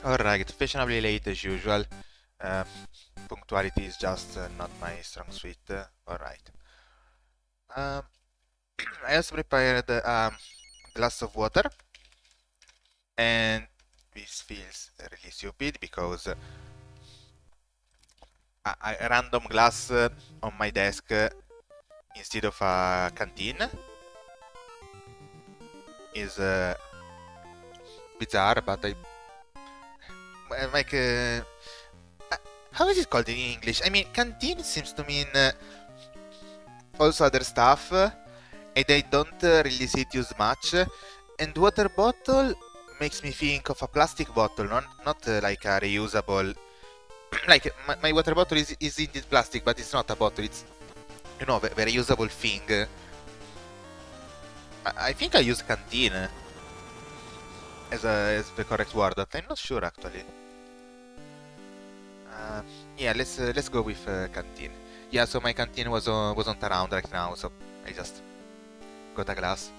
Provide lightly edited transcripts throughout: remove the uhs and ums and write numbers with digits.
Alright, fashionably late as usual. Uh, Punctuality is just not my strong suit. Alright. Um, I also prepared a glass of water, and this feels really stupid because a random glass on my desk instead of a canteen is bizarre, but I like. How is it called in English? I mean, canteen seems to mean also other stuff, and I don't really see it used much. And water bottle makes me think of a plastic bottle, not like a reusable. Like my water bottle is indeed plastic, but it's not a bottle. It's the reusable thing. I think I use canteen as the correct word, but I'm not sure actually. Yeah, let's go with canteen. Yeah, so my canteen wasn't around right now, so I just got a glass.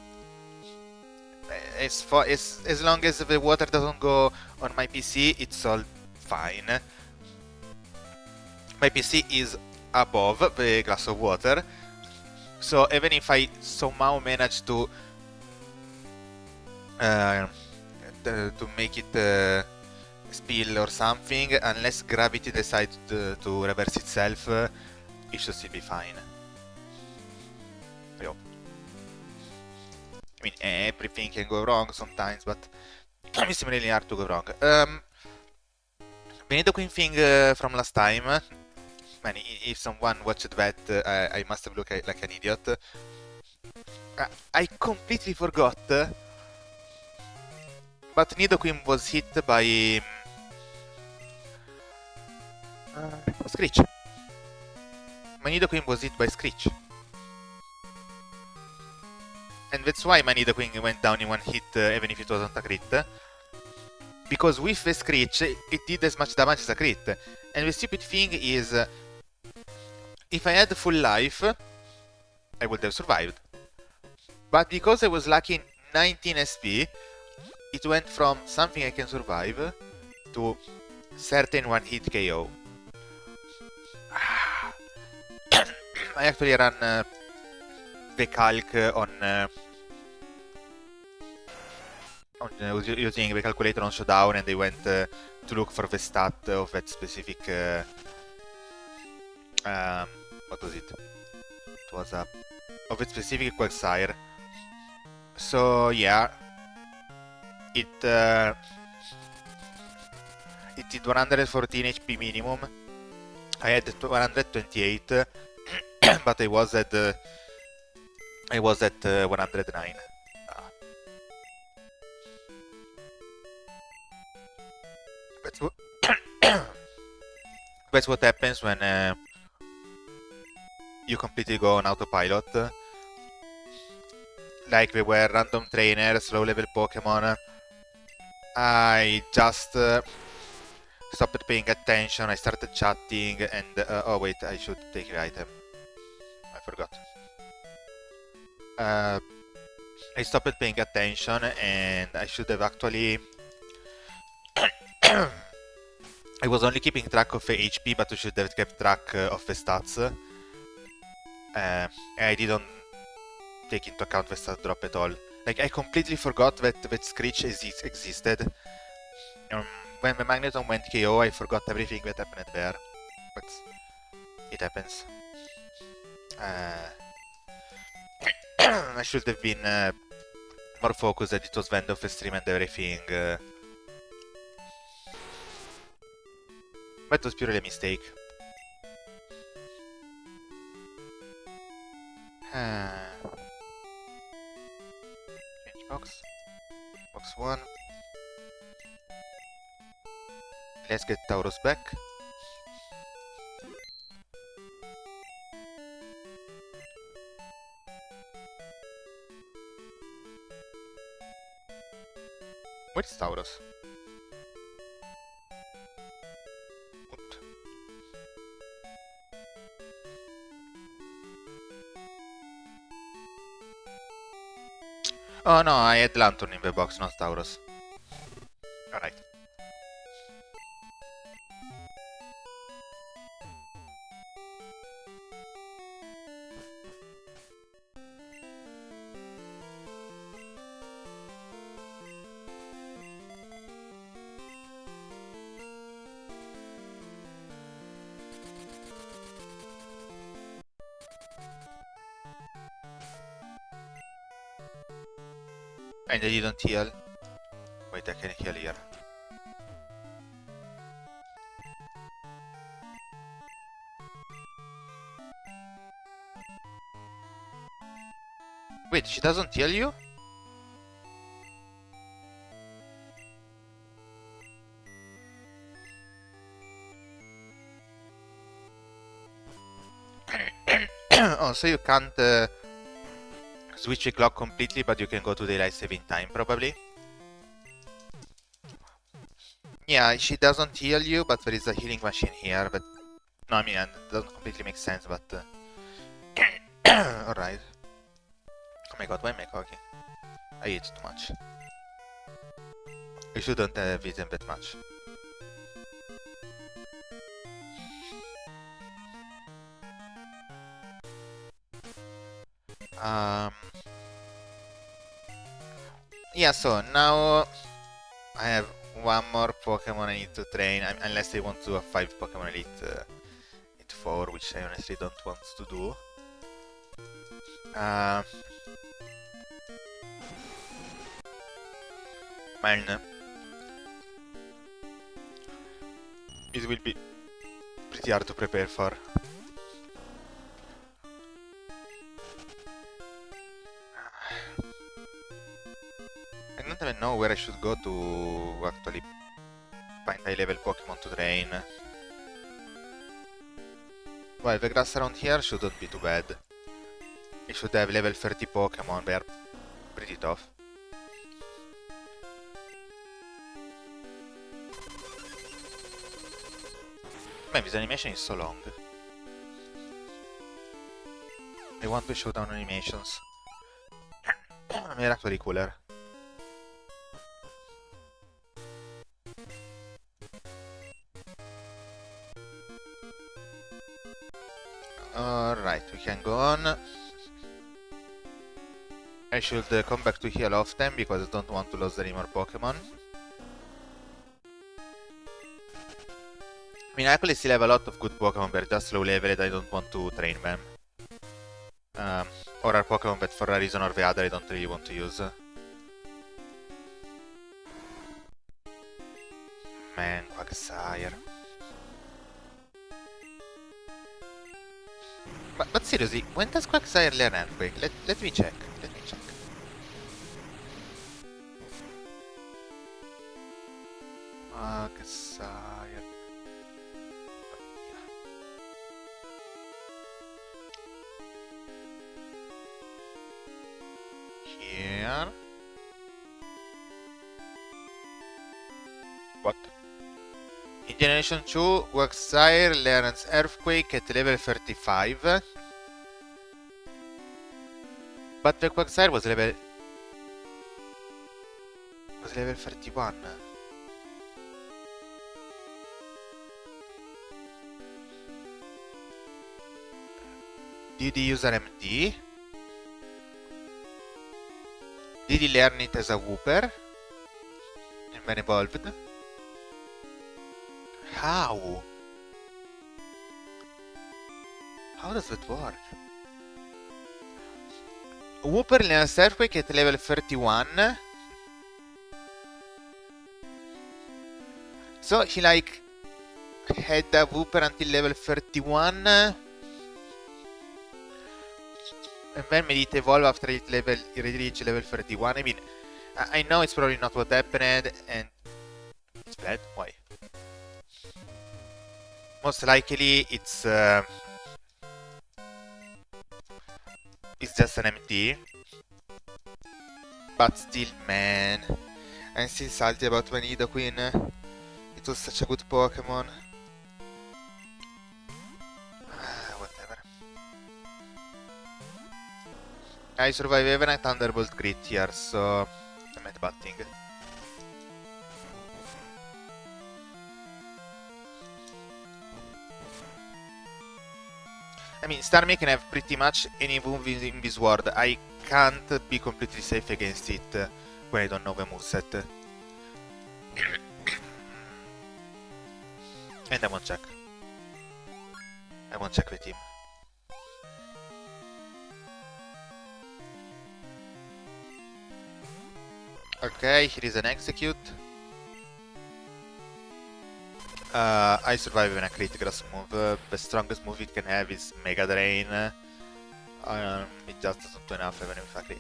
As long as the water doesn't go on my PC, it's all fine. My PC is above the glass of water, so even if I somehow manage to make it spill or something, unless gravity decides to reverse itself, it should still be fine. I hope. I mean, everything can go wrong sometimes, but it's really hard to go wrong. The nidoqueen thing from last time, man, if someone watched that, I must have looked like an idiot. I completely forgot, but nidoqueen was hit by Screech. My nidoqueen was hit by Screech. And that's why my nidoqueen went down in one hit, even if it wasn't a crit. Because with the Screech, it did as much damage as a crit. And the stupid thing is, if I had full life, I would have survived. But because I was lacking 19 SP, it went from something I can survive to certain one-hit KO. I actually ran the calc on using the calculator on Showdown, and they went to look for the stat of that specific. What was it? It was of a specific Quagsire. So yeah, it did 114 HP minimum. I had 128, but I was at 109. That's what happens when you completely go on autopilot. Like they were random trainers, low level Pokemon. I just stopped paying attention. I started chatting, and oh wait, I should take the item. I forgot. I stopped paying attention, and I should have actually. I was only keeping track of the HP, but I should have kept track of the stats. I didn't take into account the stat drop at all. Like, I completely forgot that Screech existed. When the Magneton went KO, I forgot everything that happened there. But it happens. I should have been more focused that it was the end of the stream and everything. But it was purely a mistake. Change box. Box 1. Let's get Tauros back. Where's Tauros? Oh no, I had Lantern in the box, not Tauros. Alright. And they didn't heal. Wait, I can heal here. Wait, she doesn't heal you? Oh, so you can't switch the clock completely, but you can go to daylight saving time, probably. Yeah, she doesn't heal you, but there is a healing machine here, but... No, I mean, it doesn't completely make sense, but... Alright. Oh my god, why am I talking? I ate too much. I shouldn't have eaten that much. Yeah, so now I have one more Pokemon I need to train, unless I want to do a 5 Pokemon Elite 4, which I honestly don't want to do. Man, it will be pretty hard to prepare for. I don't even know where I should go to actually find high level Pokemon to train. Well, the grass around here shouldn't be too bad. I should have level 30 Pokemon, they are pretty tough. Man, this animation is so long. I want to show down animations. They're actually cooler. Alright, we can go on. I should come back to heal often because I don't want to lose any more Pokemon. I mean, I actually still have a lot of good Pokemon, but just low leveled, I don't want to train them. Or are Pokemon that for a reason or the other I don't really want to use. Man, Quagsire. But seriously, when does Quagsire learn Earthquake? Let me check. Let me check. Quagsire. Here. What? In Generation 2, Quagsire learns Earthquake at level 35. But the Quagsire was level 31. Did he use an MD? Did he learn it as a Wooper? And then evolved? How? How does that work? Wooper learns Earthquake at level 31. So he like had a Wooper until level 31. And then made it evolve after it reached level 31. I mean, I know it's probably not what happened, and it's bad. Why? Most likely, it's just an MT. But still, man, I'm still salty about my nidoqueen. It was such a good Pokemon. Whatever. I survive even a Thunderbolt crit here, so I'm at batting. I mean, Starmie can have pretty much any move in this world. I can't be completely safe against it when I don't know the moveset. And I won't check. I won't check the team. Okay, here is an execute. I survive when I crit grass move. The strongest move it can have is Mega Drain. It just doesn't do enough even if I crit.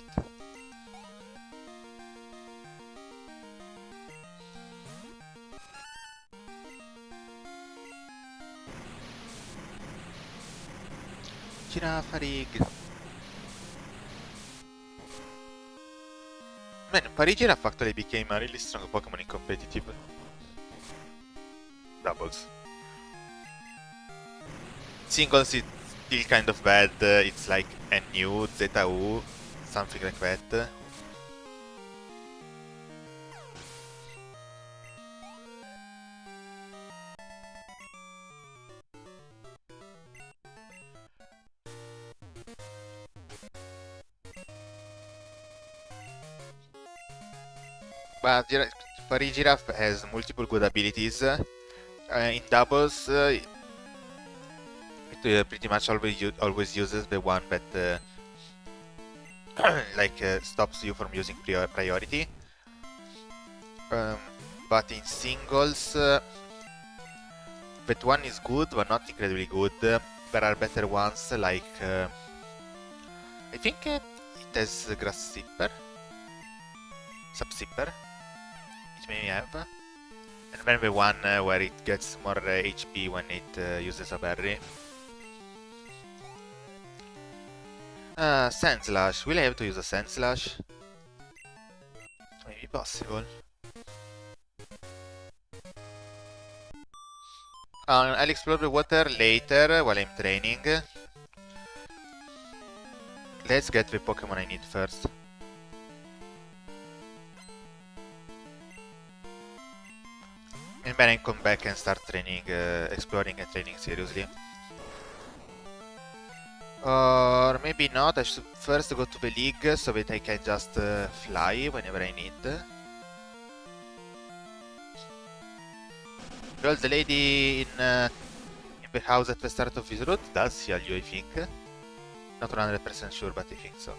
Girafarig. Man, Parigiraffe actually became a really strong Pokemon in competitive doubles. Singles it's still kind of bad, it's like NU, ZU, something like that. But Parigiraffe has multiple good abilities. In doubles, it pretty much always uses the one that like stops you from using priority. But in singles, that one is good, but not incredibly good. There are better ones, like I think it has Grass Zipper, Subzipper. It may have. And then the one where it gets more HP when it uses a berry. Sand Slash. Will I have to use a Sand Slash? Maybe possible. I'll explore the water later while I'm training. Let's get the Pokemon I need first. And then I come back and start training, exploring and training seriously. Or maybe not, I should first go to the league so that I can just fly whenever I need. Well, the lady in the house at the start of this route does heal you, I think. Not 100% sure, but I think so.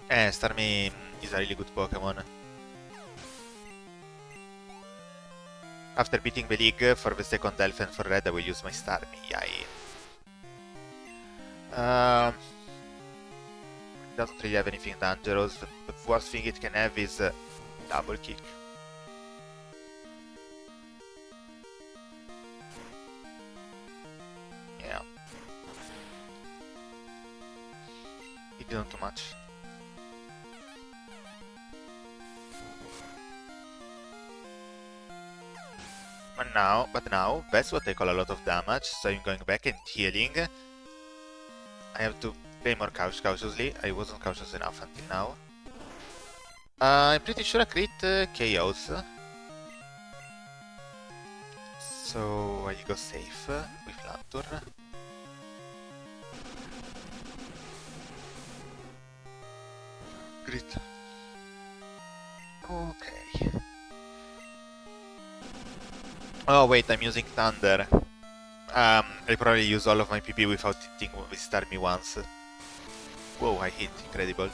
Starmie is a really good Pokemon. After beating the league for the second elf and for red, I will use my Starmie. Yay. It doesn't really have anything dangerous. The worst thing it can have is double kick. Yeah. It didn't do much. But now, that's what I call a lot of damage, so I'm going back and healing. I have to play more cautiously. I wasn't cautious enough until now. I'm pretty sure I crit KOs. So I go safe with Lantur. Crit. Okay. Oh wait, I'm using Thunder. I probably use all of my PP without hitting with Starmie once. Whoa, I hit, incredible.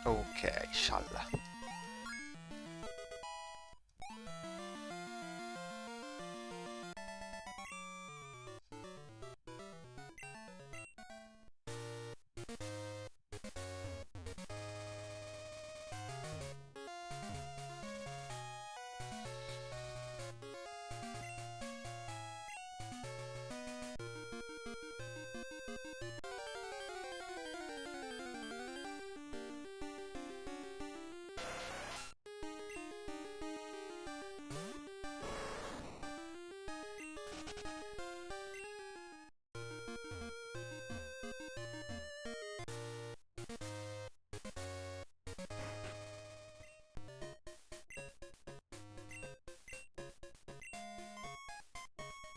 Okay, Shalla.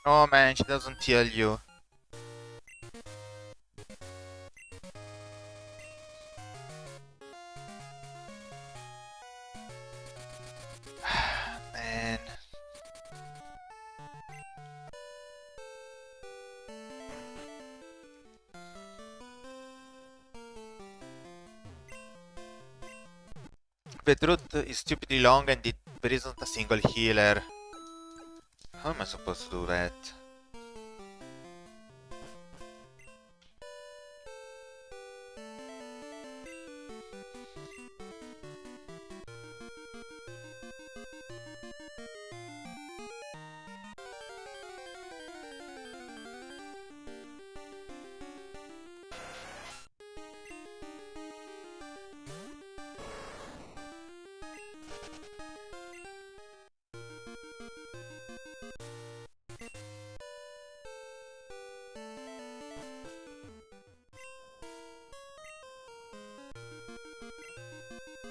Oh man, she doesn't heal you. Man. pet route is stupidly long and there isn't a single healer. How am I supposed to do that?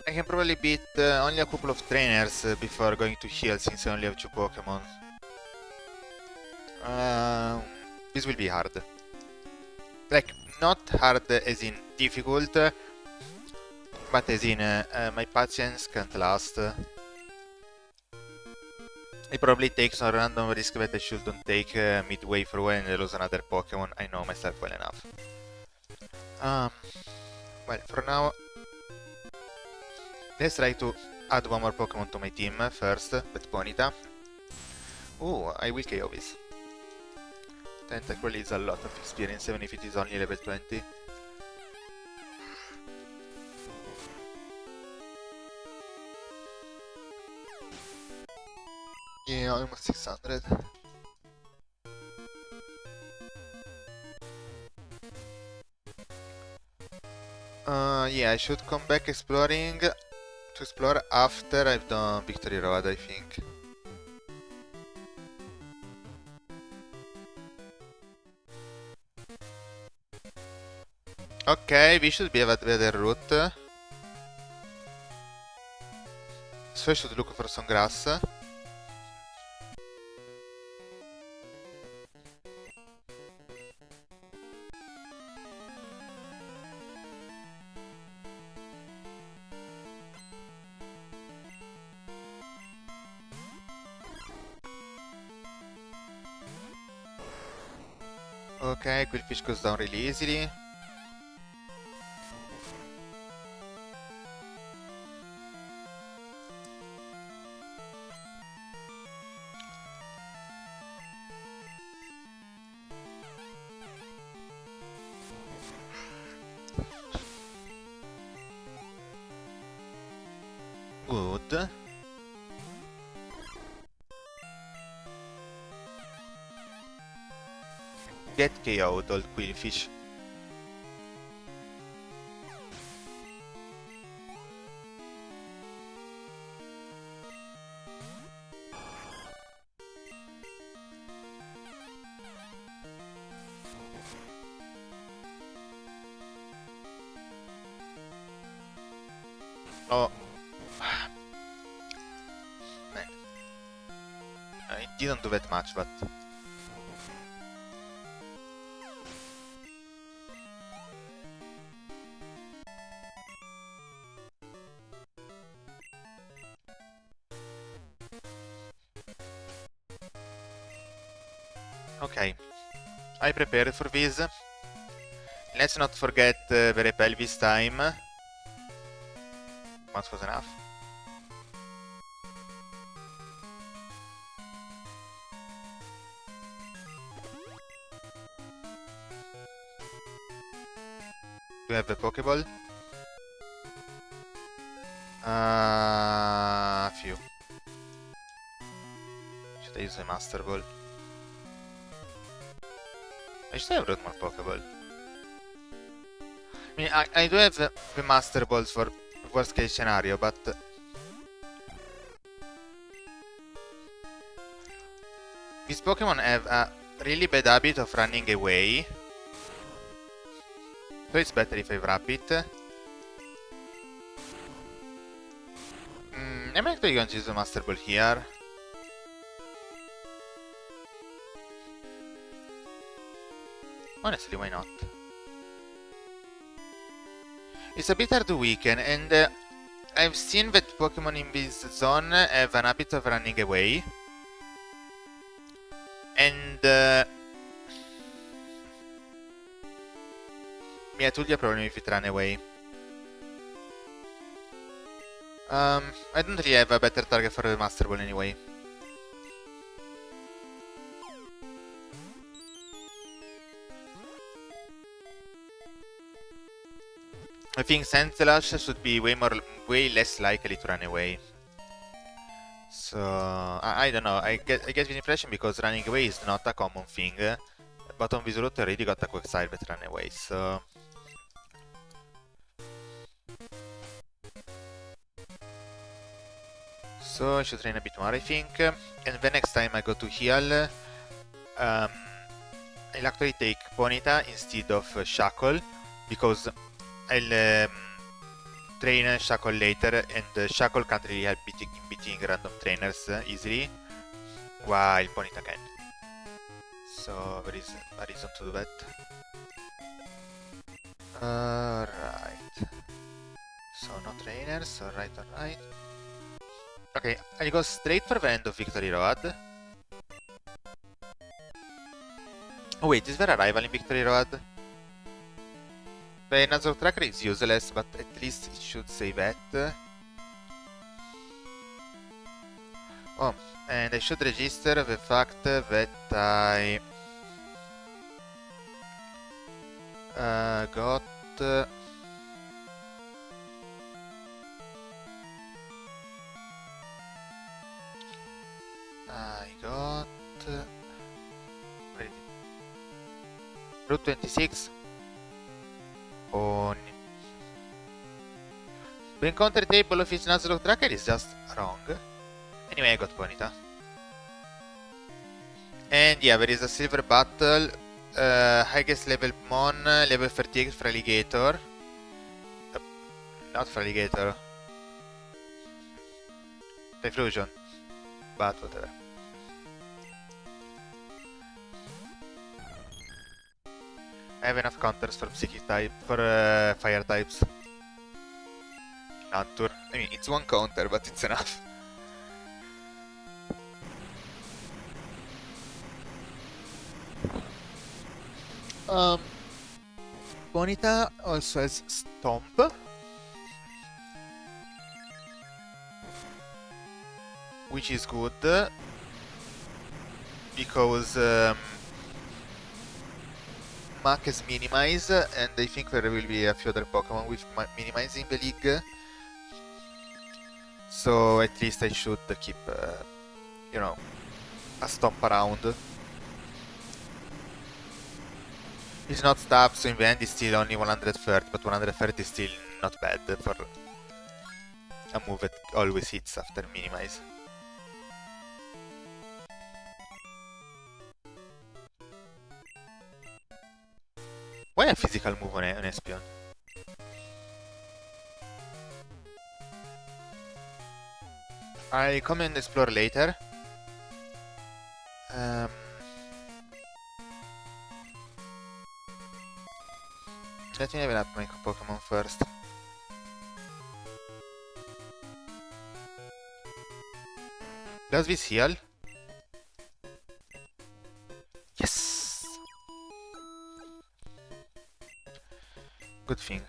I can probably beat only a couple of trainers before going to heal, since I only have 2 Pokemon. This will be hard. Like, not hard as in difficult, but as in my patience can't last. It probably takes a random risk that I shouldn't take midway through when I lose another Pokemon. I know myself well enough. Well, for now, let's try to add one more Pokemon to my team first, with Ponyta. Ooh, I will KO this. Tentacle is a lot of experience, even if it is only level 20. Yeah, almost 600. Yeah, I should come back exploring to explore after I've done Victory Road, I think. Okay, we should be able to have a better route. So I should look for some grass. Okay, Quillfish goes down really easily. Good. Get KO'd, old Quillfish. Oh. Man. It didn't do that much, but... Okay, I prepared for this. Let's not forget the repel this time. Once was enough. Do you have a Pokeball? Few. Should I use a Master Ball? I should have brought more Pokeball. I mean, I do have the Master Balls for worst case scenario, but... These Pokemon have a really bad habit of running away. So it's better if I wrap it. I'm actually going to use the Master Ball here. Honestly, why not? It's a bit hard to weaken, and I've seen that Pokemon in this zone have an habit of running away. And... yeah, it would be a problem if it ran away. I don't really have a better target for the Master Ball anyway. I think Sandslash should be way less likely to run away. So I don't know. I get the impression because running away is not a common thing. But on this route I already got a quick side that run away. So I should train a bit more, I think. And the next time I go to heal, I'll actually take Ponyta instead of Shackle, because I'll train Shackle later, and Shackle can't really help beating random trainers easily, while Ponyta can. So there is a reason to do that. Alright. So no trainers, alright. Okay, I'll go straight for the end of Victory Road. Oh wait, is there a rival in Victory Road? The Nuzlocke tracker is useless, but at least it should say that. Oh, and I should register the fact that I got where is it? Route 26 on the encounter table of his Nuzlocke tracker is just wrong. Anyway, I got Ponyta. And yeah, there is a silver battle. Highest level Mon, level 38 for Alligator. Not for Alligator. Typhlosion. But whatever. I have enough counters for Psychic type, for Fire types. Nantur. I mean, it's one counter, but it's enough. Ponyta also has Stomp, which is good because Mac has Minimize, and I think there will be a few other Pokemon with Minimize in the league. So at least I should keep, you know, a Stomp around. It's not stab, so in the end it's still only 130, but 130 is still not bad for a move that always hits after Minimize. Why a physical move on Espeon? I'll come and explore later. Let me level up my Pokemon first. Does this heal? Yes! Good thing.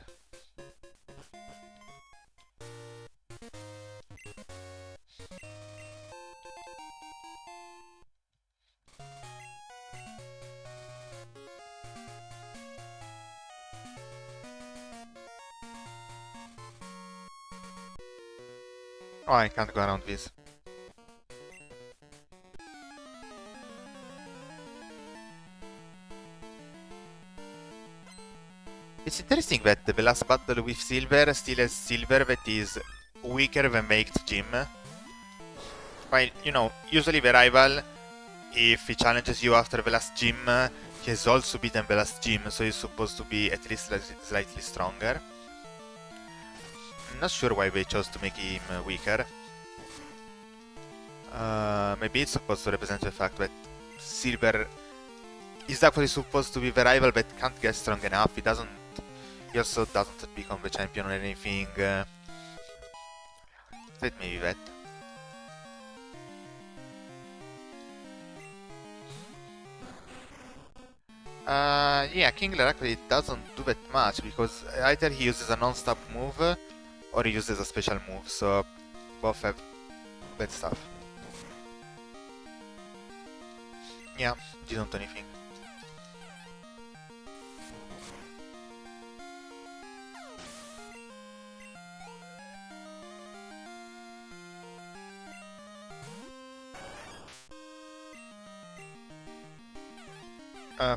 Oh, I can't go around this. It's interesting that the last battle with Silver still has Silver that is weaker than Baked Gym. While, you know, usually the rival, if he challenges you after the last gym, he has also beaten the last gym, so he's supposed to be at least slightly stronger. I'm not sure why they chose to make him weaker. Maybe it's supposed to represent the fact that Silver is actually supposed to be the rival but can't get strong enough. He also doesn't become the champion or anything. That may be that. Yeah, Kingler actually doesn't do that much because either he uses a non-stop move or used as a special move, so both have bad stuff. Yeah, didn't do anything.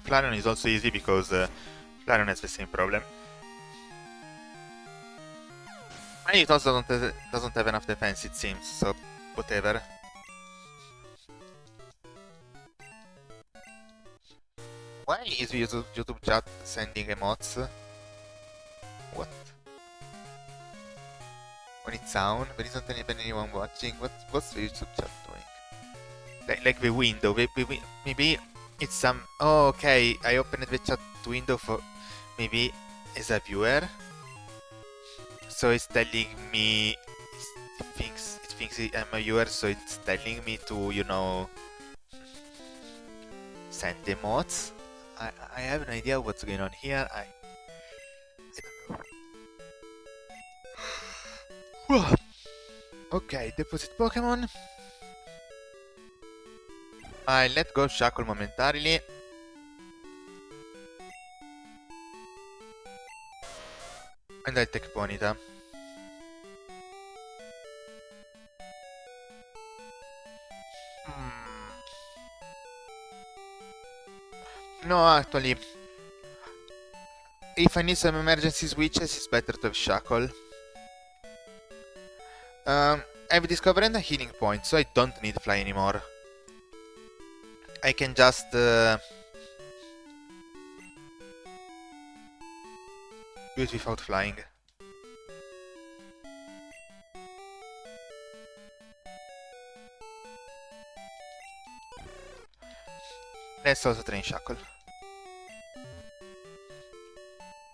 Flareon is also easy because Flareon has the same problem. And it also doesn't have enough defense, it seems, so whatever. Why is YouTube chat sending emotes? What? When it's down, there isn't even anyone watching. What's the YouTube chat doing? Like the window, maybe it's some... Oh, okay, I opened the chat window for... Maybe as a viewer. So it's telling me... It thinks I'm a viewer, so it's telling me to, you know... Send emotes. I have no idea what's going on here. I don't know. Okay, deposit Pokemon. I let go Shackle momentarily. And I take Ponyta. No, actually, if I need some emergency switches, it's better to have Shackle. I've discovered a healing point, so I don't need Fly anymore. I can just... do it without flying. Let's also train Shackle.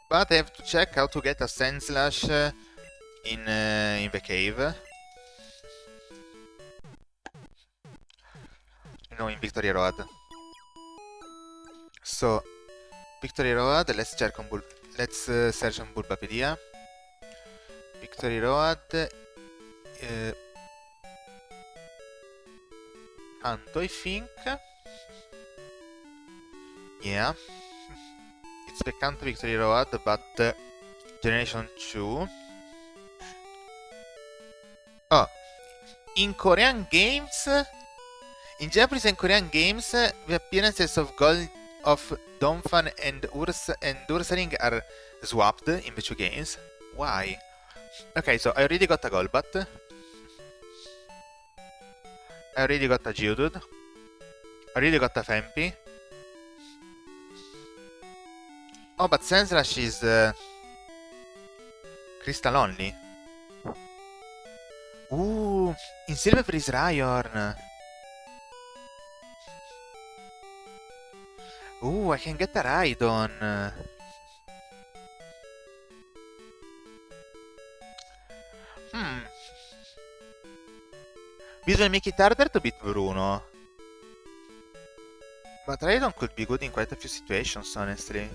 But I have to check how to get a Sandslash in the cave. No, in Victory Road. So, Victory Road, let's check on search on Bulbapedia. Victory Road. Kanto, I think. Yeah. It's the Kanto Victory Road, but Generation 2. Oh. In Korean games... In Japanese and Korean games, the appearances of Donphan and Ursaring are swapped in the two games. Why? Okay, so I already got a Golbat. I already got a Geodude. I already got a Fampi. Oh, but Sandslash is Crystal only. Ooh, in Silver there is Rhyhorn. Ooh, I can get a Rhydon. This will make it harder to beat Bruno. But Rhydon could be good in quite a few situations, honestly.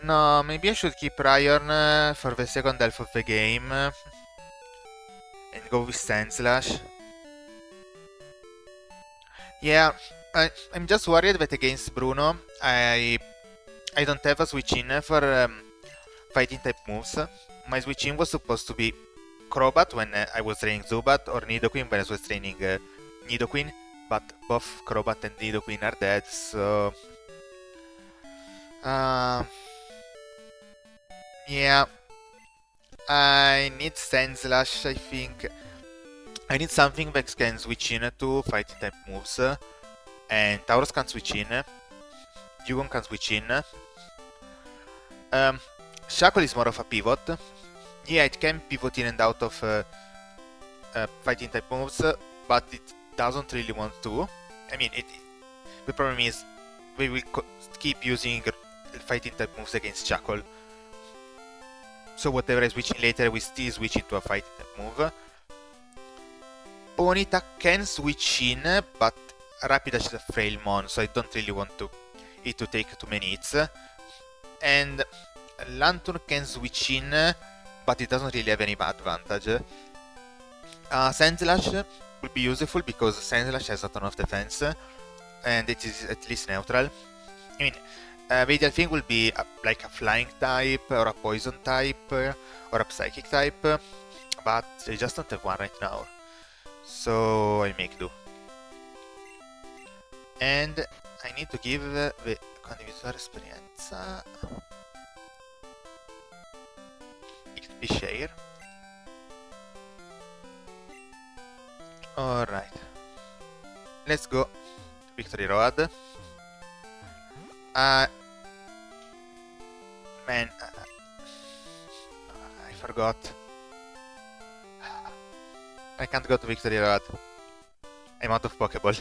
No, maybe I should keep Rhyhorn for the second half of the game. And go with Sandslash. Yeah, I'm just worried that against Bruno, I don't have a switch-in for fighting type moves. My switch-in was supposed to be Crobat when I was training Zubat, or Nidoqueen when I was training Nidoqueen, but both Crobat and Nidoqueen are dead, so... yeah, I need Sandslash, I think. I need something that can switch in to fighting type moves, and Tauros can switch in, Dugong can switch in. Shackle is more of a pivot. Yeah, it can pivot in and out of fighting type moves, but it doesn't really want to. I mean, the problem is we will keep using fighting type moves against Shackle. So whatever I switch in later, we still switch into a fighting type move. Ponyta can switch in, but Rapidash is a frail mon, so I don't really want to it to take too many hits. And Lantern can switch in, but it doesn't really have any advantage. Sandslash will be useful because Sandslash has a ton of defense, and it is at least neutral. I mean, the ideal thing will be like a flying type, or a poison type, or a psychic type, but I just don't have one right now. So I make do. And I need to give the condivisore esperienza XP share. Alright. Let's go to Victory Road. Man, I forgot. I can't go to Victory Road. I'm out of Pokeball.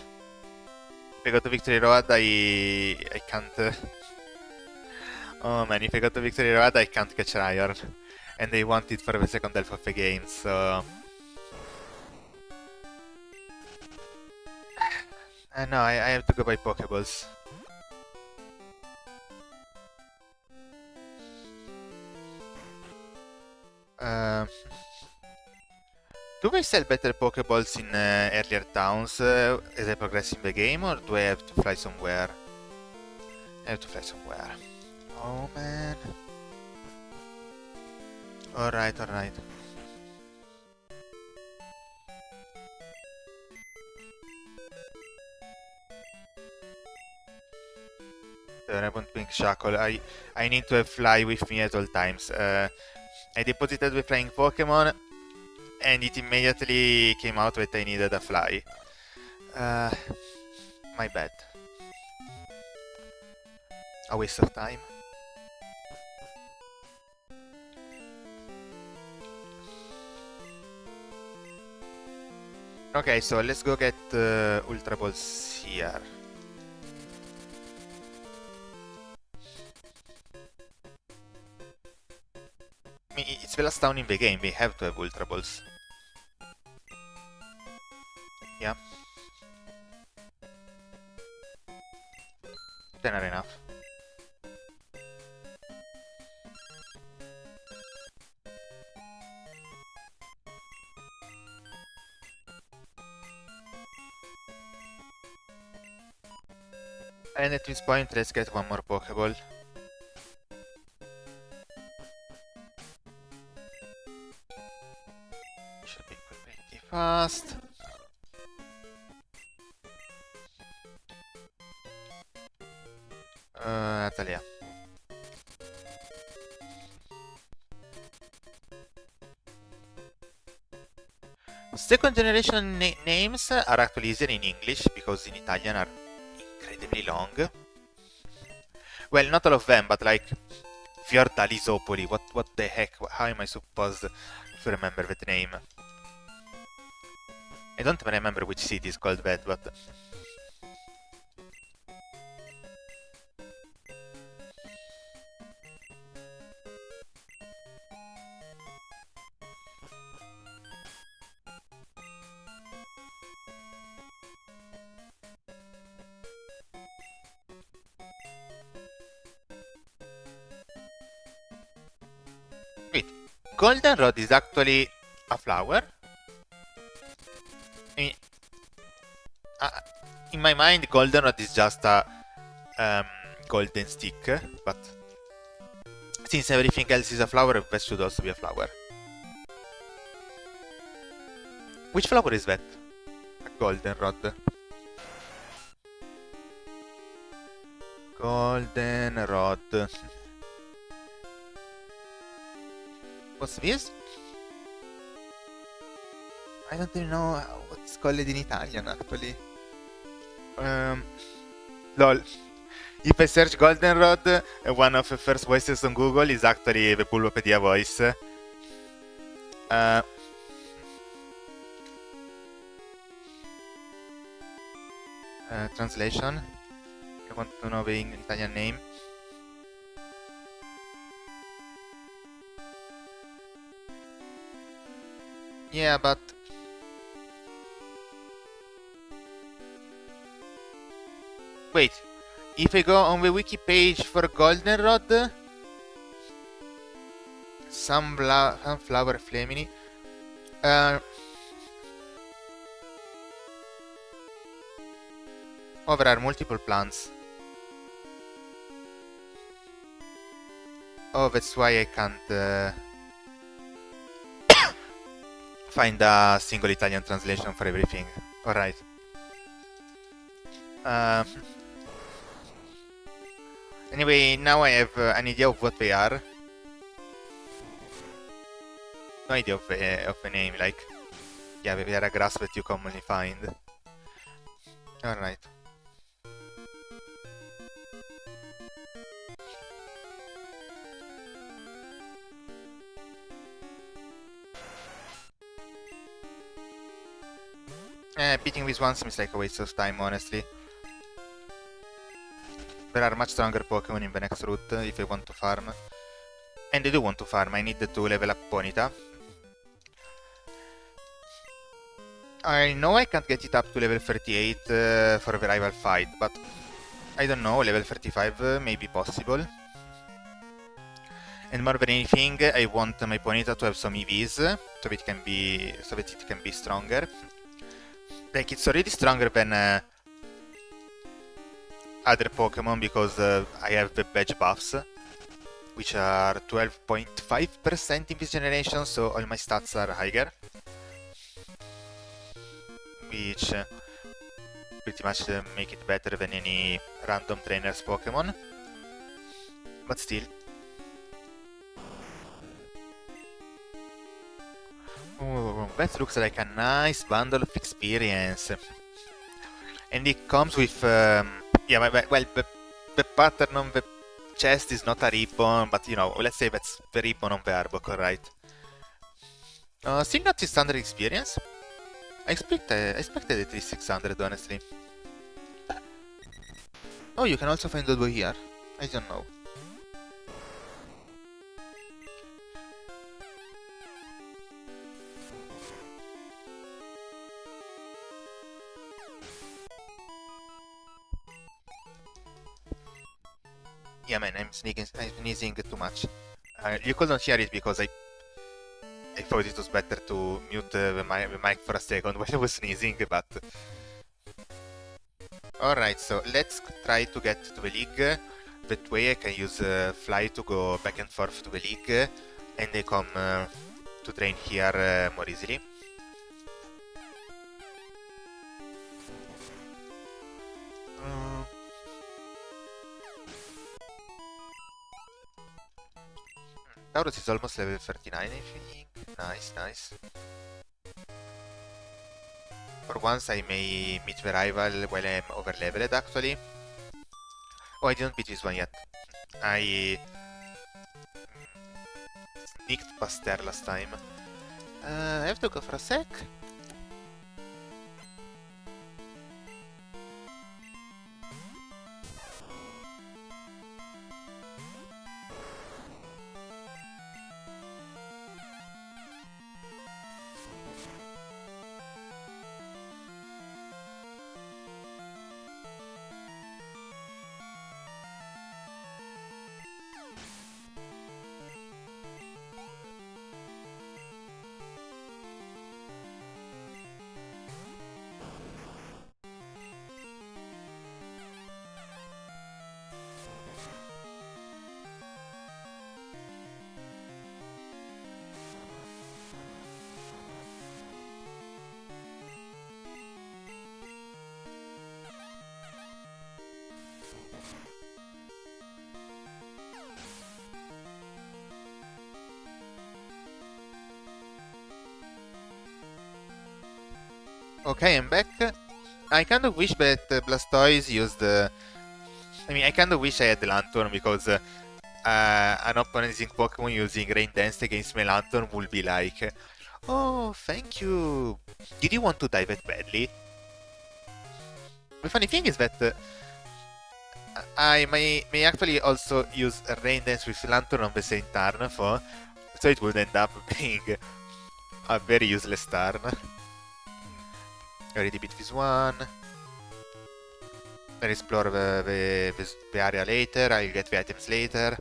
If I go to Victory Road, I can't. Oh man, if I go to Victory Road, I can't catch Ryan, and they want it for the second half of the game. So no, I have to go by Pokeballs. Do I sell better Pokeballs in earlier towns as I progress in the game, or do I have to fly somewhere? I have to fly somewhere. Oh man. Alright, alright. The Ribbon Pink Shackle. I need to have Fly with me at all times. I deposited the flying Pokemon, and it immediately came out that I needed a Fly. My bad. A waste of time. Okay, so let's go get Ultra Balls here. I mean, it's the last town in the game, we have to have Ultra Balls. Yeah. 10 are enough. And at this point, let's get one more Pokeball. Should be pretty fast. Natalia. Second generation names are actually easier in English because in Italian are incredibly long. Well, not all of them, but like Fiordalisopoli. What the heck? How am I supposed to remember that name? I don't even remember which city is called that, but wait, Goldenrod is actually a flower? I mean, in my mind, Goldenrod is just a golden stick, but since everything else is a flower, that should also be a flower. Which flower is that? A Goldenrod. Goldenrod. What's this? I don't even know what it's called in Italian, actually. Lol. If I search Goldenrod, one of the first voices on Google is actually the Bulbapedia voice. Translation. I want to know the Italian name. Yeah, but wait, If I go on the wiki page for Goldenrod, Sunflower Flamini, oh, there are multiple plants. Oh, that's why I can't find a single Italian translation for everything. Alright. Anyway, now I have an idea of what they are. No idea of the name, like... Yeah, they are a grass that you commonly find. Alright. Beating this one seems like a waste of time, honestly. There are much stronger Pokemon in the next route if I want to farm. And I do want to farm, I need to level up Ponyta. I know I can't get it up to level 38 for the rival fight, but I don't know, level 35 may be possible. And more than anything, I want my Ponyta to have some EVs, so that it can be stronger. Like, it's already stronger than other Pokemon because I have the badge buffs, which are 12.5% in this generation, so all my stats are higher. Which pretty much make it better than any random trainer's Pokemon. But still. Ooh, that looks like a nice bundle of experience. And it comes with... yeah, well, the pattern on the chest is not a ribbon, but you know, let's say that's the ribbon on the Arbok, right? Still not 600 experience. I expected at least 600, honestly. Oh, you can also find Dodo here. I don't know. Yeah, man, I'm sneezing too much. You couldn't hear it because I thought it was better to mute the mic for a second when I was sneezing, but... Alright, so let's try to get to the league. That way I can use Fly to go back and forth to the league, and they come to train here more easily. Taurus is almost level 39, I think. Nice, nice. For once I may meet the rival while I'm over-leveled, actually. Oh, I didn't beat this one yet. I sneaked past there last time. I have to go for a sec. Okay, I'm back. I kind of wish that Blastoise used... I mean, I kind of wish I had the Lantern, because an opposing Pokemon using Rain Dance against my Lantern would be like, oh, thank you. Did you want to die that badly? The funny thing is that I may actually also use Rain Dance with Lantern on the same turn, so it would end up being a very useless turn. I already beat this one. I'll explore the area later, I'll get the items later.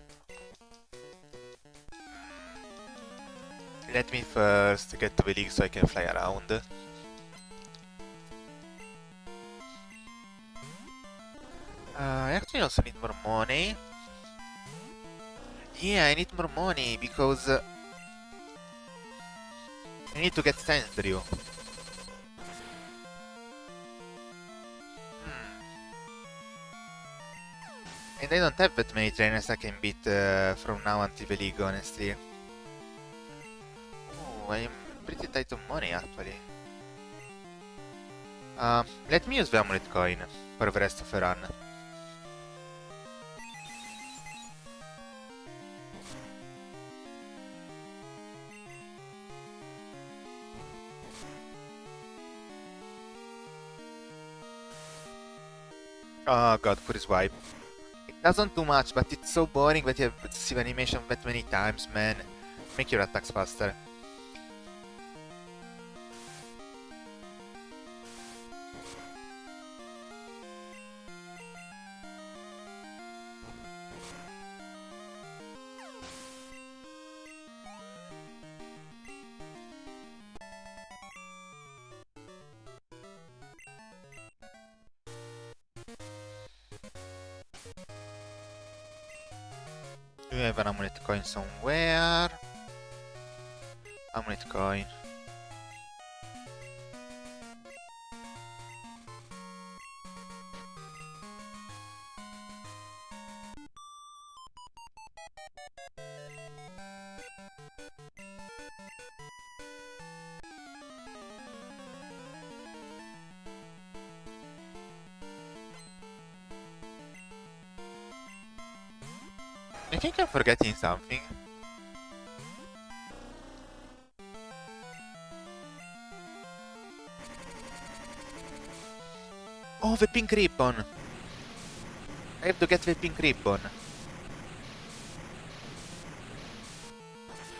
Let me first get to the league so I can fly around. I actually also need more money. Yeah, I need more money because I need to get Sandrew. And I don't have that many trainers I can beat from now until the league, honestly. Oh, I'm pretty tight on money, actually. Let me use the amulet coin for the rest of the run. Oh god, for his wipe. It doesn't do much, but it's so boring that you have to see the animation that many times, man. Make your attacks faster. Do you have an amulet coin somewhere? Amulet coin. I think I'm forgetting something. Oh, the pink ribbon! I have to get the pink ribbon.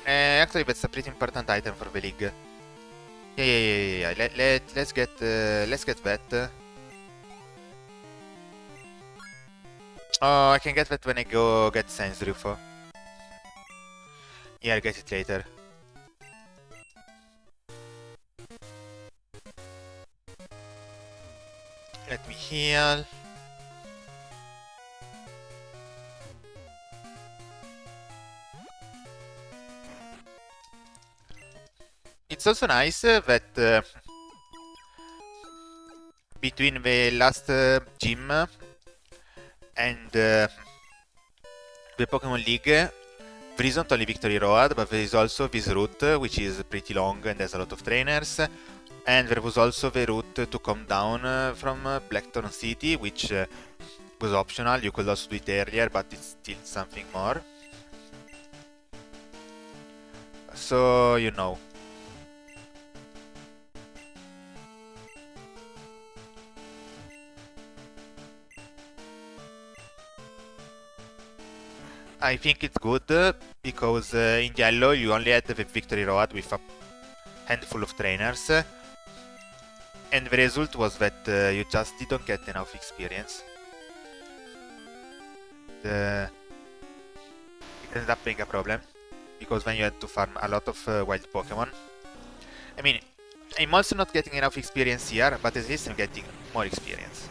Actually, that's a pretty important item for the league. Yeah. Let's get that. Oh, I can get that when I go get Sans Rufo. Yeah, I'll get it later. Let me heal. It's also nice that between the last gym and the Pokemon League, there isn't only Victory Road, but there is also this route, which is pretty long and has a lot of trainers. And there was also the route to come down from Blackthorn City, which was optional. You could also do it earlier, but it's still something more. So, you know. I think it's good because in yellow you only had the Victory Road with a handful of trainers, and the result was that you just didn't get enough experience. It ended up being a problem because when you had to farm a lot of wild Pokemon. I mean, I'm also not getting enough experience here, but at least I'm getting more experience.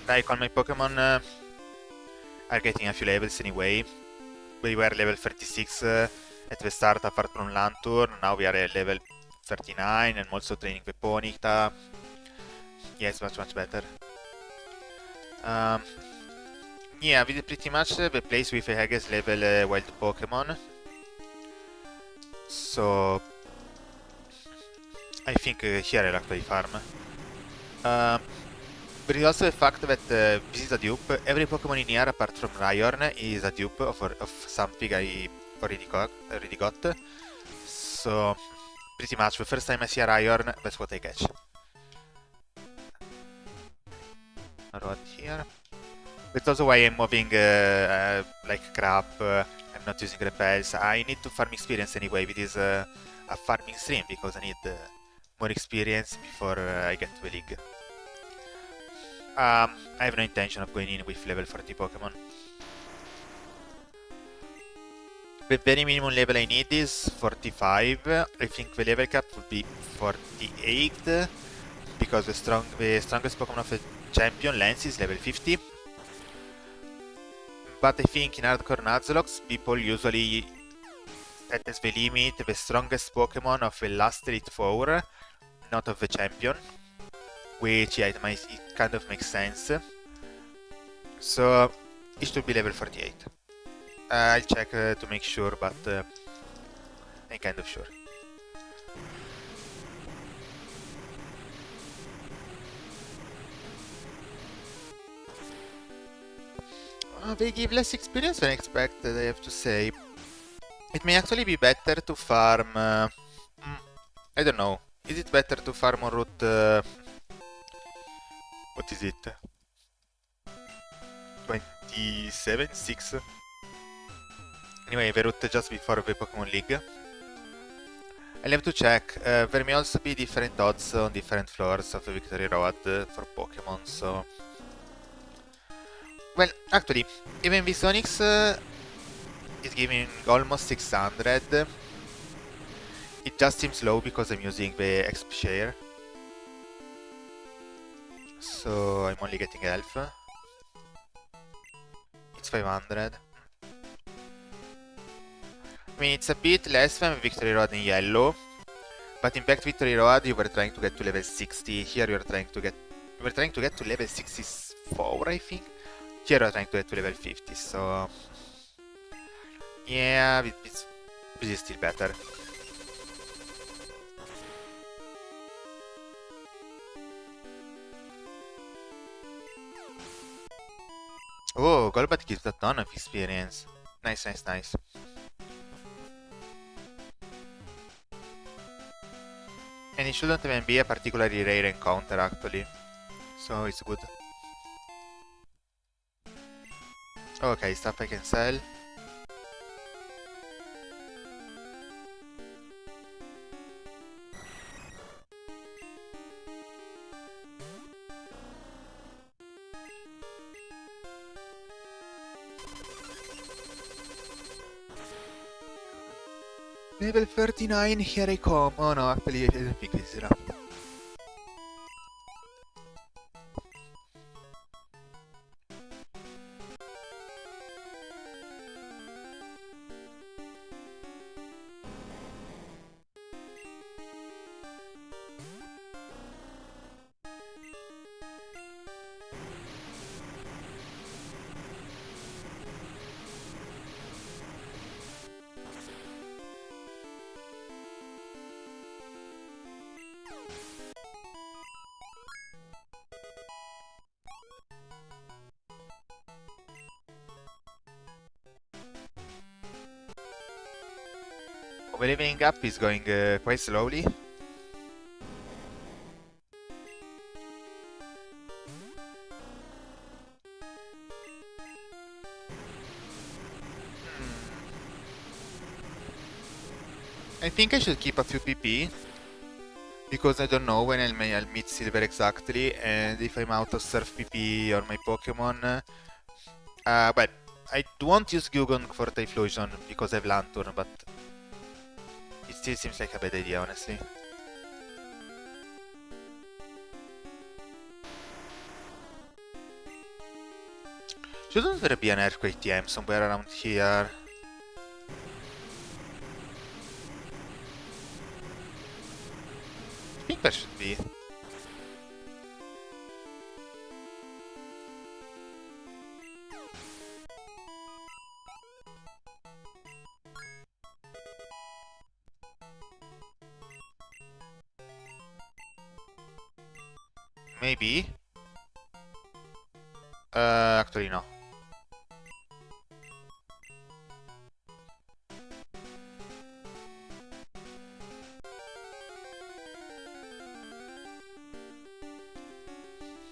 Like all my Pokemon are getting a few levels anyway. We were level 36 at the start apart from Lanturn, now we are at level 39 and also training the Ponyta. Yeah, it's much better. Yeah, we did pretty much the place with the highest level wild Pokemon. So I think here I'll actually farm. But it's also the fact that this is a dupe. Every Pokemon in here, apart from Rhyhorn, is a dupe of something I already got. So, pretty much, the first time I see a Rhyhorn, that's what I catch. A road here. That's also why I'm moving like crap. I'm not using repels. I need to farm experience anyway. It is a farming stream because I need more experience before I get to the league. I have no intention of going in with level 40 Pokemon. The very minimum level I need is 45. I think the level cap would be 48 because the strongest Pokemon of the champion, Lance, is level 50. But I think in hardcore Nuzlocke, people usually set as the limit the strongest Pokemon of the last Elite Four, not of the champion. Which, yeah, it kind of makes sense. So, it should be level 48. I'll check to make sure, but I'm kind of sure. They give less experience than expected, I have to say. It may actually be better to farm... I don't know. Is it better to farm on route... what is it? 27? 6? Anyway, the route just before the Pokemon League. I'll have to check. There may also be different odds on different floors of the Victory Road for Pokemon, so... Well, actually, even Visonix is giving almost 600. It just seems low because I'm using the XP share. So I'm only getting elf. It's 500. I mean, it's a bit less than Victory Road in yellow, but in fact Victory Road you were trying to get to level 60. Here you were trying to get to level 64, I think. Here you are trying to get to level 50. So yeah, this is still better. Oh, Golbat gives a ton of experience. Nice, nice, nice. And it shouldn't even be a particularly rare encounter, actually. So it's good. Okay, stuff I can sell. Level 39, here I come. Oh no, actually I don't think this is enough. The leveling up is going quite slowly. I think I should keep a few PP, because I don't know when I'll meet Silver exactly, and if I'm out of Surf PP on my Pokemon... well, I won't use Gugong for Typhlosion because I have Lanturn, but it still seems like a bad idea, honestly. Shouldn't there be an Earthquake TM somewhere around here? I think there should be. Maybe? Actually no.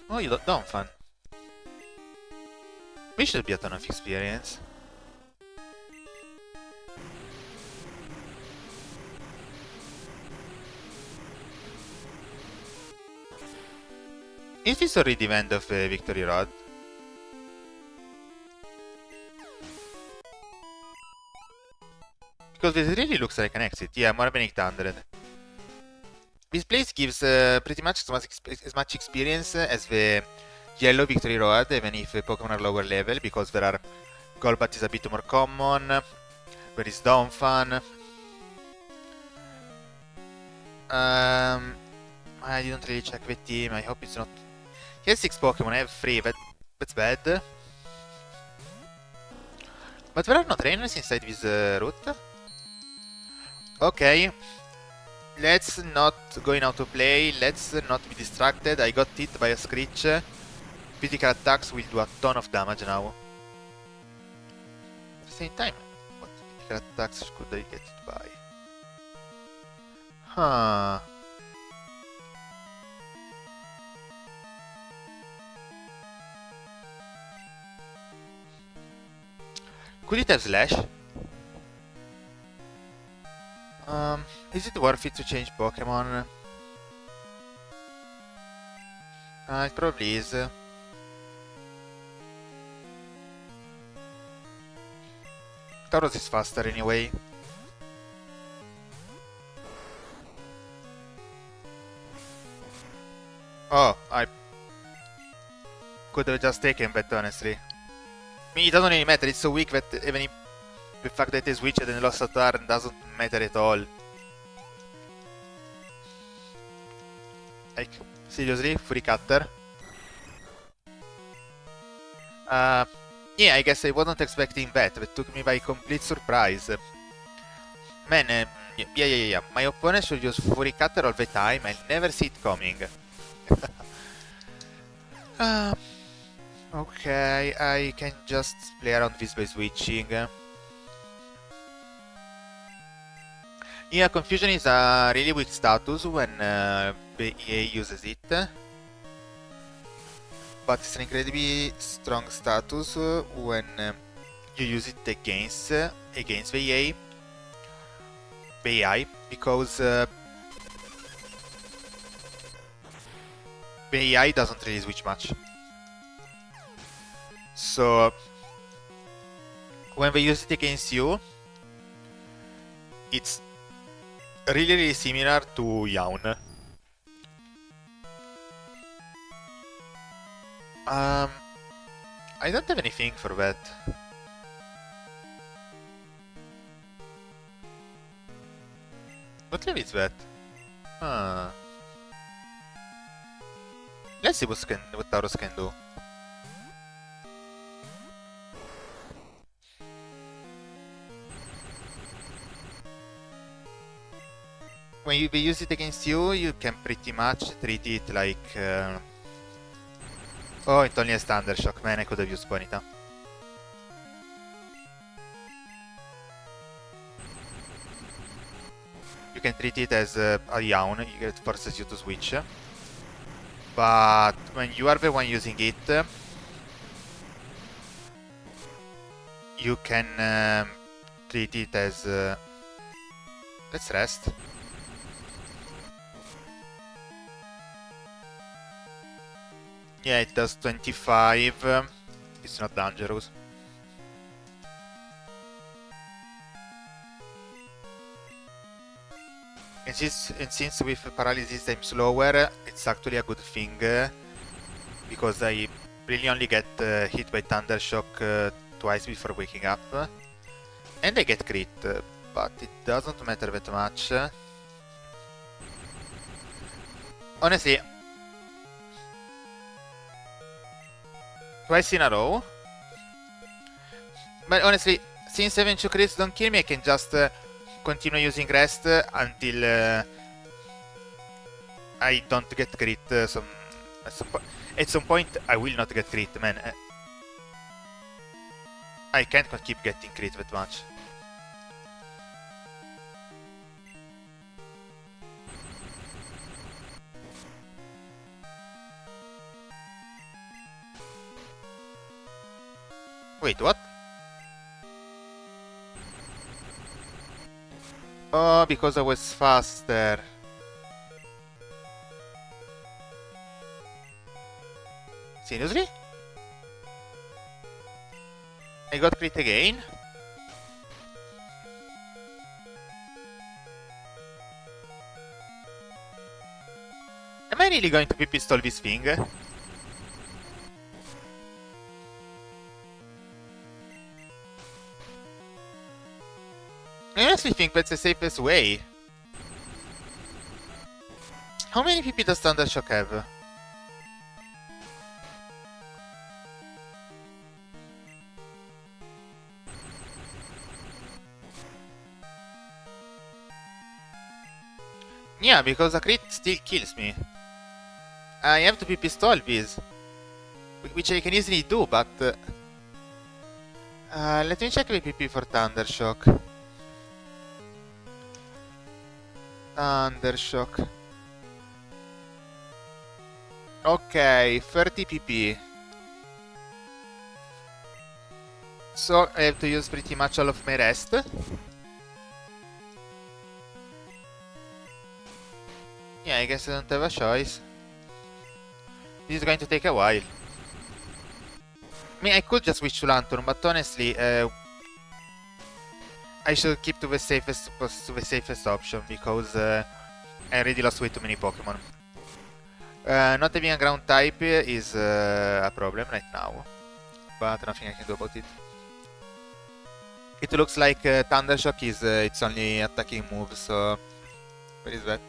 Oh, you don't fun. We should be a ton of experience. Is this already the end of Victory Road? Because this really looks like an exit. Yeah, more than 800. This place gives pretty much as much experience as the yellow Victory Road, even if Pokemon are lower level, because there are Golbat is a bit more common, there is Donphan. I didn't really check the team, I hope it's not... He has 6 Pokemon, I have 3, that's bad. But there are no trainers inside this route. Okay. Let's not go in auto play, let's not be distracted. I got hit by a Screech. Physical attacks will do a ton of damage now. At the same time, what physical attacks could I get hit by? Huh. Could it have Slash? Is it worth it to change Pokemon? It probably is. Tauros is faster anyway. Oh, I could have just taken that, honestly. I mean, it doesn't really matter, it's so weak that even if the fact that it switched and lost a turn doesn't matter at all. Like, seriously? Fury Cutter? Yeah, I guess I wasn't expecting that. That took me by complete surprise. Man, yeah. My opponent should use Fury Cutter all the time. I'll never see it coming. Okay, I can just play around this by switching. Yeah, Confusion is a really weak status when the EA uses it. But it's an incredibly strong status when you use it against the EA. The AI, because the AI doesn't really switch much. So when they use it against you, it's really similar to Yawn. I don't have anything for that. What level is that? Let's see what Tauros can do. When they use it against you, you can pretty much treat it like... Oh, it only has Thunder Shock. Man, I could have used Ponyta. You can treat it as a Yawn, it forces you to switch. But when you are the one using it, you can treat it as... Let's rest. Yeah, it does 25. It's not dangerous. And since with paralysis I'm slower, it's actually a good thing. Because I really only get hit by Thunder Shock twice before waking up. And I get crit, but it doesn't matter that much. Honestly, twice in a row. But honestly, since 7 crits don't kill me, I can just continue using rest until I don't get crit. At some point, I will not get crit, man. I can't keep getting crit that much. Wait, what? Oh, because I was faster. Seriously? I got crit again? Am I really going to be pistol this thing? I honestly think that's the safest way. How many PP does Thundershock have? Yeah, because a crit still kills me. I have to be pistol this. Which I can easily do, but... let me check the PP for Thundershock. Thundershock. Okay, 30 PP. So I have to use pretty much all of my rest. Yeah, I guess I don't have a choice. This is going to take a while. I mean, I could just switch to Lantern, but honestly, I should keep to the safest option, because I already lost way too many Pokemon. Not having a ground type is a problem right now, but nothing I can do about it. It looks like Thundershock is its only attacking move, so where is that?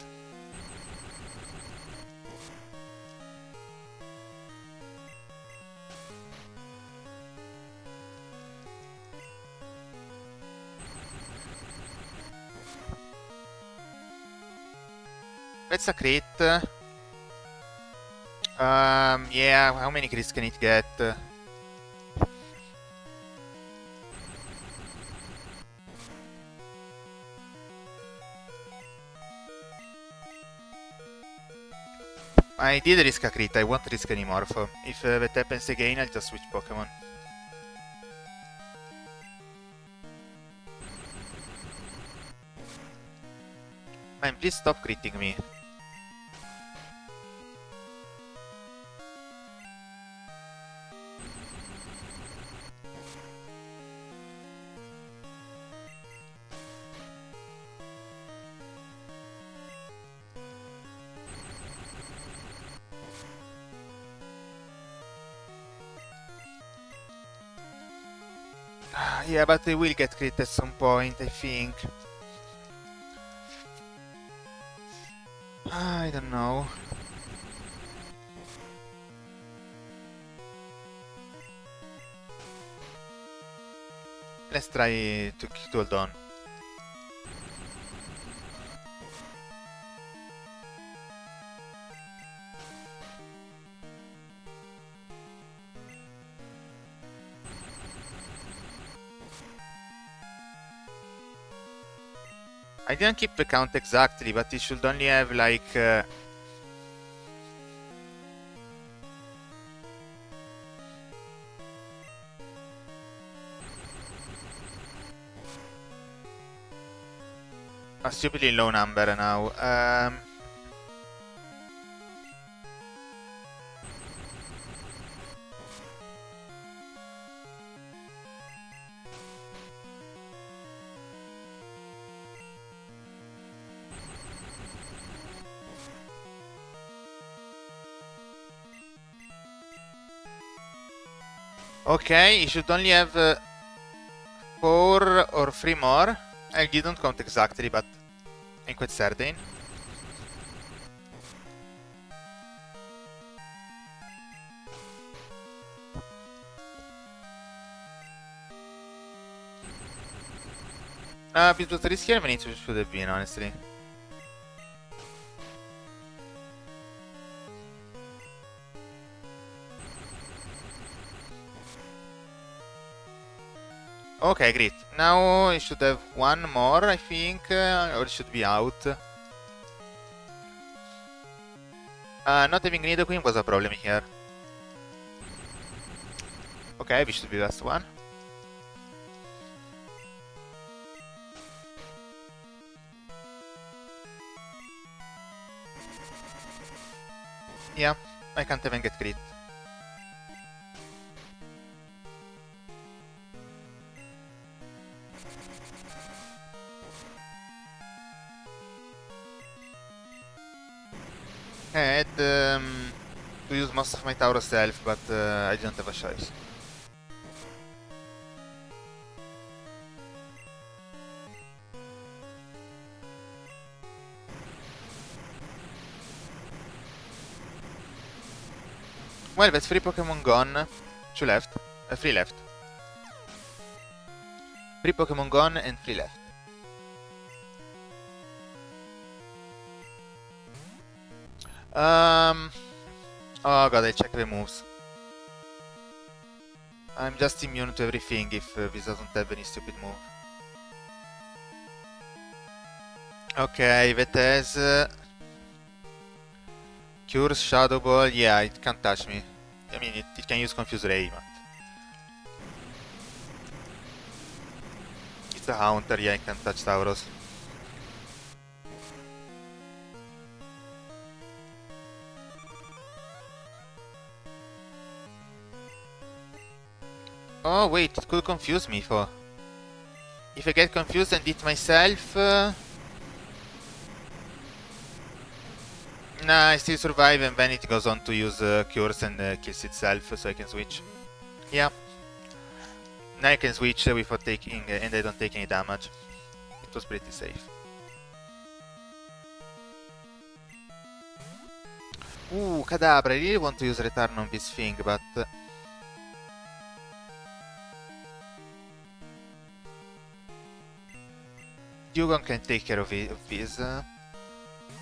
That's a crit. Yeah, how many crits can it get? I did risk a crit, I won't risk anymore. If that happens again, I'll just switch Pokemon. Man, please stop critting me. Yeah, but they will get crit at some point, I think. I don't know. Let's try to hold on. I didn't keep the count exactly, but it should only have like... a stupidly low number now. Okay, he should only have 4 or 3 more. I didn't count exactly, but I'm quite certain. It was riskier than it should have been, honestly. Okay, great. Now I should have 1 more, I think, or it should be out. Not having nidoqueen was a problem here. Okay, we should be last one. Yeah, I can't even get crit. had to use most of my Tauros self, but I didn't have a choice. Well, that's 3 Pokemon gone. 2 left. 3 left. 3 Pokemon gone and 3 left. Oh god, I check the moves. I'm just immune to everything if this doesn't have any stupid move. Okay, that has... Cures, Shadow Ball, yeah, it can't touch me. I mean, it can use Confuse Ray, but... It's a Haunter, yeah, it can't touch Tauros. Oh wait, it could confuse me for... If I get confused and hit myself... Nah, I still survive and then it goes on to use Cures and kills itself, so I can switch. Yeah. Now I can switch without taking... and I don't take any damage. It was pretty safe. Ooh, Kadabra, I really want to use Return on this thing, but... Dugong can take care of this.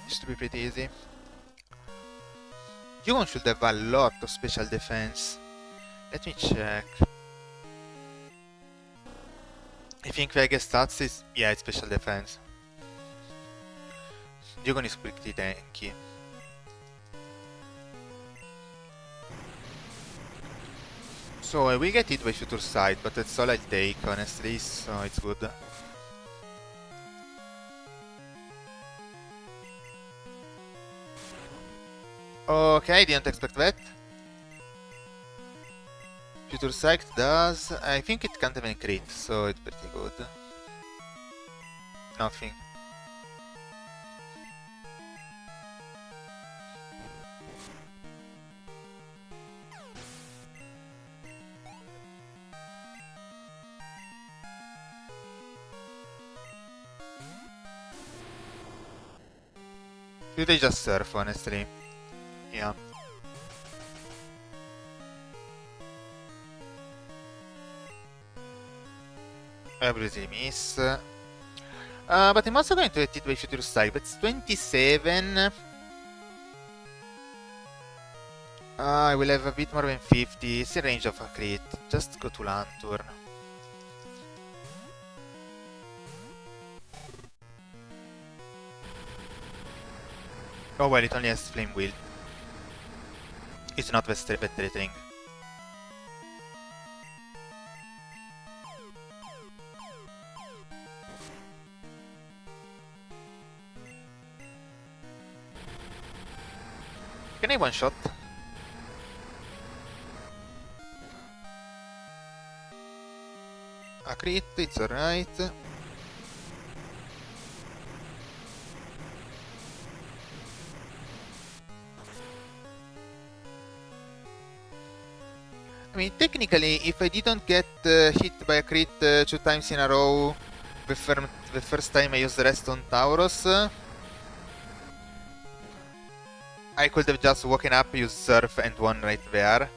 Should be pretty easy. Dugong should have a lot of special defense. Let me check. I think Vegas stats is... yeah, it's special defense. Dugong is pretty tanky. So I will get hit by Future Sight, but that's all I'll take, honestly, so it's good. Okay, I didn't expect that. Future Sight does... I think it can't even crit, so it's pretty good. Nothing. Should I just surf, honestly? Yeah. Obviously miss. But I'm also going to get hit by Future Sight. That's 27. I will have a bit more than 50. It's in range of a crit. Just go to Lanturn. Oh well, it only has Flame Wheel. It's not threatening. Can I one-shot? A crit, it's alright. I mean, technically, if I didn't get hit by a crit 2 times in a row, the first time I used the rest on Tauros, I could have just woken up, used Surf, and won right there.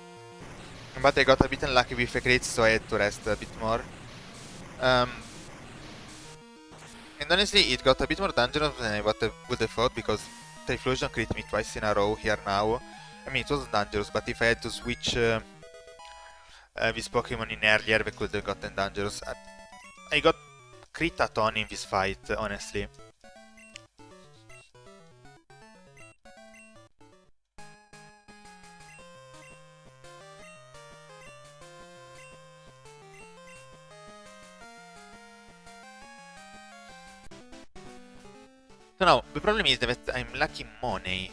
But I got a bit unlucky with the crits, so I had to rest a bit more. And honestly, it got a bit more dangerous than I would have thought, because Typhlosion crit me twice in a row here now. I mean, it wasn't dangerous, but if I had to switch this Pokemon in earlier, they could have gotten dangerous. I got crit a ton in this fight, honestly. So now, the problem is that I'm lacking money.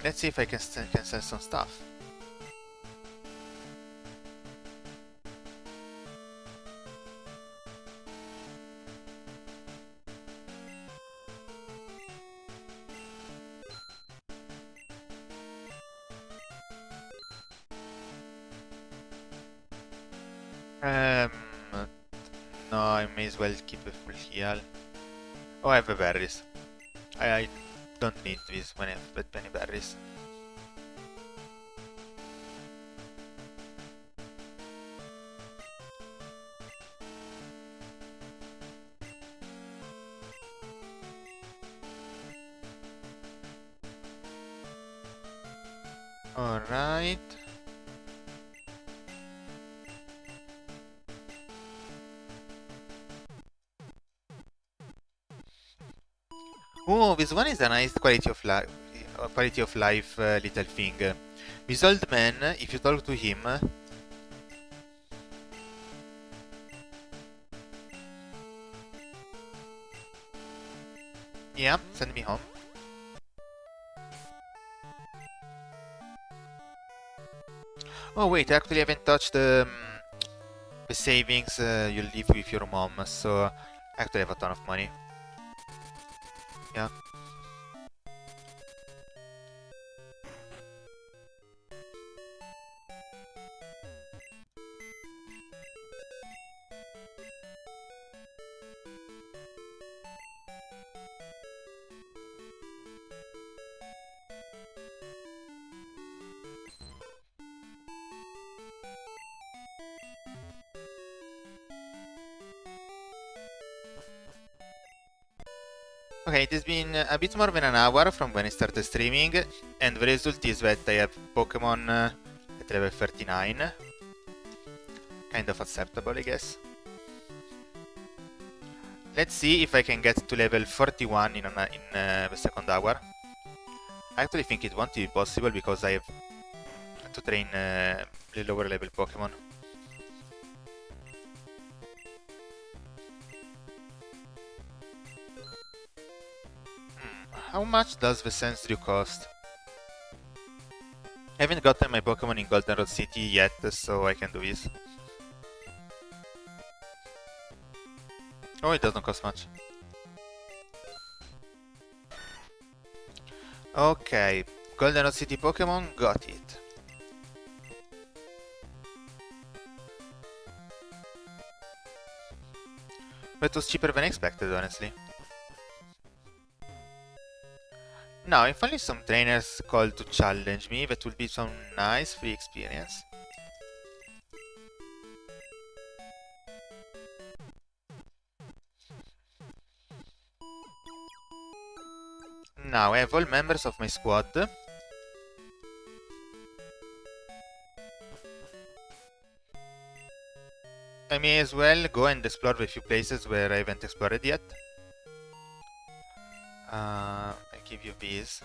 Let's see if I can sell some stuff. Um, no, I may as well keep a full heal. Oh, I have a berries. I don't need this when I have that many berries. Alright. Oh, this one is a nice quality of life little thing. This old man, if you talk to him, yeah, send me home. Oh wait, I actually haven't touched the savings you leave with your mom, so I actually have a ton of money. Yeah. Okay, it has been a bit more than an hour from when I started streaming, and the result is that I have Pokemon at level 39. Kind of acceptable, I guess. Let's see if I can get to level 41 in the second hour. I actually think it won't be possible because I have to train the lower level Pokemon. How much does the Sensdrew cost? I haven't gotten my Pokemon in Goldenrod City yet, so I can do this. Oh, it doesn't cost much. Okay, Goldenrod City Pokemon, got it. That was cheaper than expected, honestly. Now, if only some trainers called to challenge me, that would be some nice free experience. Now, I have all members of my squad. I may as well go and explore the few places where I haven't explored yet. I give you these.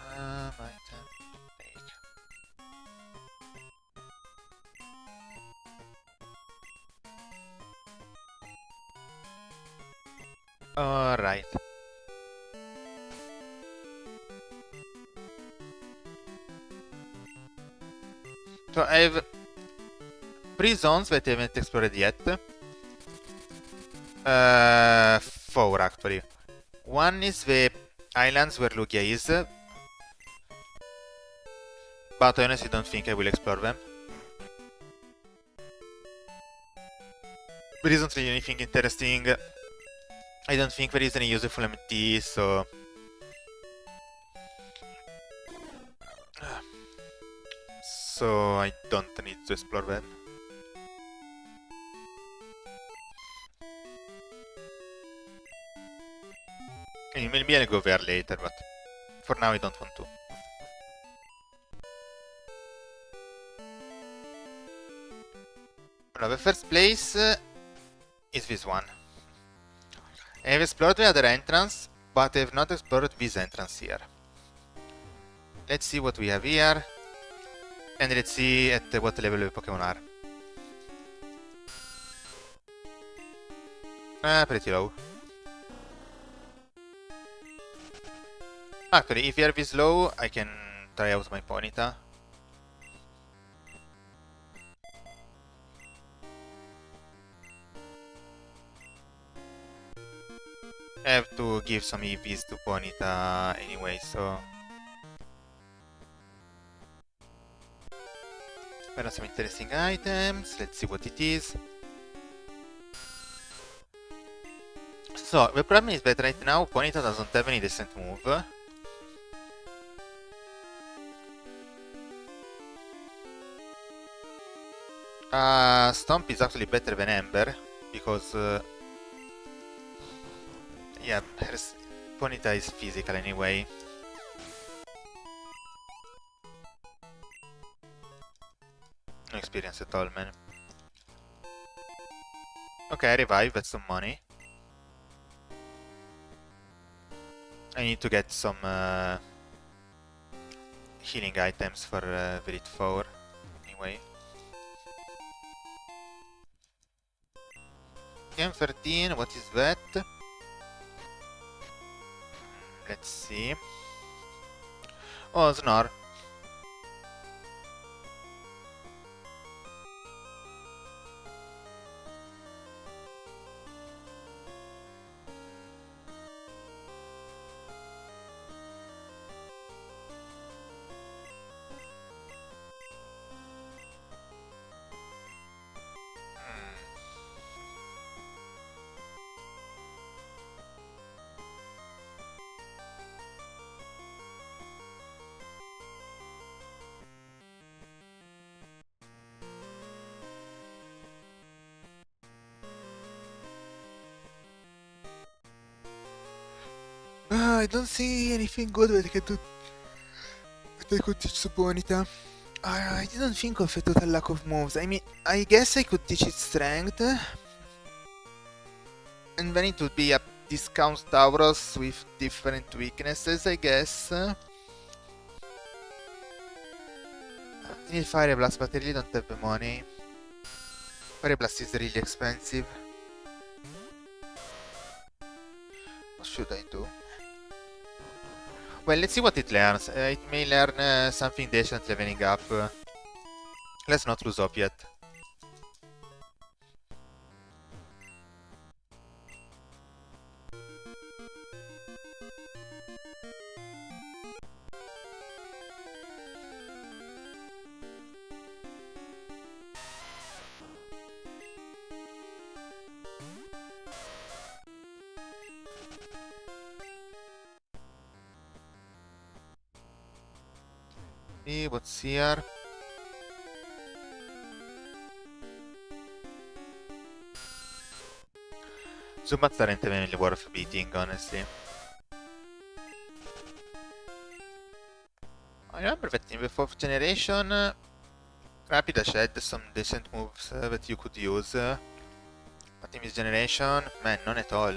Item, take. Alright. So I have 3 zones that I haven't explored yet. 4 actually. One is the islands where Lugia is, but I honestly don't think I will explore them. There isn't really anything interesting. I don't think there is any useful MT, so... So I don't need to explore them. And maybe I'll go there later, but for now I don't want to. Now the first place is this one. I have explored the other entrance, but I have not explored this entrance here. Let's see what we have here. And let's see at what level the Pokemon are. Pretty low. Actually, if you're this low, I can try out my Ponyta. I have to give some EVs to Ponyta anyway, so... There are some interesting items, let's see what it is. So, the problem is that right now Ponyta doesn't have any decent move. Stomp is actually better than Ember, because... yeah, Ponyta is physical anyway. No experience at all, man. Okay, I revive, that's some money. I need to get some healing items for Virit 4, anyway. Game 13, what is that? Let's see. Oh, Snore. I don't see anything good that I can do. That I could teach to Ponyta. I didn't think of a total lack of moves. I mean, I guess I could teach it strength. And then it would be a discount Tauros with different weaknesses, I guess. I need Fire Blast, but I really don't have the money. Fire Blast is really expensive. What should I do? Well, let's see what it learns. It may learn something decent leveling up. Let's not lose up yet. See what's here. Zubats aren't even worth beating, honestly. I remember that in the 4th generation, Rapidash had some decent moves that you could use. But in this generation, man, none at all.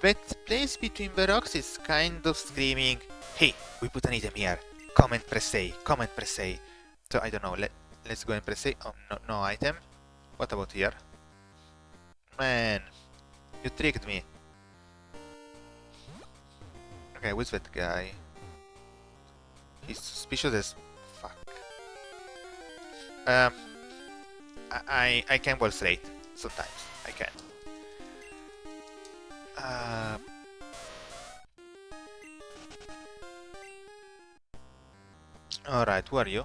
That place between the rocks is kind of screaming, hey, we put an item here. Come and press A, come and press A. So I don't know, let's go and press A. Oh, no item. What about here? Man, you tricked me. Okay, who's that guy? He's suspicious as fuck. I can wall straight sometimes. I can. Alright, who are you?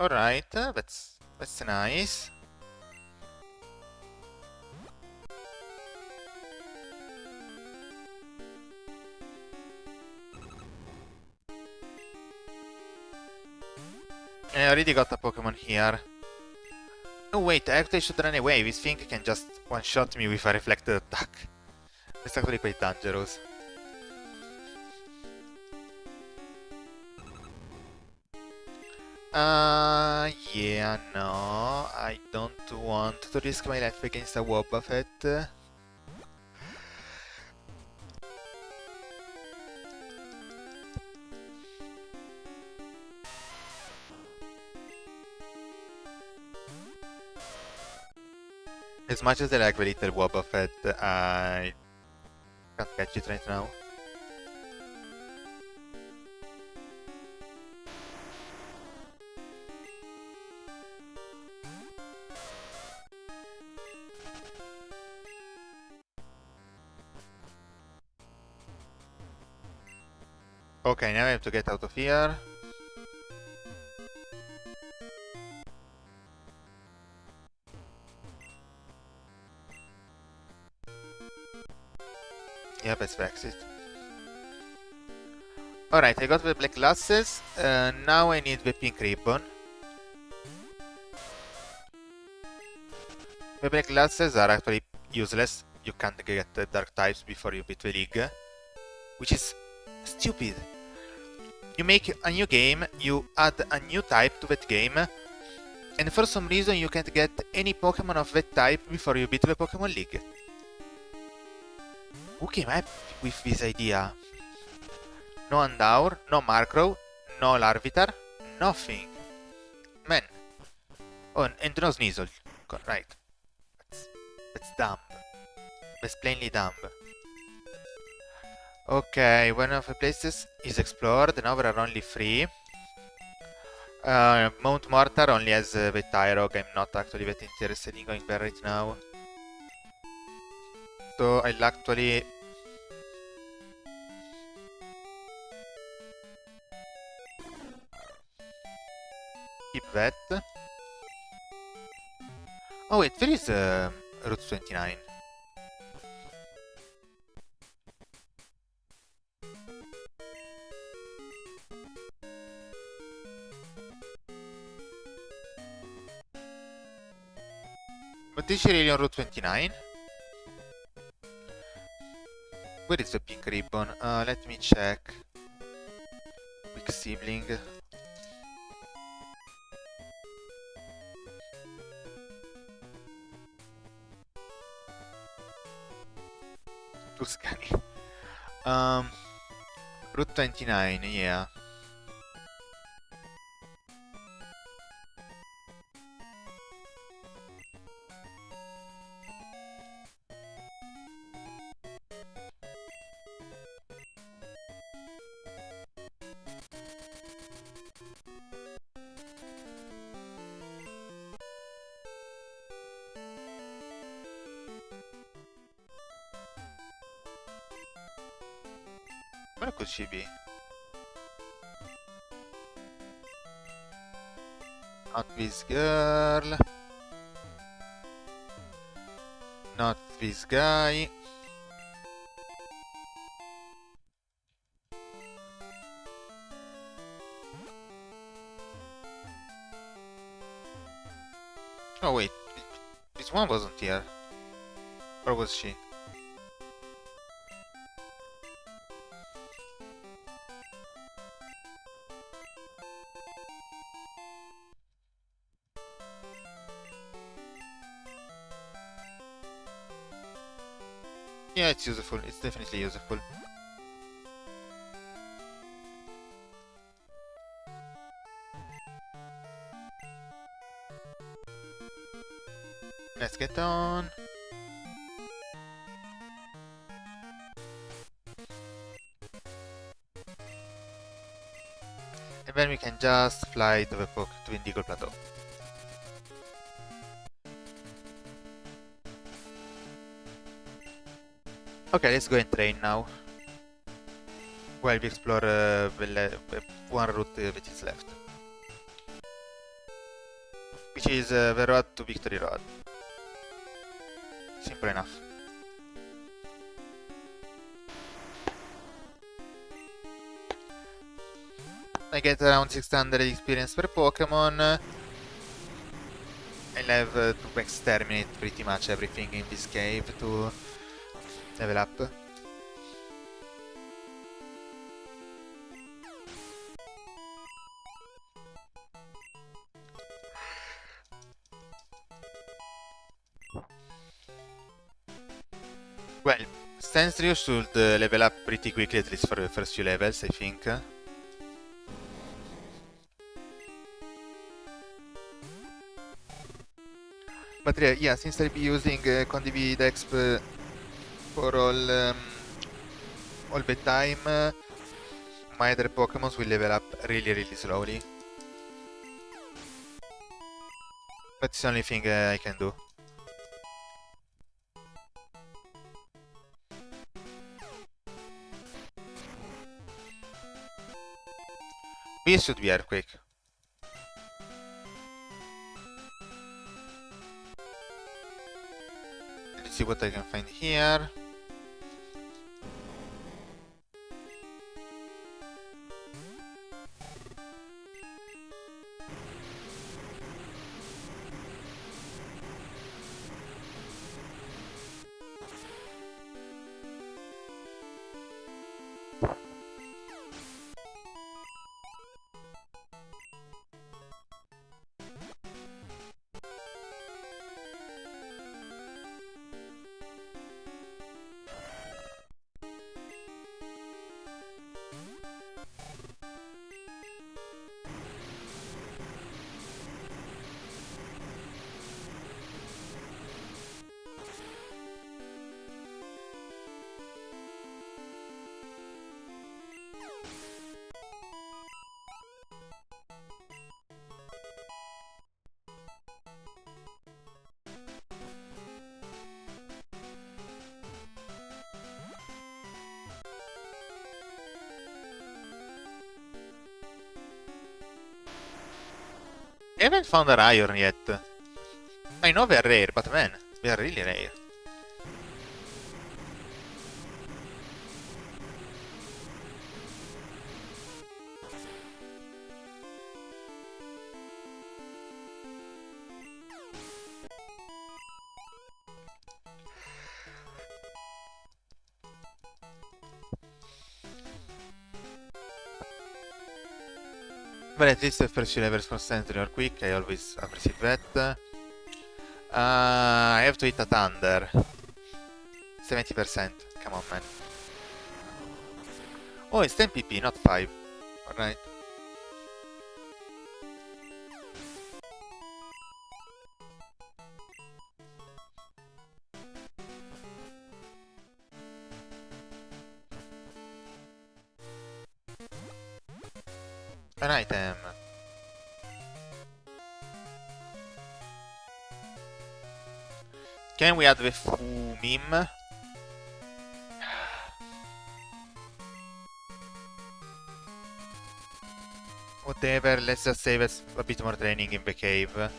Alright, that's nice. I already got a Pokemon here. Oh wait, I actually should run away. This thing can just one-shot me with a reflected attack. That's actually quite dangerous. Yeah, no. I don't want to risk my life against a Wobbuffet. As much as I like the little Wobbuffet, I can't catch it right now. Okay, now I have to get out of here. Yep, let's fix it. Alright, I got the black glasses. Now I need the pink ribbon. The black glasses are actually useless. You can't get the dark types before you beat the league. Which is stupid. You make a new game, you add a new type to that game, and for some reason you can't get any Pokemon of that type before you beat the Pokemon League. Who came up with this idea? No Andaur, no Markrow, no Larvitar, nothing. Man. Oh, and no Sneasel. Right. That's dumb. That's plainly dumb. Okay, one of the places is explored, now there are only 3. Mount Mortar only has the Tyrog, I'm not actually that interested in going there right now. So I'll actually... keep that. Oh wait, there is Route 29. But is she really on Route 29? Where is the pink ribbon? Let me check. Quick sibling. Tuscany. Route 29, yeah. Where could she be? Not this girl. Not this guy. Oh wait, this one wasn't here. Or was she? Yeah, it's useful. It's definitely useful. Let's get on. And then we can just fly to the Indigo Plateau. Okay, let's go and train now. While we explore one route that is left. Which is the road to Victory Road. Simple enough. I get around 600 experience per Pokemon. I'll have to exterminate pretty much everything in this cave to level up. Well, Sandstream should level up pretty quickly, at least for the first few levels, I think. But yeah, since I'll be using Condivi Dexp for all the time, my other Pokemons will level up really slowly. But it's the only thing I can do. This should be earthquake. Let's see what I can find here. I haven't found an iron yet. I know they're rare, but man, they are really rare. But at least the first few levels for Sentry are quick, I always appreciate that. I have to hit a Thunder. 70%, come on man. Oh, it's 10 PP, not 5. Alright. An item. Can we add the Fu meme? Whatever, let's just save us a bit more training in the cave.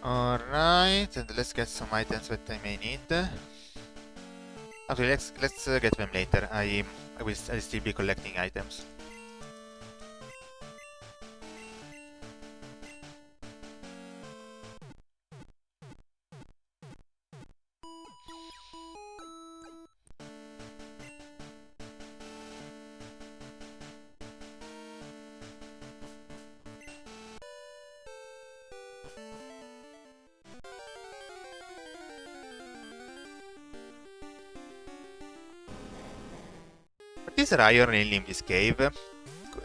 Alright, and let's get some items that I may need. Actually, let's get them later. I'll still be collecting items. Is there iron in this cave?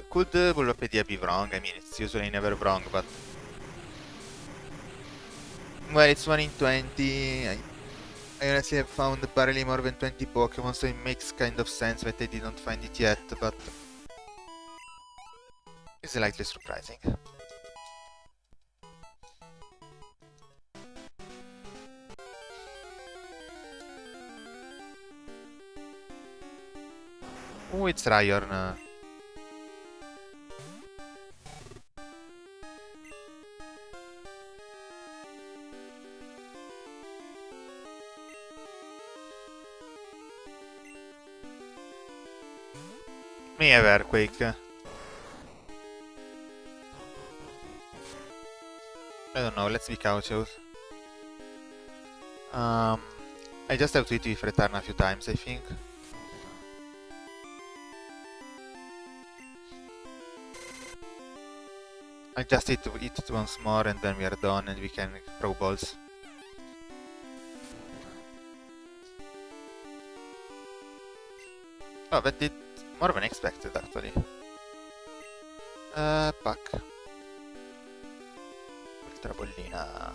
Could Bulbapedia be wrong? I mean, it's usually never wrong, but... Well, it's 1 in 20. I honestly have found barely more than 20 Pokemon, so it makes kind of sense that I didn't find it yet, but... It's slightly surprising. Oh, it's Ryorn. May have Earthquake. don't know, let's be cautious. I just have to hit with return a few times, I think. I just hit it once more and then we are done and we can throw balls. Oh, that did more than expected actually. Pack. Ultra bollina.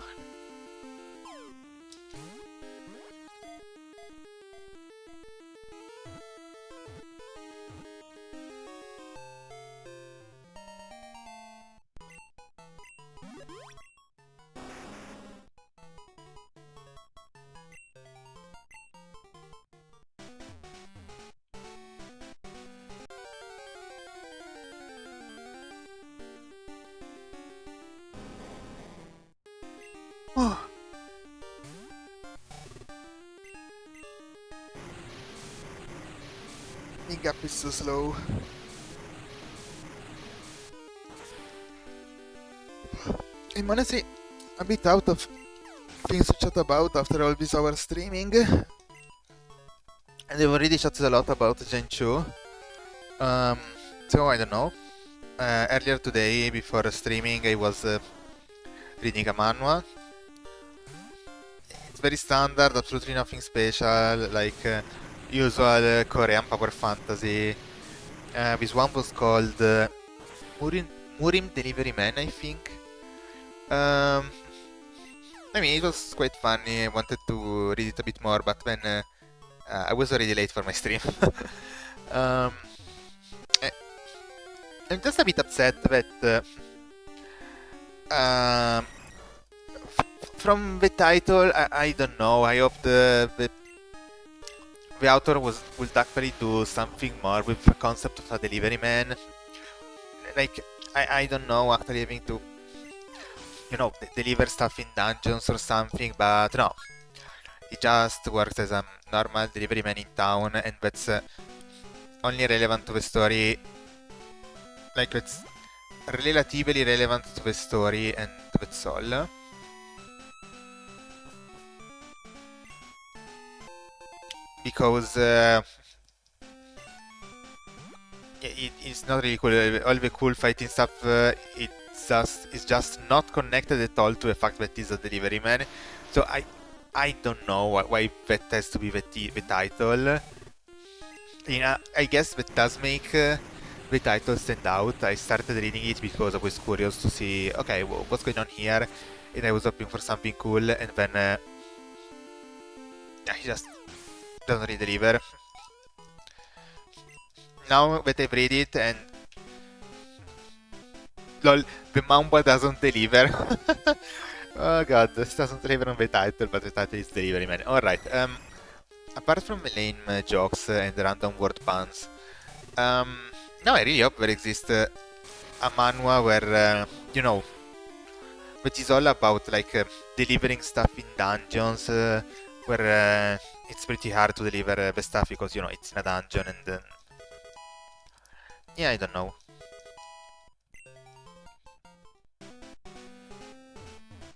Picking up is so slow. I'm honestly a bit out of things to chat about after all this hour streaming. And I've already chatted a lot about Gen 2. So I don't know. Earlier today, before streaming, I was reading a manhwa. It's very standard, absolutely nothing special, like usual Korean power fantasy. This one was called Murim Delivery Man, I think. I mean, it was quite funny. I wanted to read it a bit more, but then I was already late for my stream. I'm just a bit upset that from the title, I don't know. I hope the author would actually do something more with the concept of a delivery man. Like, I don't know, actually having to, you know, deliver stuff in dungeons or something, but no. It just works as a normal delivery man in town, and that's only relevant to the story. Like, it's relatively relevant to the story, and that's all. Because it's not really cool. All the cool fighting stuff, it's just not connected at all to the fact that he's a delivery man. So I don't know why that has to be the title. You know, I guess that does make the title stand out. I started reading it because I was curious to see, okay, well, what's going on here, and I was hoping for something cool, and then he just doesn't really deliver. Now that I've read it, and lol, the mamba doesn't deliver. Oh god, this doesn't deliver on the title, but the title is Delivery Man. Alright, apart from the lame jokes and random word puns, now I really hope there exists a manhwa where, you know, which is all about like delivering stuff in dungeons, where it's pretty hard to deliver the stuff because, you know, it's in a dungeon, and yeah, I don't know.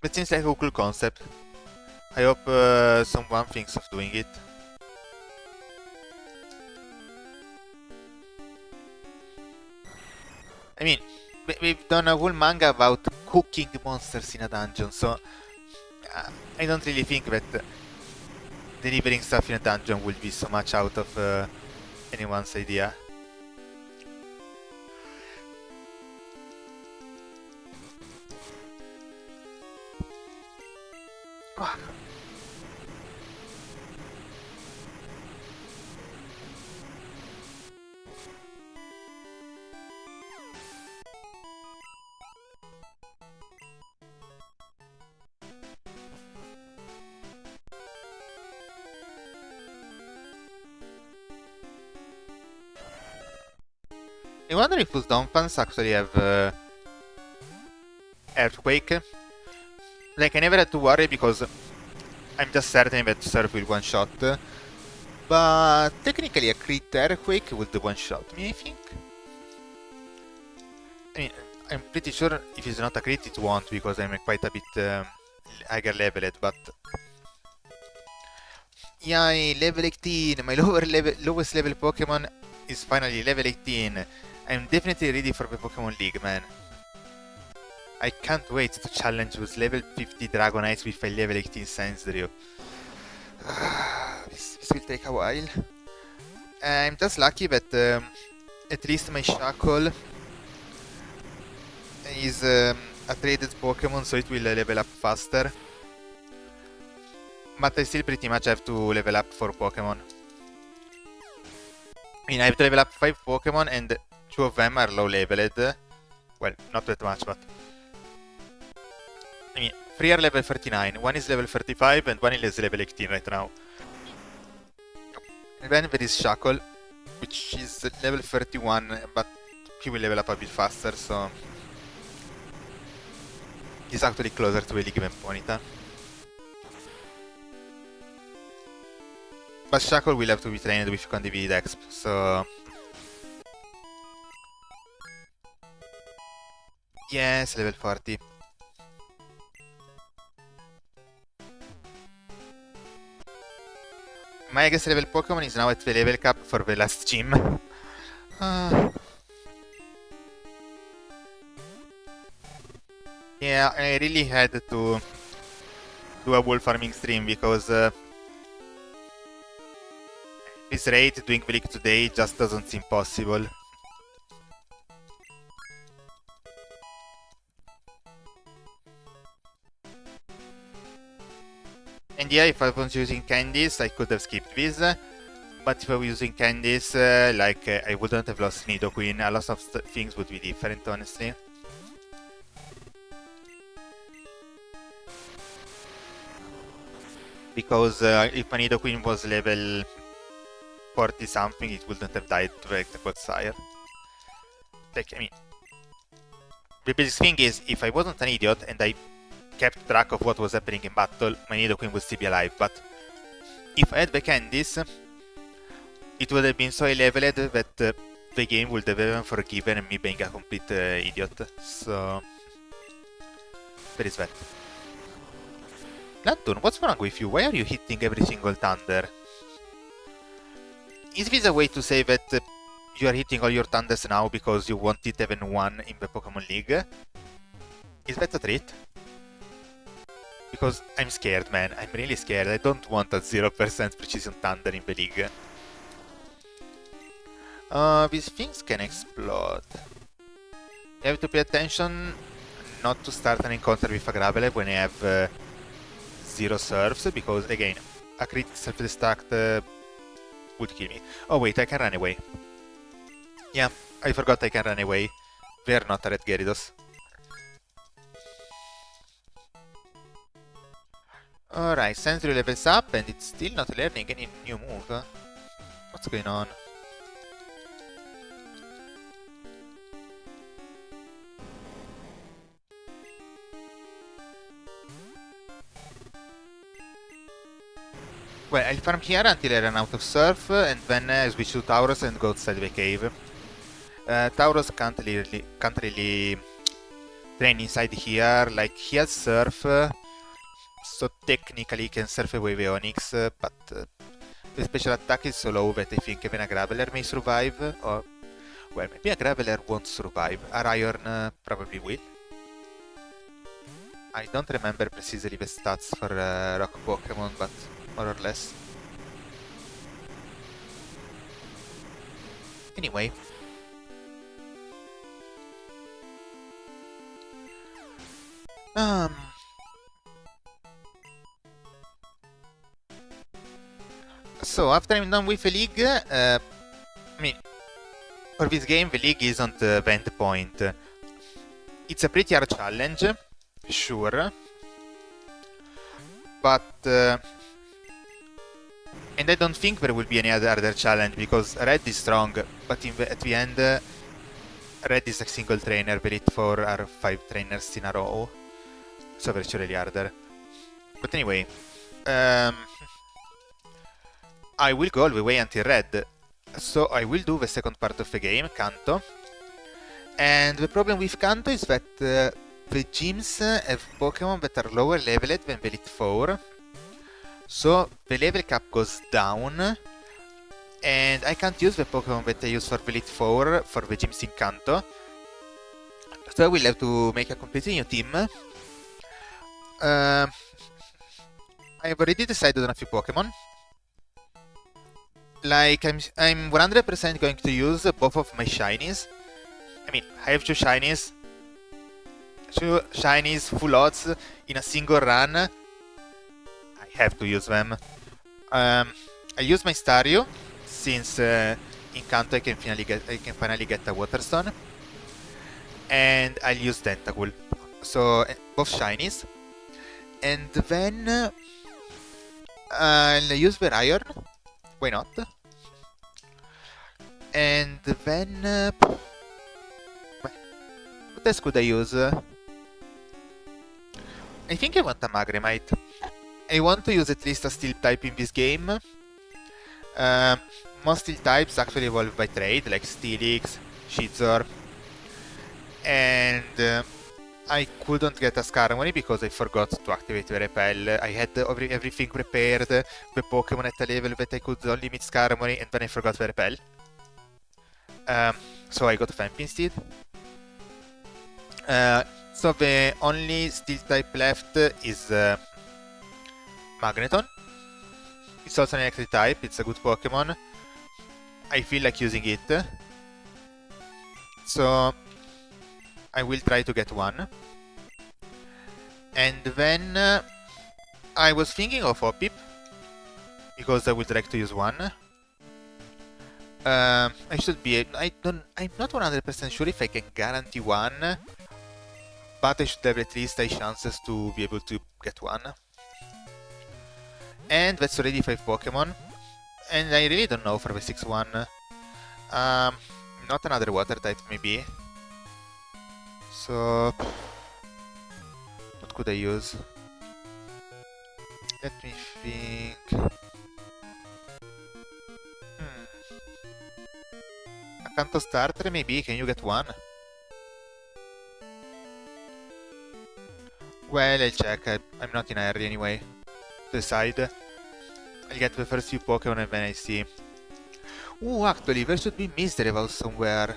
It seems like a cool concept. I hope someone thinks of doing it. I mean, we've done a whole manga about cooking monsters in a dungeon, so I don't really think that delivering stuff in a dungeon will be so much out of anyone's idea. I wonder if those Dawn fans actually have Earthquake. Like, I never had to worry because I'm just certain that Surf will one-shot. But technically a crit Earthquake would one-shot me, I think. I mean, I'm pretty sure if it's not a crit it won't, because I'm quite a bit higher leveled, but... Yay, level 18! My lowest level Pokemon is finally level 18. I'm definitely ready for the Pokemon League, man. I can't wait to challenge with level 50 Dragonites with a level 18 Sandshrew. This will take a while. I'm just lucky that at least my Shackle is a traded Pokemon, so it will level up faster. But I still pretty much have to level up 4 Pokemon. I mean, I have to level up 5 Pokemon and 2 of them are low leveled. Well, not that much, but... I mean, 3 are level 39, 1 is level 35 and 1 is level 18 right now. And then there is Shackle, which is level 31, but he will level up a bit faster, so... He's actually closer to a League than Ponyta. But Shackle will have to be trained with Condivided Exp, so... Yes, level 40. My highest level Pokemon is now at the level cap for the last gym. Yeah, I really had to do a wall farming stream because this rate doing the league today just doesn't seem possible. And yeah, if I was using candies, I could have skipped this. But if I was using candies, I wouldn't have lost Nidoqueen. A lot of things would be different, honestly. Because if my Nidoqueen was level 40 something, it wouldn't have died to the Execute Sire. Like, I mean, the basic thing is, if I wasn't an idiot and I kept track of what was happening in battle, my Nidoqueen would still be alive, but if I had the candies, it would have been so leveled that the game would have even forgiven me being a complete idiot, so... There is that. Lantern, what's wrong with you? Why are you hitting every single thunder? Is this a way to say that you are hitting all your thunders now because you want it even one in the Pokemon League? Is that a treat? Because I'm scared, man. I'm really scared. I don't want a 0% precision thunder in the league. These things can explode. You have to pay attention not to start an encounter with a Graveler when I have 0 serves, because again, a crit self-destruct would kill me. Oh wait, I can run away. Yeah, I forgot I can run away. They're not red Gyarados. Alright, Sandshrew levels up and it's still not learning any new move. What's going on? Well, I'll farm here until I run out of Surf, and then I switch to Tauros and go outside the cave. Tauros can't really train inside here, like he has Surf, so technically he can surf away the Onix, but the special attack is so low that I think even a Graveler may survive, or... Well, maybe a Graveler won't survive. A Rhyhorn probably will. I don't remember precisely the stats for Rock Pokemon, but more or less. Anyway. So, after I'm done with the league, I mean, for this game, the league isn't the end point. It's a pretty hard challenge, sure. But... and I don't think there will be any other challenge, because Red is strong, but at the end, Red is a single trainer, the Elite 4 are 5 trainers in a row, so it's really harder. But anyway, I will go all the way until Red, so I will do the second part of the game, Kanto, And the problem with Kanto is that the gyms have Pokemon that are lower leveled than the Elite Four. So the level cap goes down. And I can't use the Pokemon that I use for the Elite Four for the gyms in Kanto. So I will have to make a completely new team. I've already decided on a few Pokemon. Like, I'm 100% going to use both of my shinies. I mean, I have two shinies. Two shinies, full odds, in a single run. I have to use them. I use my Staryu, since in Kanto I can finally get a Water Stone. And I'll use Tentacool. So, both shinies. And then I'll use Iron. Why not? And then what else could I use? I think I want a Magnemite. I want to use at least a Steel type in this game. Most Steel types actually evolve by trade, like Steelix, Scizor. And I couldn't get a Skarmory because I forgot to activate the Repel. I had everything prepared, the Pokemon at a level that I could only meet Skarmory, and then I forgot the Repel. So I got Phanpy instead. So the only Steel type left is Magneton. It's also an electric type, it's a good Pokemon. I feel like using it. So I will try to get one. And then I was thinking of Hoppip, because I would like to use one. I should be. I'm not 100% sure if I can guarantee one, but I should have at least a chances to be able to get one. And that's already 5 Pokemon. And I really don't know for the 6th one. Not another water type, maybe. So, what could I use? Let me think. A Kanto starter, maybe? Can you get one? Well, I'll check. I'm not in a hurry anyway. Decide. I'll get the first few Pokemon and then I see. Ooh, actually, there should be Misdreavus somewhere.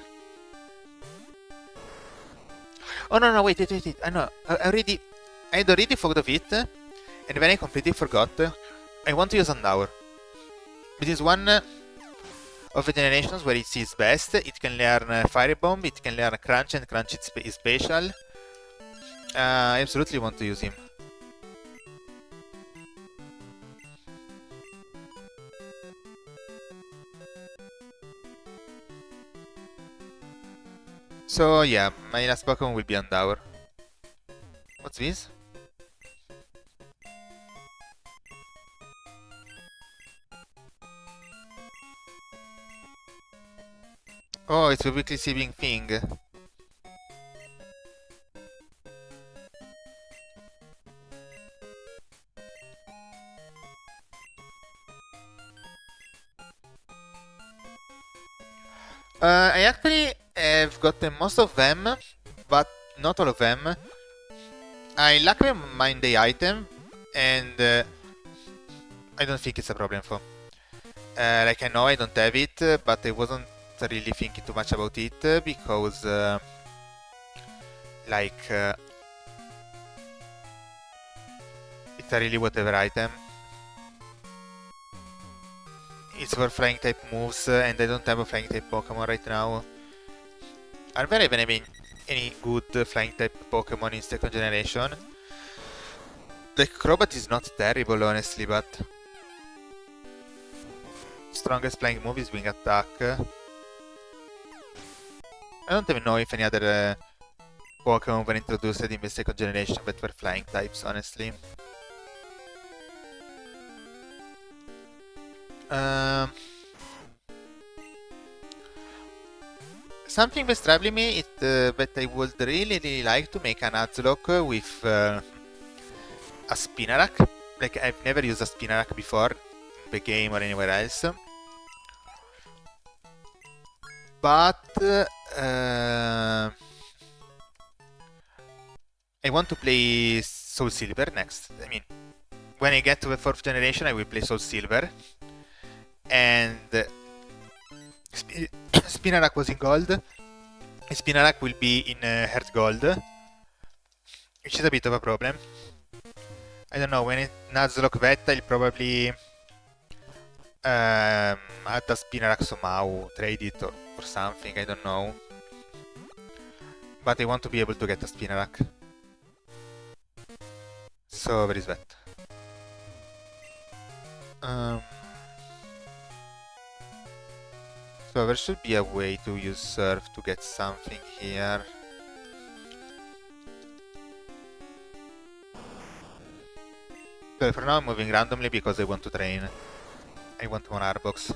Oh no, wait. I know. I had already thought of it, and then I completely forgot. I want to use Undour. It is one of the generations where it sees best. It can learn Fire Bomb, it can learn Crunch, and Crunch is special. I absolutely want to use him. So yeah, my last Pokemon will be Undour. What's this? Oh, it's a weekly sibling thing. I actually have gotten most of them, but not all of them. I lack the Mind Day item, and I don't think it's a problem for. Like, I know I don't have it, but I wasn't really thinking too much about it, because it's a really whatever item. It's for flying type moves, and I don't have a flying type Pokemon right now. Are there even any good flying type Pokemon in 2nd generation? The Crobat is not terrible, honestly, but strongest flying move is Wing Attack. I don't even know if any other Pokemon were introduced in the 2nd generation that were flying types, honestly. Something that's troubling me is that I would really like to make a Nuzlocke with a Spinarak. Like, I've never used a Spinarak before in the game or anywhere else. But I want to play Soul Silver next. I mean, when I get to the 4th generation, I will play Soul Silver. And Spinarak was in gold. Spinarak will be in Heart Gold, which is a bit of a problem. I don't know, when it Nuzlocke vet, I'll probably add a Spinarak somehow, trade it or something, I don't know. But I want to be able to get a Spinarak. So there is that. So there should be a way to use Surf to get something here. So for now I'm moving randomly because I want to train. I want one Arbok.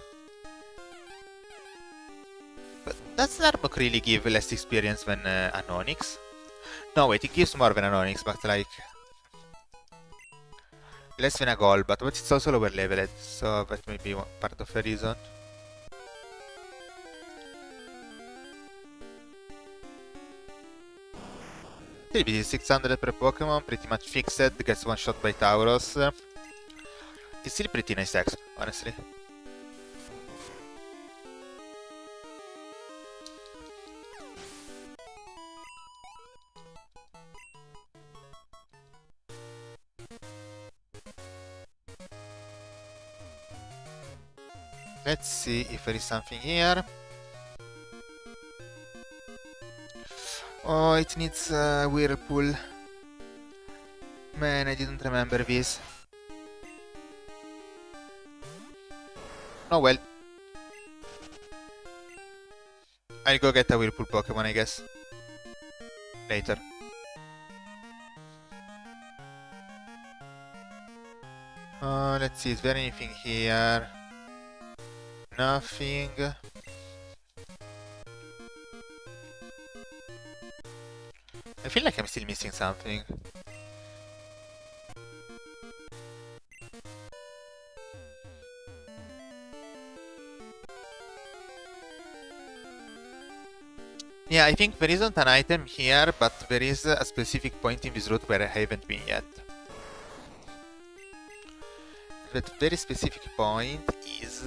But does an Arbok really give less experience than an Onyx? No, wait, it gives more than an Onyx, but like... less than a Golbat, but it's also lower leveled, so that may be part of the reason. Still, this is 600 per Pokemon, pretty much fixed, gets one shot by Tauros. It's still pretty nice X, honestly. Let's see if there is something here. Oh, it needs a Whirlpool. Man, I didn't remember this. Oh well. I'll go get a Whirlpool Pokemon, I guess. Later. Let's see, is there anything here? Nothing. I feel like I'm still missing something. Yeah, I think there isn't an item here, but there is a specific point in this route where I haven't been yet. That very specific point is...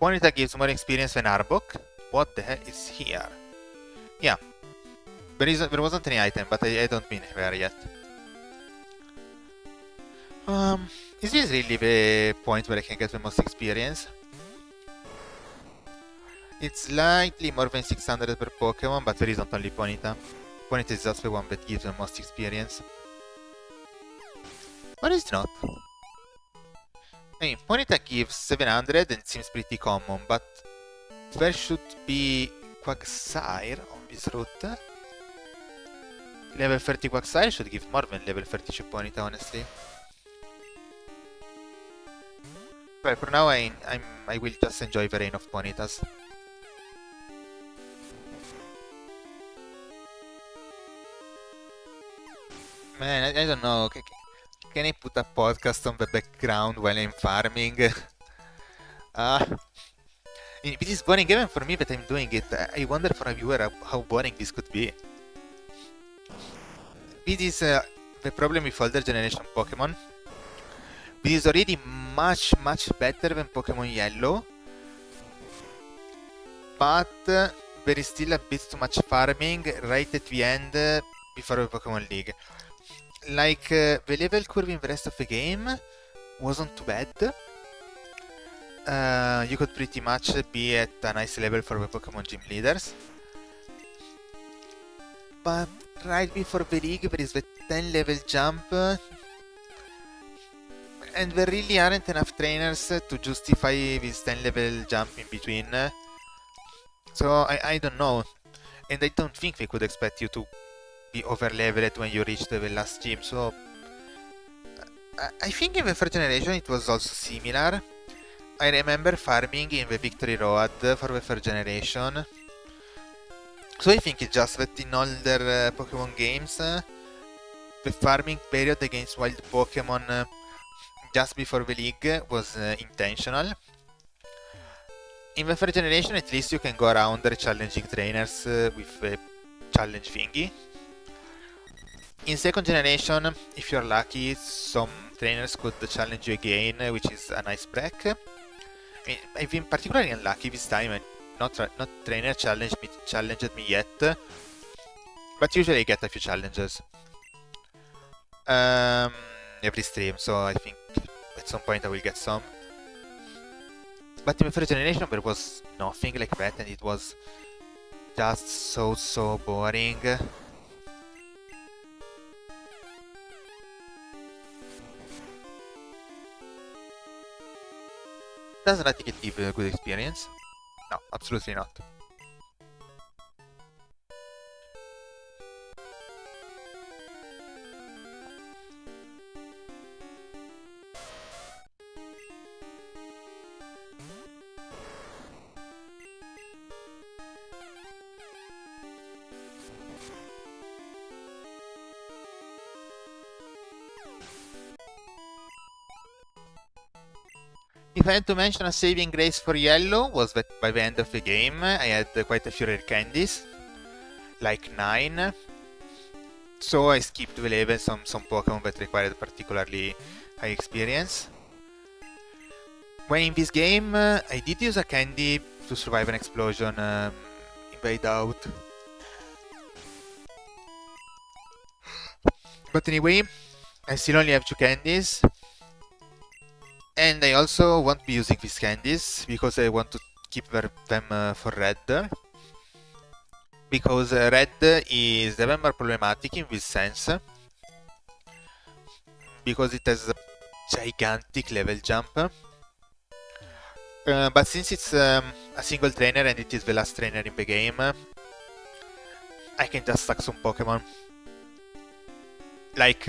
Ponyta gives more experience than Arbok. What the heck is here? Yeah. There wasn't any item, but I don't mean there yet. Is this really the point where I can get the most experience? It's slightly more than 600 per Pokemon, but there isn't only Ponyta. Ponyta is just the one that gives the most experience. Or is it not? I mean, Ponyta gives 700 and seems pretty common, but there should be Quagsire on this route. Level 30 Quagsire should give more than level 30 Ponyta, honestly. Well, for now I will just enjoy the reign of Ponytas. Man, I don't know. Can I put a podcast on the background while I'm farming? This is boring even for me that I'm doing it. I wonder for a viewer how boring this could be. This is the problem with older generation Pokemon. This is already much better than Pokemon Yellow. But there is still a bit too much farming right at the end before the Pokemon League. Like, the level curve in the rest of the game wasn't too bad. You could pretty much be at a nice level for the Pokemon Gym Leaders. But right before the league there is the 10 level jump. And there really aren't enough trainers to justify this 10 level jump in between. So I don't know. And I don't think they could expect you to be over leveled when you reach the last gym, so I think in the first generation it was also similar. I remember farming in the Victory Road for the first generation, so I think it's just that in older Pokemon games the farming period against wild Pokemon just before the league was intentional. In the third generation, at least you can go around the challenging trainers with the challenge thingy. In second generation, if you're lucky, some trainers could challenge you again, which is a nice break. I mean, I've been particularly unlucky this time, and not trainer challenged me yet, but usually I get a few challenges every stream, so I think at some point I will get some. But in the third generation there was nothing like that, and it was just so boring. Doesn't that it give a good experience? No, absolutely not. If I had to mention a saving grace for yellow, was that by the end of the game I had quite a few rare candies, like 9. So I skipped the levels on some Pokemon that required particularly high experience. When in this game, I did use a candy to survive an explosion in Bay Doubt. But anyway, I still only have 2 candies. And I also won't be using these candies because I want to keep them for red. Because red is even more problematic in this sense. Because it has a gigantic level jump. But since it's a single trainer and it is the last trainer in the game, I can just stack some Pokemon. Like,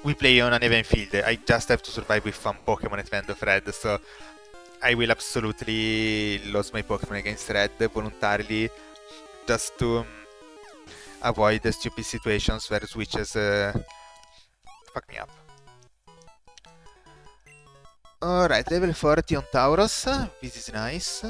we play on an even field, I just have to survive with one Pokemon at the end of red, so I will absolutely lose my Pokemon against red voluntarily, just to avoid the stupid situations where switches fuck me up. Alright, level 40 on Tauros, this is nice.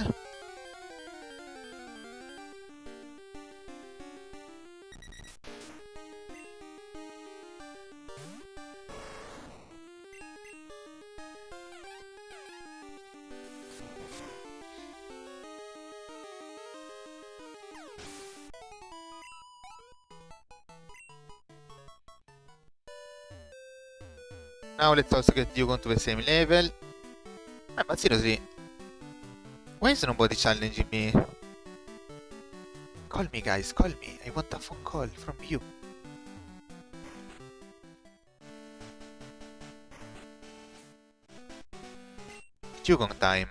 Now let's also get Dugong to the same level. But seriously, why is nobody challenging me? Call me, guys, call me. I want a phone call from you. Dugong time.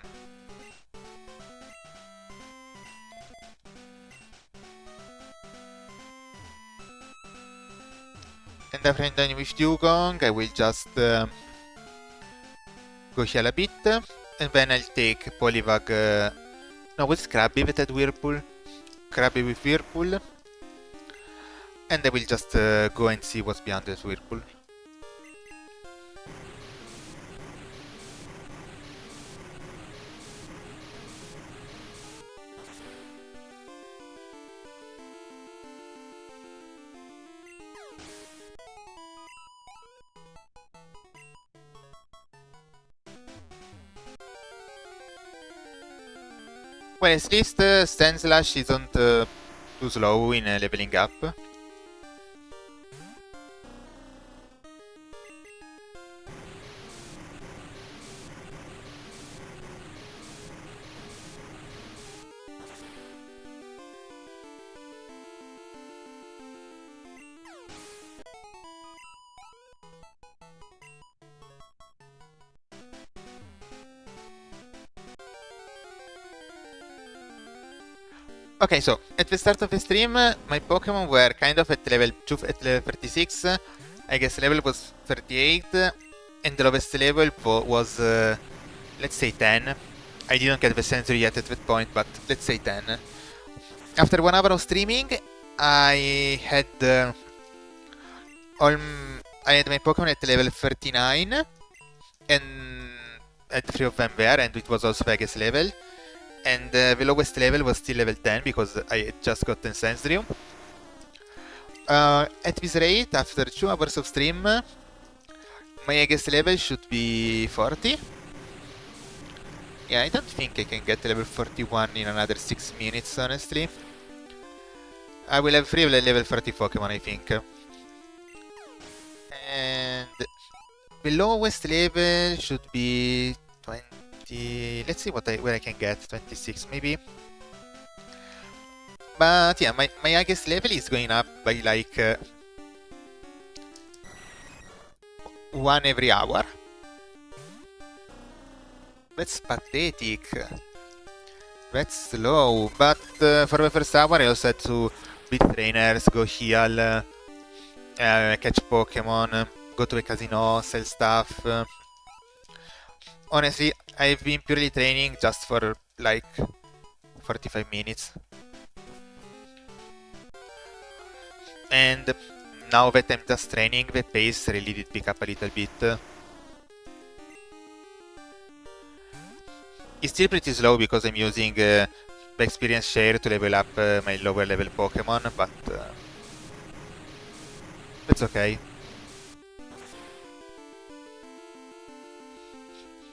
And after I'm done with Dugong, I will just go heal a bit, and then I'll take Poliwag. No, what's Krabby that had Whirlpool? Krabby with Whirlpool. And I will just go and see what's beyond this Whirlpool. Well, at least Stanslash isn't too slow in leveling up. Okay, so at the start of the stream, my Pokemon were kind of at level 36. I guess level was 38, and the lowest level was, let's say 10. I didn't get the sensory yet at that point, but let's say 10. After 1 hour of streaming, I had I had my Pokemon at level 39, and had 3 of them there, and it was also Vegas level. And the lowest level was still level 10 because I had just gotten Sensdream. At this rate, after 2 hours of stream, my highest level should be 40. Yeah, I don't think I can get level 41 in another 6 minutes, honestly. I will have 3 level 40 Pokemon, I think. And the lowest level should be 20... Let's see where I can get. 26, maybe? But yeah, my highest level is going up by like 1 every hour. That's pathetic. That's slow. But for the first hour I also had to beat trainers, go heal, catch Pokemon, go to a casino, sell stuff. Honestly, I've been purely training just for like 45 minutes. And now that I'm just training, the pace really did pick up a little bit. It's still pretty slow because I'm using the experience share to level up my lower level Pokemon, but it's okay.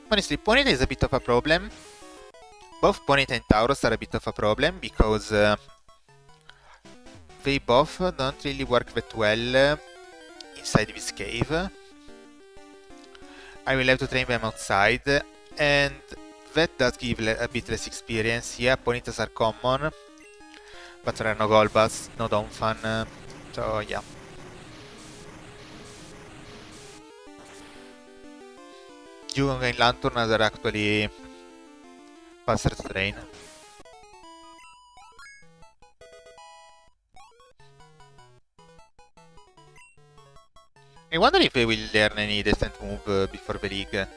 Honestly, Ponyta is a bit of a problem. Both Ponyta and Tauros are a bit of a problem because they both don't really work that well inside this cave. I will have to train them outside, and that does give a bit less experience. Yeah, Ponytas are common, but there are no Golbats, no Donphan, so yeah. Dewgong and Lanturnas are actually faster to train. I wonder if I will learn any decent move before the league,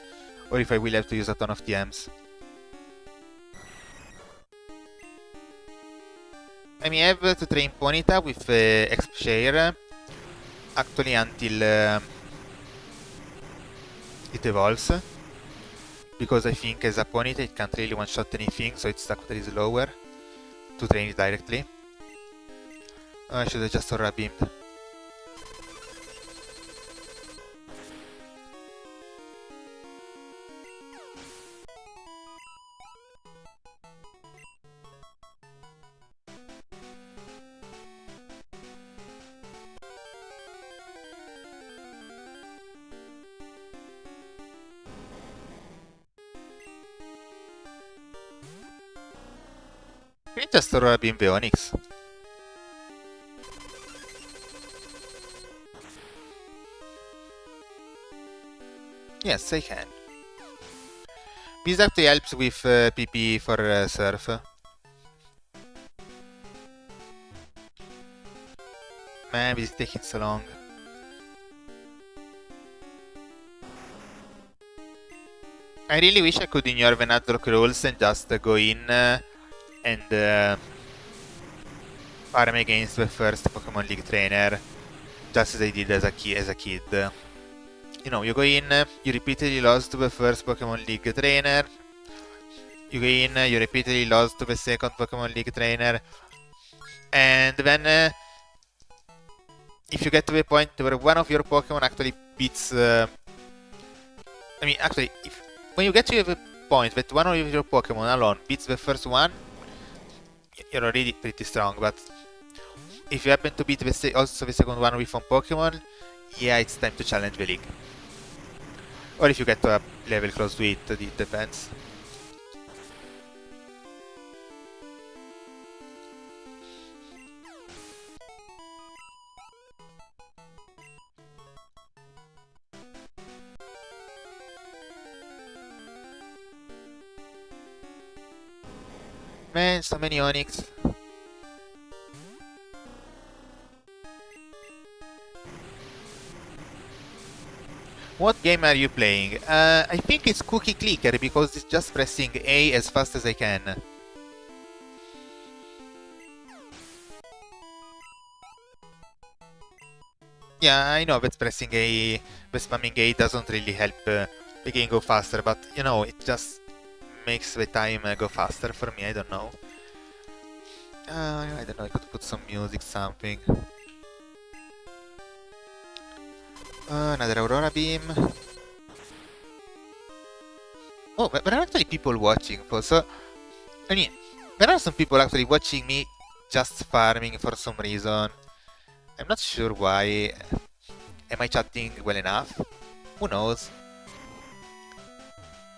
or if I will have to use a ton of TMs. I may have to train Ponyta with Exp Share, actually until it evolves, because I think as a Ponyta it can't really one-shot anything, so it's actually slower to train it directly. I should have just Aura Beamed. Can I just Aurora Beam the Onix? Yes, I can. This actually helps with PP for Surf. Man, this is taking so long. I really wish I could ignore the Nuzlocke rules and just go in and farm against the first Pokemon League trainer, just as I did as a kid. You know, you go in, you repeatedly lost to the first Pokemon League trainer, you go in, you repeatedly lost to the second Pokemon League trainer, and then if you get to the point where one of your Pokemon actually beats... when you get to the point that one of your Pokemon alone beats the first one, you're already pretty strong, but if you happen to beat also the second one with one Pokemon, yeah, it's time to challenge the league. Or if you get to a level close to it, it depends. Man, so many Onix. What game are you playing? I think it's Cookie Clicker because it's just pressing A as fast as I can. Yeah, I know that pressing A, that spamming A doesn't really help the game go faster, but you know, it just makes the time go faster for me, I don't know. I don't know, I could put some music, something. Another Aurora Beam. Oh, but there are actually people watching, so... I mean, there are some people actually watching me just farming for some reason. I'm not sure why. Am I chatting well enough? Who knows?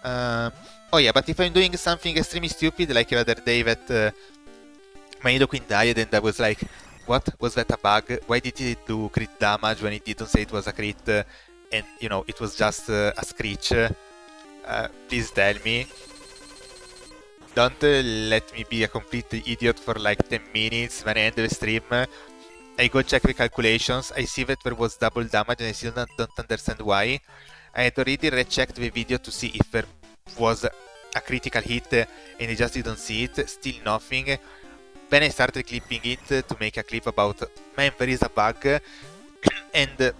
Oh yeah, but if I'm doing something extremely stupid, like the other day that my nidoqueen died and I was like, what? Was that a bug? Why did it do crit damage when it didn't say it was a crit? And, you know, it was just a screech. Please tell me. Don't let me be a complete idiot for like 10 minutes when I end the stream. I go check the calculations, I see that there was double damage and I still don't understand why. I had already rechecked the video to see if there was a critical hit and I just didn't see it, still nothing. Then I started clipping it to make a clip about, man, there is a bug. And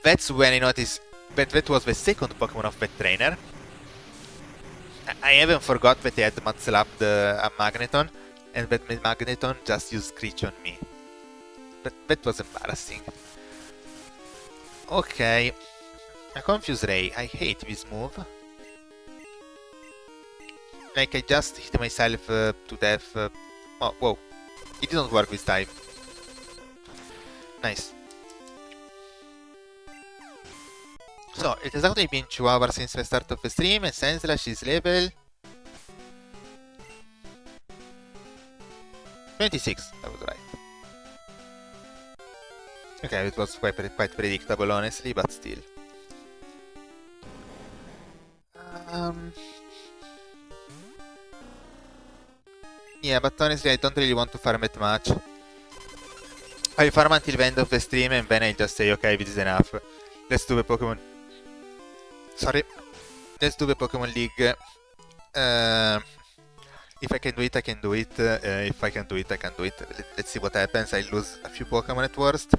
that's when I noticed that that was the second Pokemon of that trainer. I haven't forgot that I had Muzlocke a Magneton, and that Magneton just used Screech on me. That was embarrassing. Okay. A Confuse Ray. I hate this move. Like, I just hit myself to death. Oh, whoa. It didn't work this time. Nice. So, it has actually been 2 hours since the start of the stream, and Sandslash is level 26, I was right. Okay, it was quite predictable, honestly, but still. Yeah, but honestly, I don't really want to farm it much. I farm until the end of the stream, and then I just say, okay, this is enough. Let's do the Pokemon... Sorry. Let's do the Pokemon League. If I can do it, I can do it. If I can do it, I can do it. Let's see what happens. I lose a few Pokemon at worst.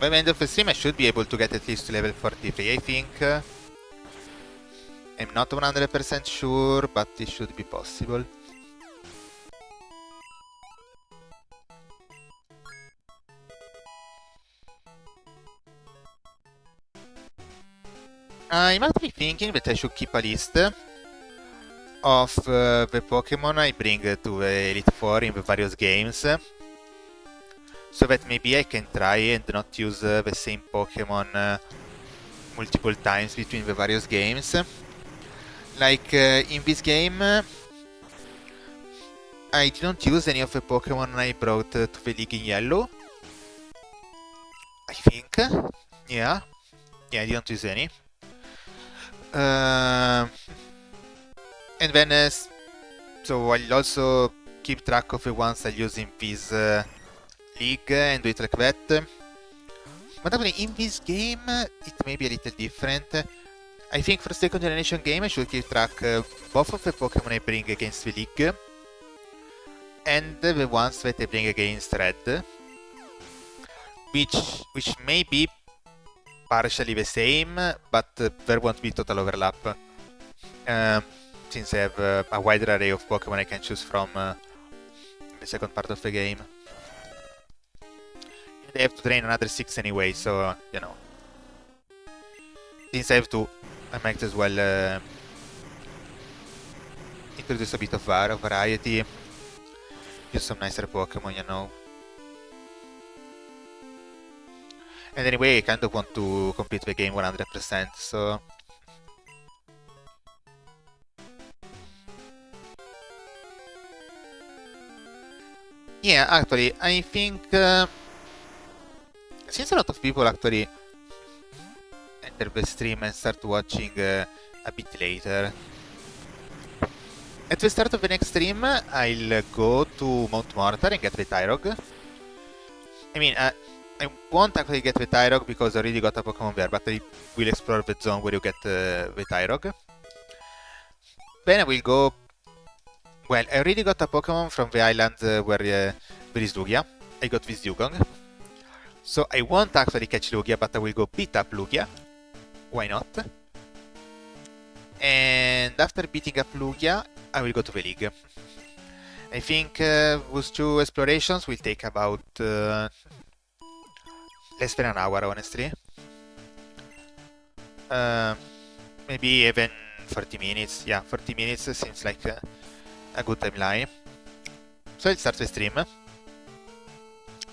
By the end of the stream, I should be able to get at least to level 43, I think. I'm not 100% sure, but it should be possible. I'm actually thinking that I should keep a list of the Pokemon I bring to the Elite Four in the various games, so that maybe I can try and not use the same Pokemon multiple times between the various games. Like in this game, I didn't use any of the Pokemon I brought to the League in Yellow. I think. Yeah, I didn't use any. And then, so I'll also keep track of the ones I use in this league and do it like that. But actually, in this game, it may be a little different. I think for second generation game, I should keep track both of the Pokemon I bring against the league and the ones that I bring against Red, which may be partially the same, but there won't be total overlap, since I have a wider array of Pokemon I can choose from in the second part of the game. And I have to train another 6 anyway, so, you know. Since I have to, I might as well introduce a bit of variety, use some nicer Pokemon, you know. And anyway, I kind of want to complete the game 100%, so... Yeah, actually, I think... since a lot of people actually enter the stream and start watching a bit later, at the start of the next stream, I'll go to Mount Mortar and get the Tyrog. I mean, I won't actually get the Tyrog because I already got a Pokemon there, but I will explore the zone where you get the Tyrog. Then I will go... Well, I already got a Pokemon from the island where there is Lugia. I got this Dugong. So I won't actually catch Lugia, but I will go beat up Lugia. Why not? And after beating up Lugia, I will go to the league. I think those 2 explorations will take about less than an hour, honestly. Maybe even 40 minutes. Yeah, 40 minutes seems like a good timeline. So I'll start the stream.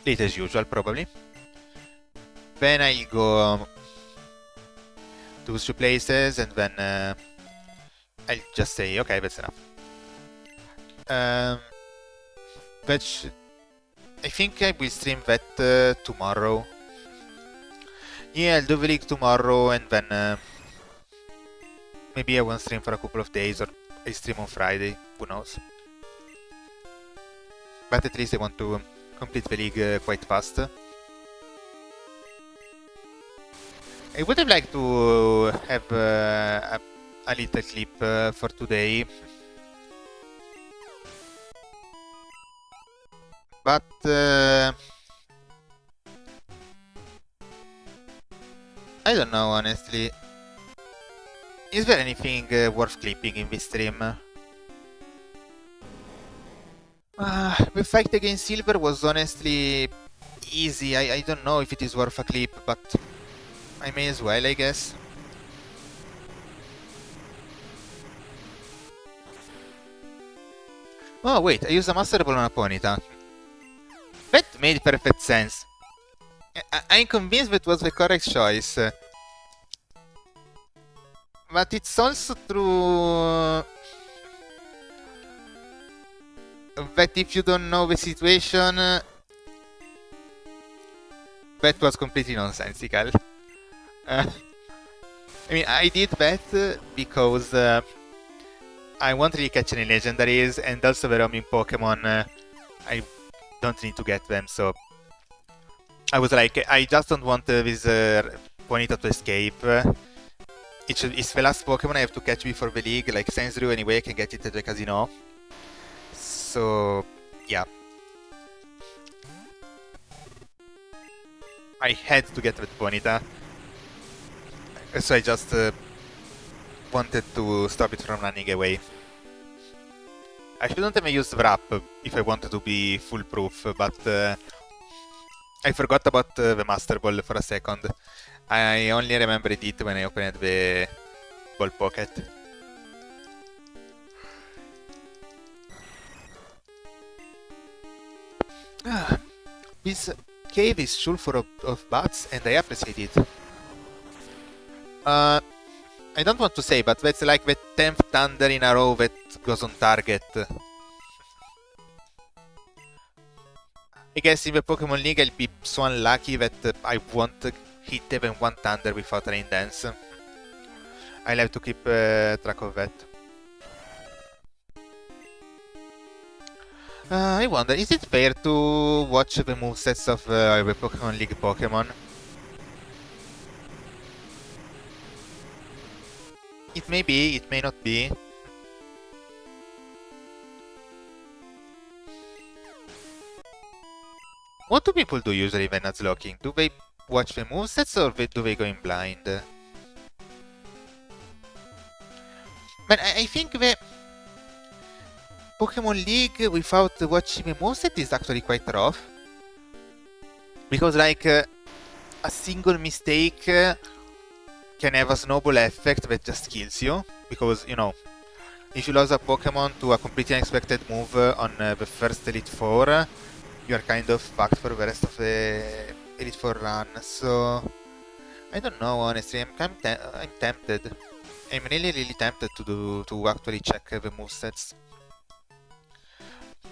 Late as usual, probably. Then I'll go to 2 places, and then I'll just say, okay, that's enough. But I think I will stream that tomorrow. Yeah, I'll do the league tomorrow, and then maybe I won't stream for a couple of days, or I stream on Friday, who knows. But at least I want to complete the league quite fast. I would have liked to have a little clip for today. But I don't know, honestly. Is there anything worth clipping in this stream? The fight against Silver was honestly easy. I don't know if it is worth a clip, but I may as well, I guess. Oh wait, I used a Master Ball on a Ponyta. That made perfect sense. I'm convinced that was the correct choice. But it's also true that if you don't know the situation, that was completely nonsensical. I mean, I did that because I won't really catch any legendaries, and also the roaming Pokemon, I don't need to get them, so I was like, I just don't want this Ponyta to escape. It's the last Pokemon I have to catch before the league, like Sensru anyway, I can get it at the casino. So, yeah. I had to get that Ponyta. So I just wanted to stop it from running away. I shouldn't have used Wrap if I wanted to be foolproof, but I forgot about the Master Ball for a second. I only remembered it when I opened the Ball Pocket. This cave is full of bats, and I appreciate it. I don't want to say, but that's like the 10th Thunder in a row that goes on target. I guess in the Pokemon League I'll be so unlucky that I won't hit even one Thunder without Rain Dance. I'll have to keep track of that. I wonder, is it fair to watch the movesets of the Pokemon League Pokemon? It may be, it may not be. What do people do usually when Nuzlocking? Do they watch the movesets or do they go in blind? But I think the Pokemon League without watching the moveset is actually quite rough. Because like a single mistake can have a snowball effect that just kills you. Because, you know, if you lose a Pokemon to a completely unexpected move on the first Elite Four, you are kind of fucked for the rest of the Elite Four run. So I don't know, honestly. I'm tempted. I'm really tempted to actually check the movesets.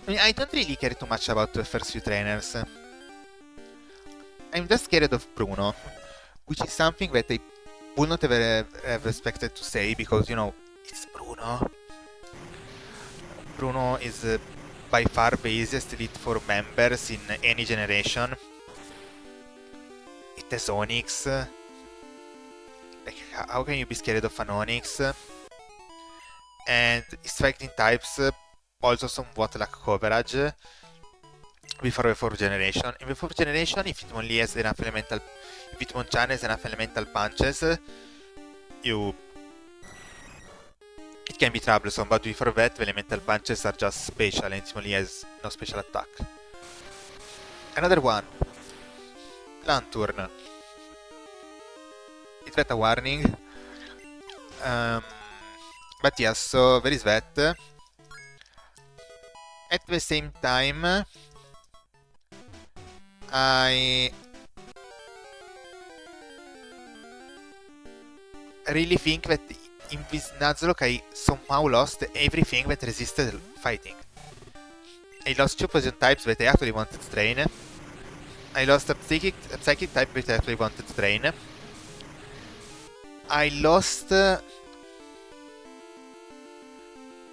I mean, I don't really care too much about the first few trainers. I'm just scared of Bruno, which is something that I would not have expected to say, because, you know, it's Bruno. Bruno is by far the easiest Elite Four members in any generation. There's Onyx. Like, how can you be scared of an Onyx? And its fighting types also somewhat lack coverage before the 4th generation. In the 4th generation, if it only has enough elemental, if it Monchan has enough elemental punches, it can be troublesome, but before that, the elemental punches are just special and it only has no special attack. Another one, Lantern. Is that a warning? But yes, so there is that. At the same time, I really think that in this Nuzlocke I somehow lost everything that resisted fighting. I lost 2 poison types that I actually wanted to train. I lost a psychic type that I actually wanted to train. I lost...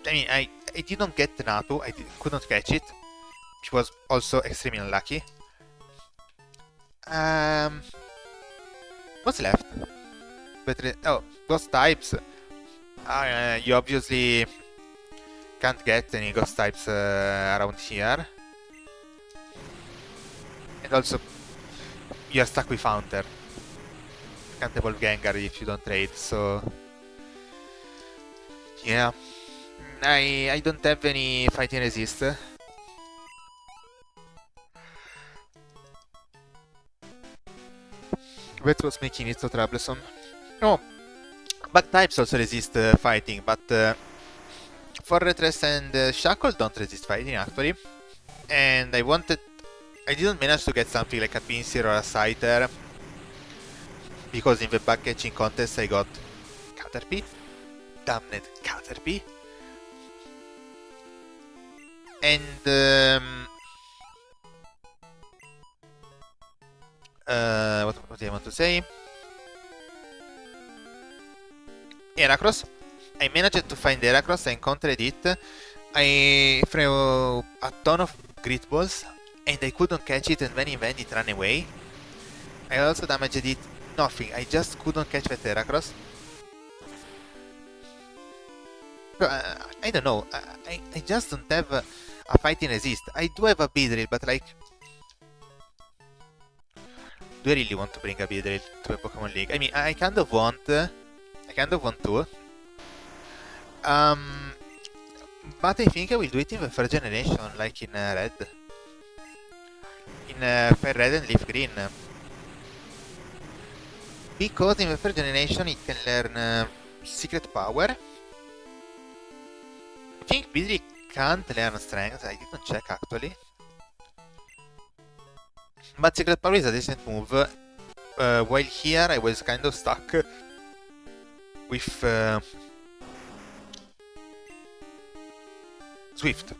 I mean, I didn't get Natu, I couldn't catch it, which was also extremely unlucky. What's left? Oh, ghost types. You obviously can't get any ghost types around here. And also, you're stuck with Haunter. You can't evolve Gengar if you don't trade, so... Yeah. I don't have any fighting resist. That's what's making it so troublesome. No, bug types also resist fighting, but Fortress and Shackle don't resist fighting actually. And I didn't manage to get something like a Pinsir or a Scyther, because in the bug catching contest I got Caterpie. Damned Caterpie. And what do I want to say? Heracross. I managed to find Heracross, I encountered it. I threw a ton of Grit Balls and I couldn't catch it, and when it went, it ran away. I also damaged it. Nothing. I just couldn't catch that Heracross. I don't know. I just don't have a fighting resist. I do have a Beedrill, but like... Do I really want to bring a Beedrill to a Pokemon League? I mean, I kind of want to. But I think I will do it in the 3rd generation, like in Red. In Fire Red and Leaf Green. Because in the 3rd generation it can learn Secret Power. I think Beedrill can't learn Strength, I didn't check actually. But Secret Power is a decent move. While here I was kind of stuck with Swift,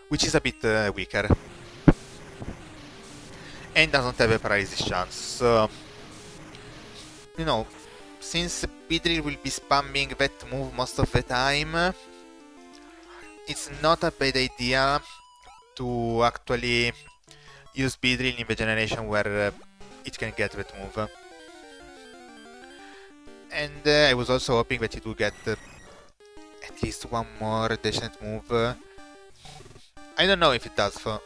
which is a bit weaker and doesn't have a paralysis chance. So, you know, since Beedrill will be spamming that move most of the time, it's not a bad idea to actually use Beedrill in the generation where it can get that move. And I was also hoping that it would get at least one more decent move. I don't know if it does though.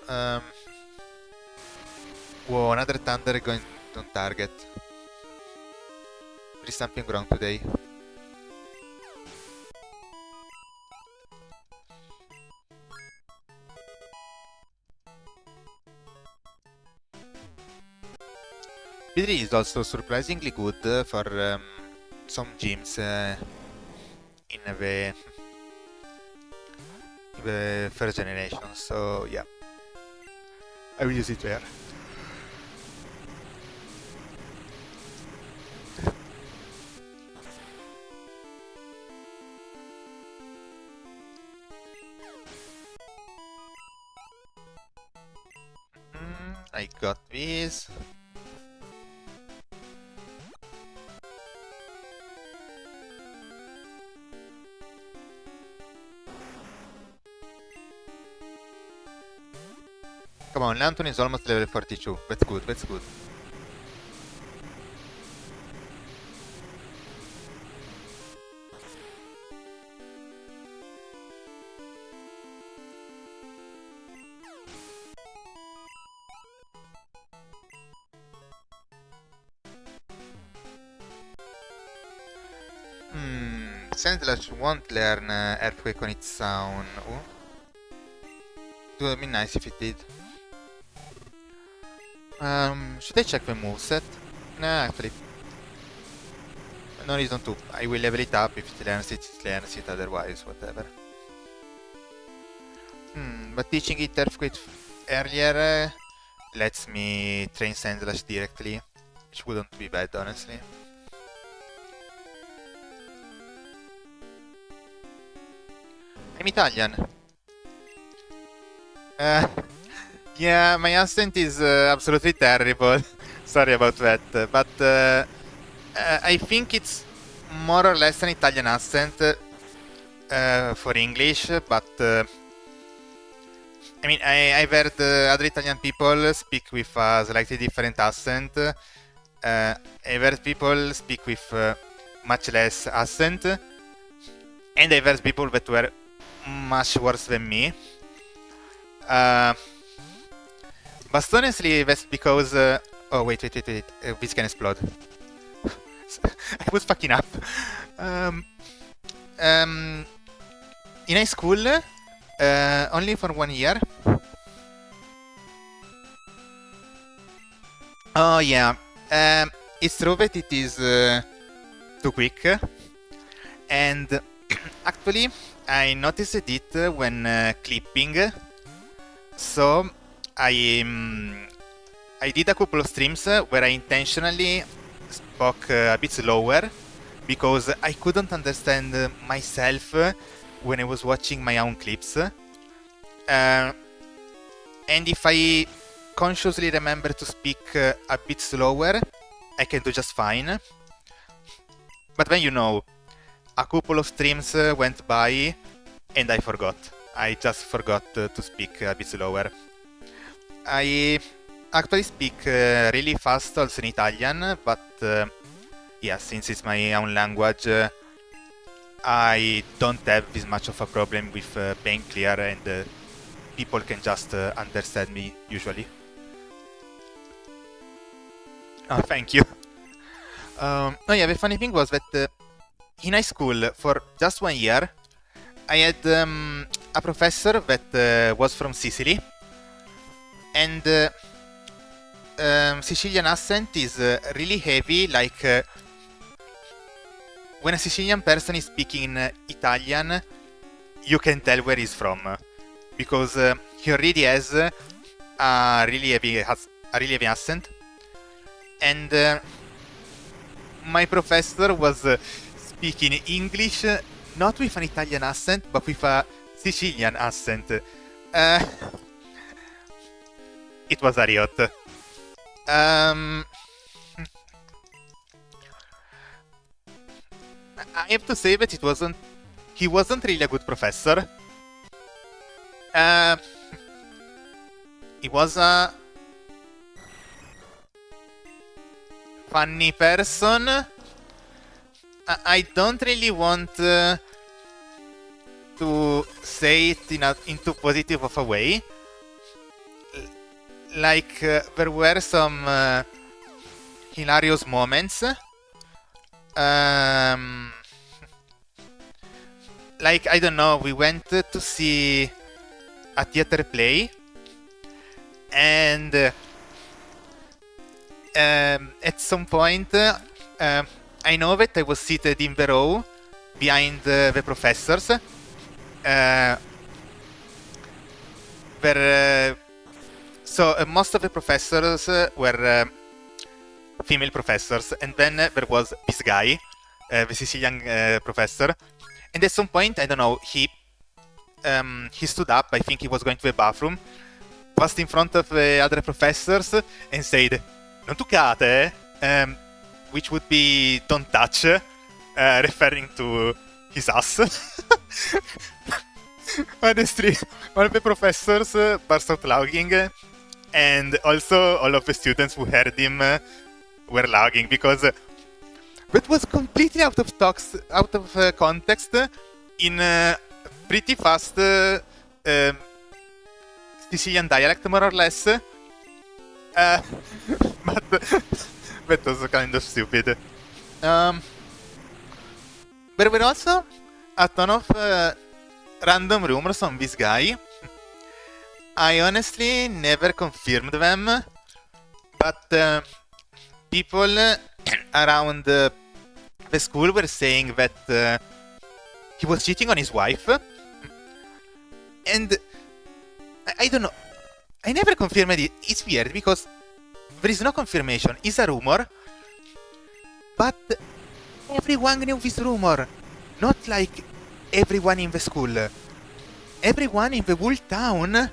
Whoa, another Thunder going on target. There is something wrong today. Beedrill is also surprisingly good for some gyms in the 1st generation, so yeah, I will use it there. I got this. Come on, Lantern is almost level 42. That's good, that's good. Sandlash won't learn Earthquake on its own. Oh. It would have been nice if it did. Should I check the moveset? Nah, actually. No reason to. I will level it up. If it learns it, otherwise, whatever. But teaching it Earthquake earlier lets me train Sandlash directly, which wouldn't be bad, honestly. I'm Italian. Yeah, my accent is absolutely terrible. Sorry about that. But I think it's more or less an Italian accent for English. But I mean, I've heard other Italian people speak with a slightly different accent. I've heard people speak with much less accent. And I've heard people that were much worse than me. But honestly, that's because... oh, wait. This can explode. I was fucking up. In high school, only for 1 year. Oh, yeah. It's true that it is too quick. And actually, I noticed it when clipping. So I did a couple of streams where I intentionally spoke a bit slower because I couldn't understand myself when I was watching my own clips. And if I consciously remember to speak a bit slower, I can do just fine. But then, you know, a couple of streams went by and I forgot. I just forgot to speak a bit slower. I actually speak really fast also in Italian, but yeah, since it's my own language, I don't have this much of a problem with being clear and people can just understand me usually. Oh, thank you. Oh yeah, the funny thing was that in high school, for just 1 year, I had a professor that was from Sicily, and Sicilian accent is really heavy, like when a Sicilian person is speaking Italian, you can tell where he's from, because he already has a really heavy accent, and my professor was speaking English not with an Italian accent, but with a Sicilian accent. It was a riot. I have to say that he wasn't really a good professor. He was a funny person. I don't really want to say it in too positive of a way. Like, there were some hilarious moments. Like, I don't know, we went to see a theater play, and at some point, I know that I was seated in the row behind the professors. So most of the professors were female professors, and then there was this guy, the Sicilian professor, and at some point, I don't know, he stood up. I think he was going to the bathroom, passed in front of the other professors, and said, "Non toccate," which would be "don't touch," referring to his ass. Honestly, one of the professors burst out laughing, and also all of the students who heard him were laughing because that was completely out of context in pretty fast Sicilian dialect, more or less. But that was kind of stupid. there were also a ton of random rumors on this guy. I honestly never confirmed them, but people around the school were saying that he was cheating on his wife. And I don't know. I never confirmed it. It's weird because there is no confirmation. It's a rumor. But everyone knew this rumor. Not like everyone in the school. Everyone in the whole town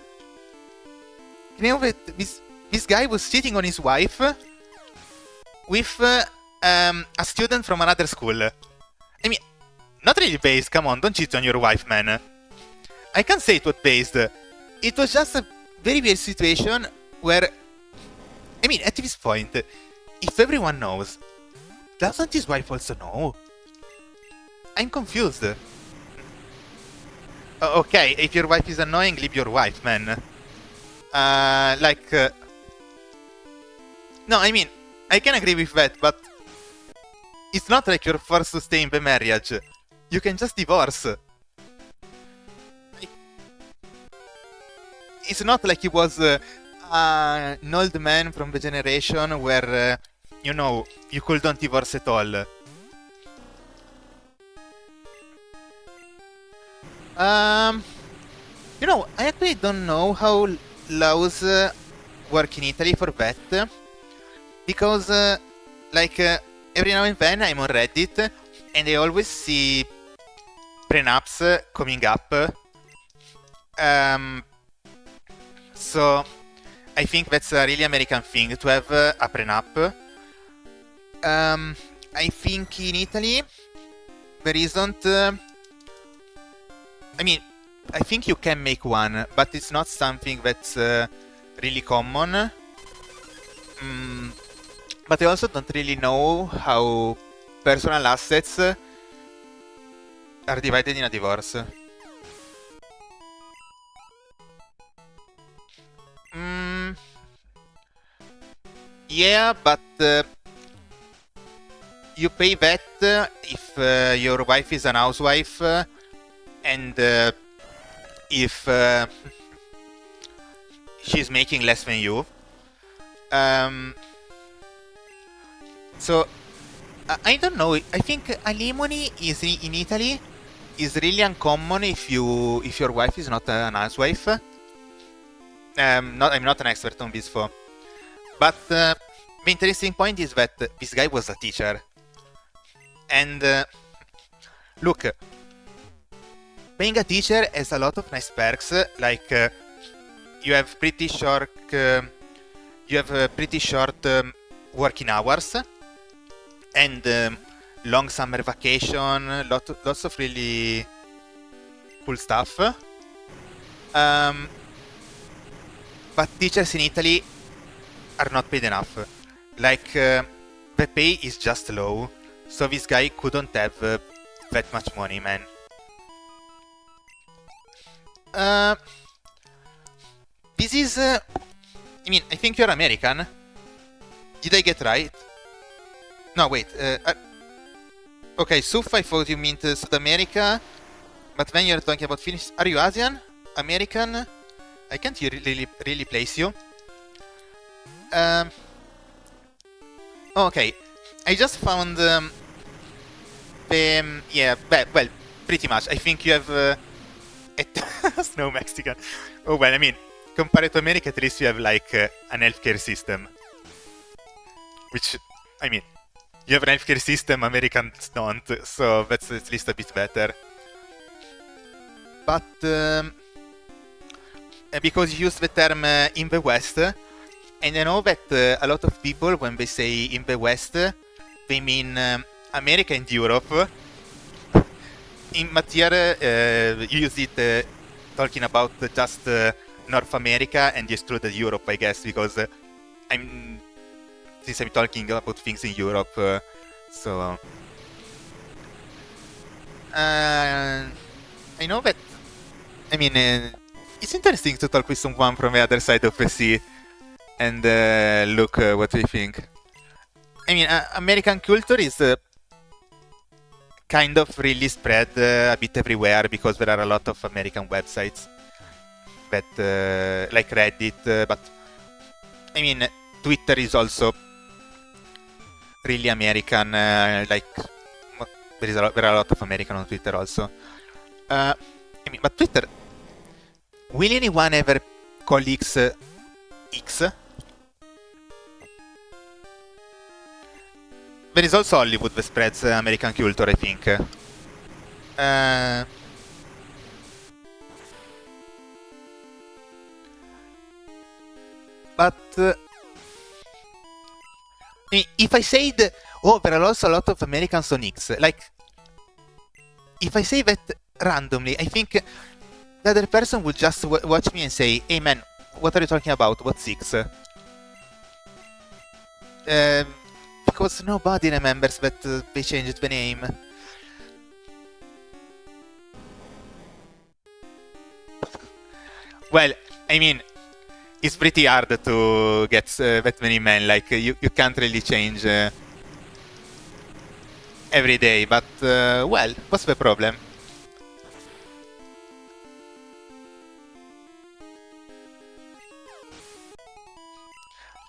knew that this guy was cheating on his wife with a student from another school. I mean, not really based. Come on, don't cheat on your wife, man. I can't say it was based. It was just a very weird situation where, I mean, at this point, if everyone knows, doesn't his wife also know? I'm confused. Okay, if your wife is annoying, leave your wife, man. No, I mean, I can agree with that, but it's not like you're forced to stay in the marriage. You can just divorce. It's not like he was an old man from the generation where, you know, you couldn't divorce at all. You know, I actually don't know how laws work in Italy for that. Because, every now and then I'm on Reddit and I always see prenups coming up. So I think that's a really American thing to have a prenup. I think in Italy there isn't. I mean, I think you can make one, but it's not something that's really common. But I also don't really know how personal assets are divided in a divorce. Yeah, but you pay that if your wife is an housewife and if she's making less than you. So I don't know. I think alimony is in Italy is really uncommon if your wife is not an housewife. I'm not an expert on this, but the interesting point is that this guy was a teacher, and look, being a teacher has a lot of nice perks. Like you have pretty short working hours, and long summer vacation, lots of really cool stuff. But teachers in Italy are not paid enough. Like, the pay is just low, so this guy couldn't have that much money, man. This is... I mean, I think you're American. Did I get right? No, wait. Okay, Suf, I thought you meant South America, but then you're talking about Finnish. Are you Asian? American? I can't really place you. Okay, I just found yeah, well, pretty much. I think you have a Snow Mexican. Oh well, I mean, compared to America, at least you have like an healthcare system, which, I mean, you have an healthcare system, Americans don't, so that's at least a bit better. But because you use the term in the West, and I know that a lot of people, when they say in the West, they mean America and Europe. In Matiere, you use it talking about just North America and you excluded Europe, I guess, because since I'm talking about things in Europe, so I know that. I mean, it's interesting to talk with someone from the other side of the sea and look what we think. I mean, American culture is kind of really spread a bit everywhere because there are a lot of American websites that like Reddit, but I mean Twitter is also really American. Like there are a lot of American on Twitter also. I mean, but Twitter, will anyone ever call X X? There is also Hollywood that spreads American culture, I think. But if I said, oh, there are also a lot of Americans on X, like, if I say that randomly, I think the other person would just watch me and say, hey man, what are you talking about? What's X? Because nobody remembers that they changed the name. Well, I mean, it's pretty hard to get that many men. Like, you can't really change every day. But, well, what's the problem?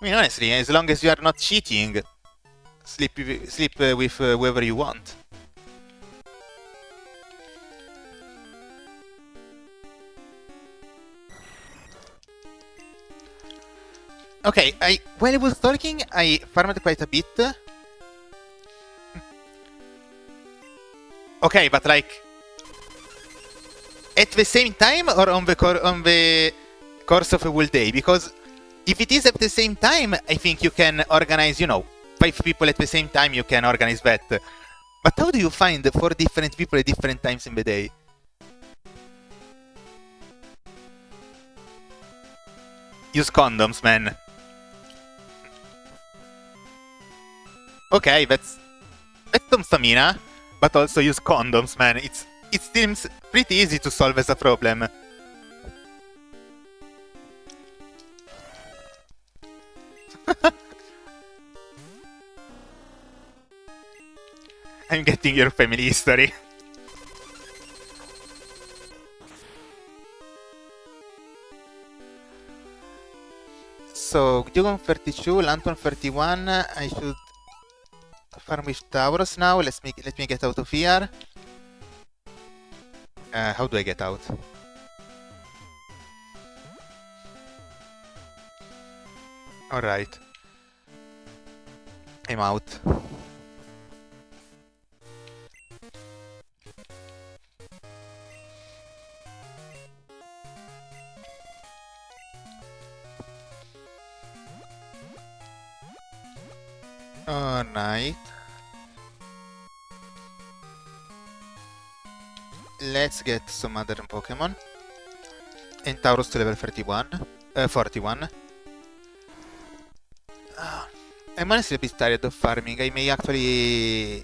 I mean, honestly, as long as you are not cheating, sleep with whoever you want. Okay, while I was talking, I farmed quite a bit. Okay, but like at the same time or on the course of a whole day? Because if it is at the same time, I think you can organize, you know, 5 people at the same time, you can organize that. But how do you find 4 different people at different times in the day? Use condoms, man. Okay, that's some stamina, but also use condoms, man. It seems pretty easy to solve as a problem. I'm getting your family history. So, Dugon 32, Lantern 31, I should farm with Tauros now. Let me get out of here. How do I get out? Alright. I'm out. Alright. Let's get some other Pokemon. And Tauros to level 41. I'm honestly a bit tired of farming. I may actually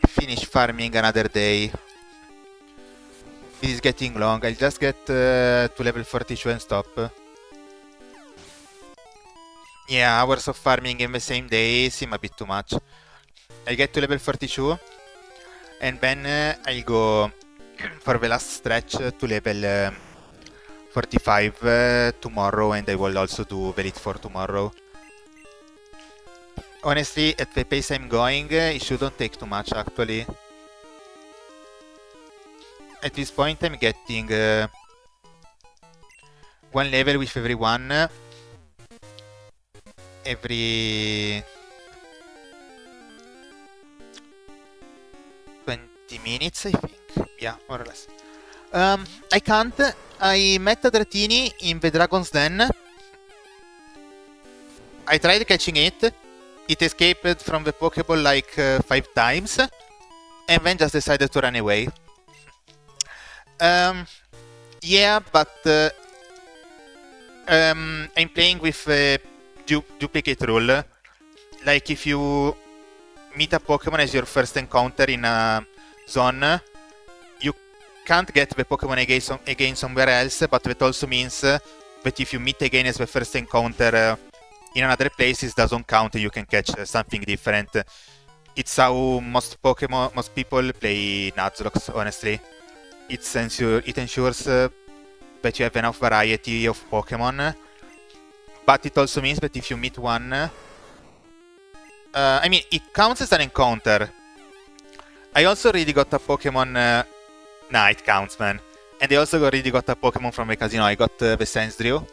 finish farming another day. This is getting long. I'll just get to level 42 and stop. Yeah, hours of farming in the same day seem a bit too much. I'll get to level 42 and then I'll go for the last stretch to level 45 tomorrow, and I will also do the Elite 4 tomorrow. Honestly, at the pace I'm going, it shouldn't take too much actually. At this point I'm getting 1 level with everyone every 20 minutes, I think. Yeah, more or less. I can't. I met a Dratini in the Dragon's Den. I tried catching it. It escaped from the Pokeball like 5 times, and then just decided to run away. Yeah, but I'm playing with a duplicate rule. Like if you meet a Pokemon as your first encounter in a zone, you can't get the Pokemon again somewhere else, but that also means that if you meet again as the first encounter in another place, it doesn't count and you can catch something different. It's how most people play Nuzlocke, honestly. It ensures that you have enough variety of Pokemon, but it also means that if you meet one... I mean, it counts as an encounter. I also really got a Pokemon... Nah, it counts, man. And I also already got a Pokemon from the casino. I got the Sandrew.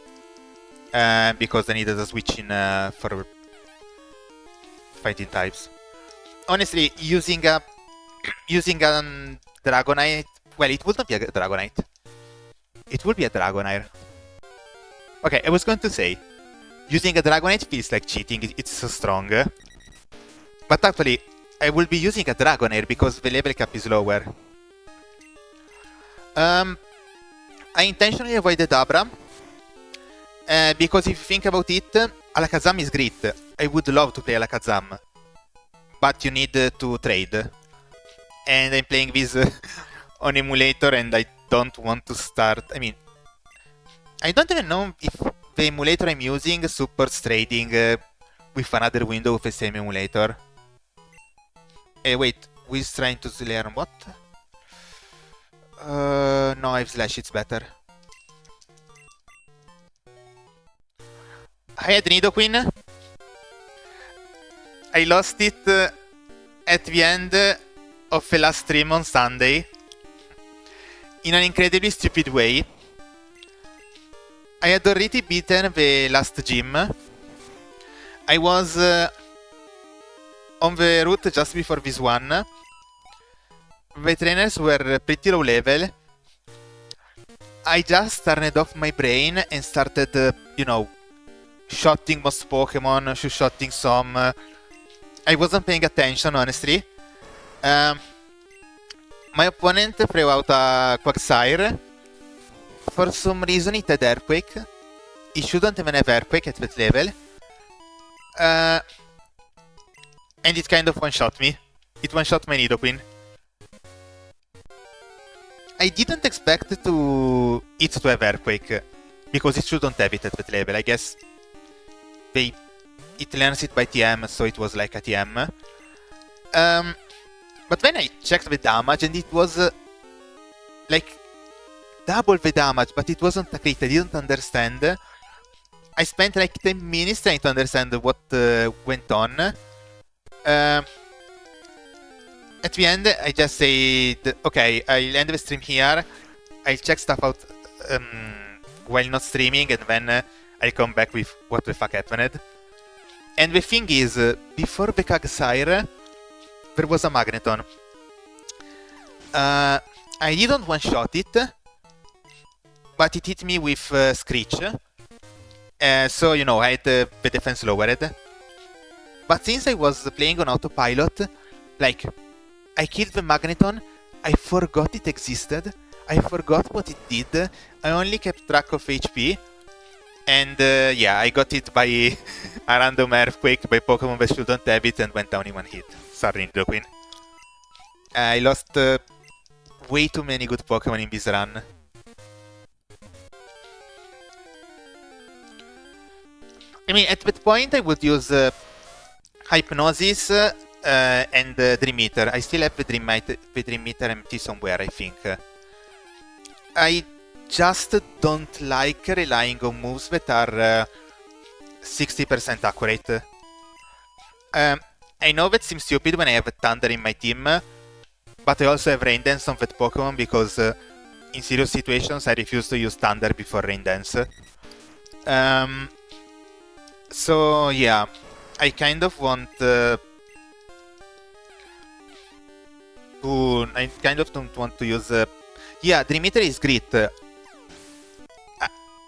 Because I needed a switch in for fighting types. Honestly, using a Dragonite... Well, it would not be a Dragonite. It would be a Dragonair. Okay, I was going to say, using a Dragonite feels like cheating, it's so strong. But actually, I will be using a Dragonair because the level cap is lower. I intentionally avoided Abra. Because if you think about it, Alakazam is great. I would love to play Alakazam. But you need to trade. And I'm playing this on emulator and I don't want to start... I mean, I don't even know if the emulator I'm using supports trading with another window of the same emulator. Wait, who's trying to learn what? No, I've Slash, it's better. I had nidoqueen. I lost it at the end of the last stream on Sunday. In an incredibly stupid way. I had already beaten the last gym. I was on the route just before this one. The trainers were pretty low level. I just turned off my brain and started, you know, shotting most Pokemon, shotting some. I wasn't paying attention, honestly. My opponent threw out a Quagsire. For some reason it had Earthquake. It shouldn't even have Earthquake at that level. And it kind of one-shot me. It one-shot my Nidoqueen. I didn't expect it to have Earthquake. Because it shouldn't have it at that level. I guess it learns it by TM, so it was like a TM. But when I checked the damage, and it was like double the damage, but it wasn't a crit, I didn't understand. I spent like 10 minutes trying to understand what went on. At the end, I just said, okay, I'll end the stream here. I'll check stuff out while not streaming, and then I'll come back with what the fuck happened. And the thing is, before the Quagsire, there was a Magneton. I didn't one-shot it, but it hit me with Screech. So, you know, I had the defense lowered. But since I was playing on autopilot, like, I killed the Magneton, I forgot it existed, I forgot what it did, I only kept track of HP, and yeah, I got it by a random Earthquake by Pokemon that shouldn't have it and went down in one hit. Sorry, Nidoqueen. I lost way too many good Pokemon in this run. I mean, at that point I would use Hypnosis and Dream Eater. I still have the Dream Eater empty somewhere, I think. I just don't like relying on moves that are 60% accurate. I know that seems stupid when I have Thunder in my team, but I also have Rain Dance on that Pokemon because in serious situations I refuse to use Thunder before Rain Dance. So yeah, I kind of want I kind of don't want to use... yeah, Dream Eater is great.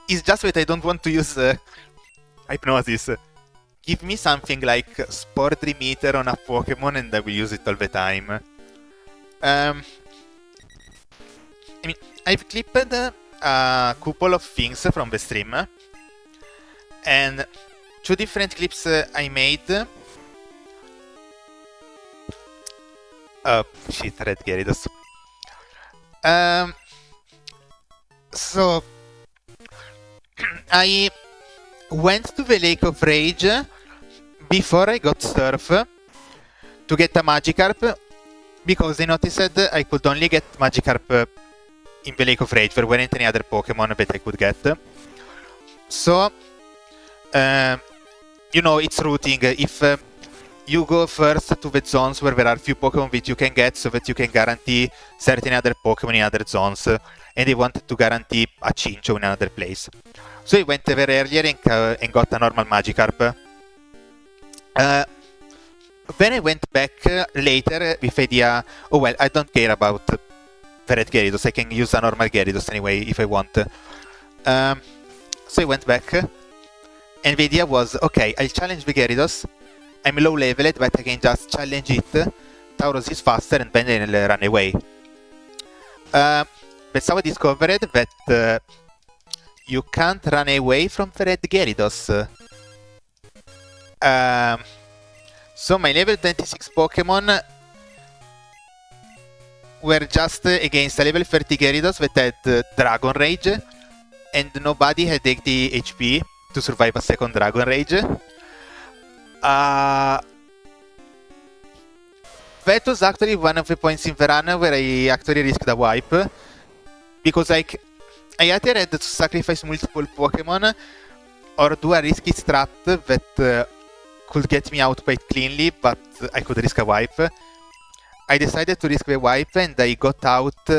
It's just that I don't want to use Hypnosis. Give me something like Spore Dream Eater on a Pokemon and I will use it all the time. I mean, I've clipped a couple of things from the stream. And 2 different clips I made. Oh, shit, Red Gyarados. So, I went to the Lake of Rage before I got Surf to get a Magikarp, because I noticed I could only get Magikarp in the Lake of Rage. There weren't any other Pokemon that I could get. So, you know, it's routing. If you go first to the zones where there are few Pokemon that you can get, so that you can guarantee certain other Pokemon in other zones, and they wanted to guarantee a Chinchou in another place. So I went there earlier and got a normal Magikarp. Then I went back later with the idea, oh well, I don't care about the Red Gyarados, I can use a normal Gyarados anyway if I want. So I went back, and the idea was, okay, I'll challenge the Gyarados, I'm low leveled, but I can just challenge it, Tauros is faster, and then I'll run away. That's how I discovered that you can't run away from the Red Gyarados. So my level 26 Pokemon were just against a level 30 Gyarados that had Dragon Rage, and nobody had 80 HP to survive a second Dragon Rage. That was actually one of the points in the run where I actually risked a wipe, because like I either had to sacrifice multiple Pokemon or do a risky strat that could get me out quite cleanly, but I could risk a wipe. I decided to risk the wipe, and I got out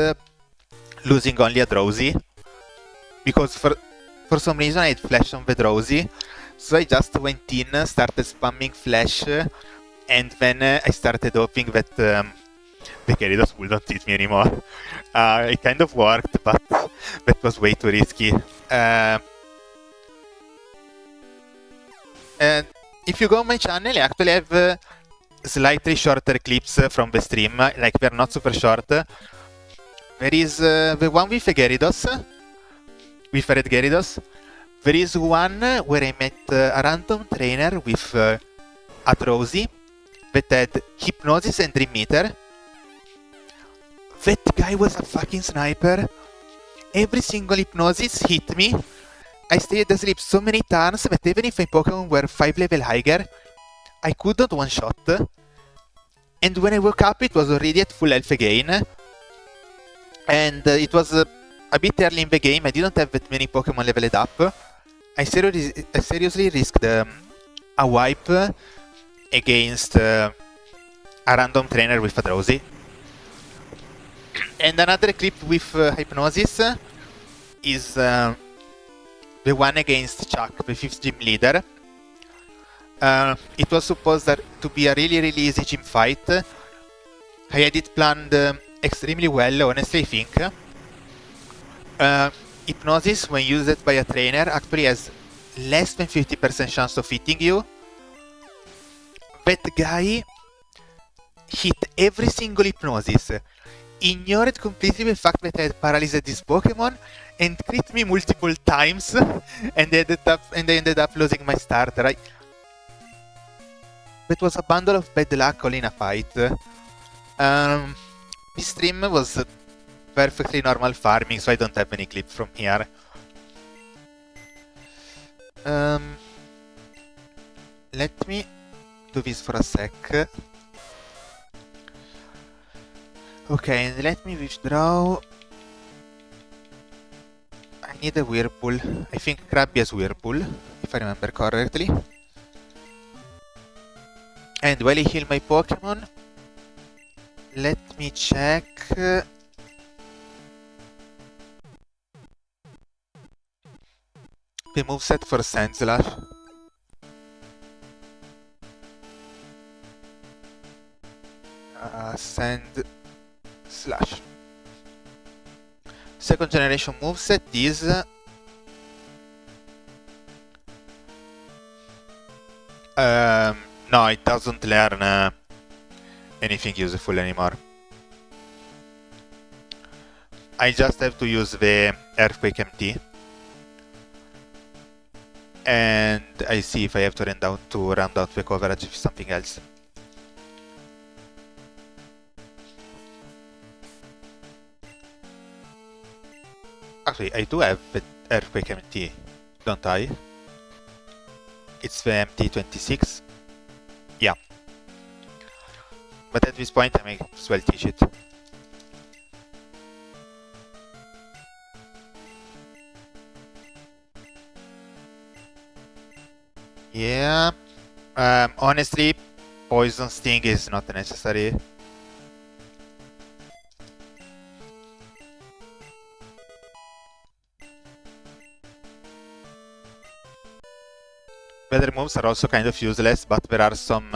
losing only a Drowsy, because for some reason I had Flash on the Drowsy, so I just went in, started spamming Flash, and then I started hoping that the Gyarados wouldn't hit me anymore. It kind of worked, but that was way too risky. And if you go on my channel, I actually have slightly shorter clips from the stream, like they're not super short. There is the one with the Gyarados, with Red Gyarados. There is one where I met a random trainer with a Drowsy that had Hypnosis and Dream Meter. That guy was a fucking sniper. Every single Hypnosis hit me. I stayed asleep so many turns that even if my Pokemon were 5 level higher, I couldn't one-shot. And when I woke up, it was already at full health again. And it was a bit early in the game, I didn't have that many Pokemon leveled up. I seriously risked a wipe against a random trainer with a Drowsy. And another clip with Hypnosis is the one against Chuck, the 5th gym leader. It was supposed to be a really easy gym fight. I had it planned extremely well, honestly, I think. Hypnosis, when used by a trainer, actually has less than 50% chance of hitting you. That guy hit every single Hypnosis, ignored completely the fact that I had paralyzed this Pokemon, and crit me multiple times, and I ended up losing my starter. That was a bundle of bad luck all in a fight. This stream was perfectly normal farming, so I don't have any clip from here. Let me do this for a sec. Okay, and let me withdraw. I need a Whirlpool. I think Krabby has Whirlpool, if I remember correctly. And while I heal my Pokemon, let me check. The moveset for Sand Slash. Sand Slash. Second generation moveset is no, it doesn't learn anything useful anymore. I just have to use the Earthquake MT. And I see if I have to round out the coverage with something else. Actually, I do have the Earthquake MT, don't I? It's the MT26. Yeah. But at this point I may as well teach it. Yeah, honestly, Poison Sting is not necessary. Weather moves are also kind of useless, but there are some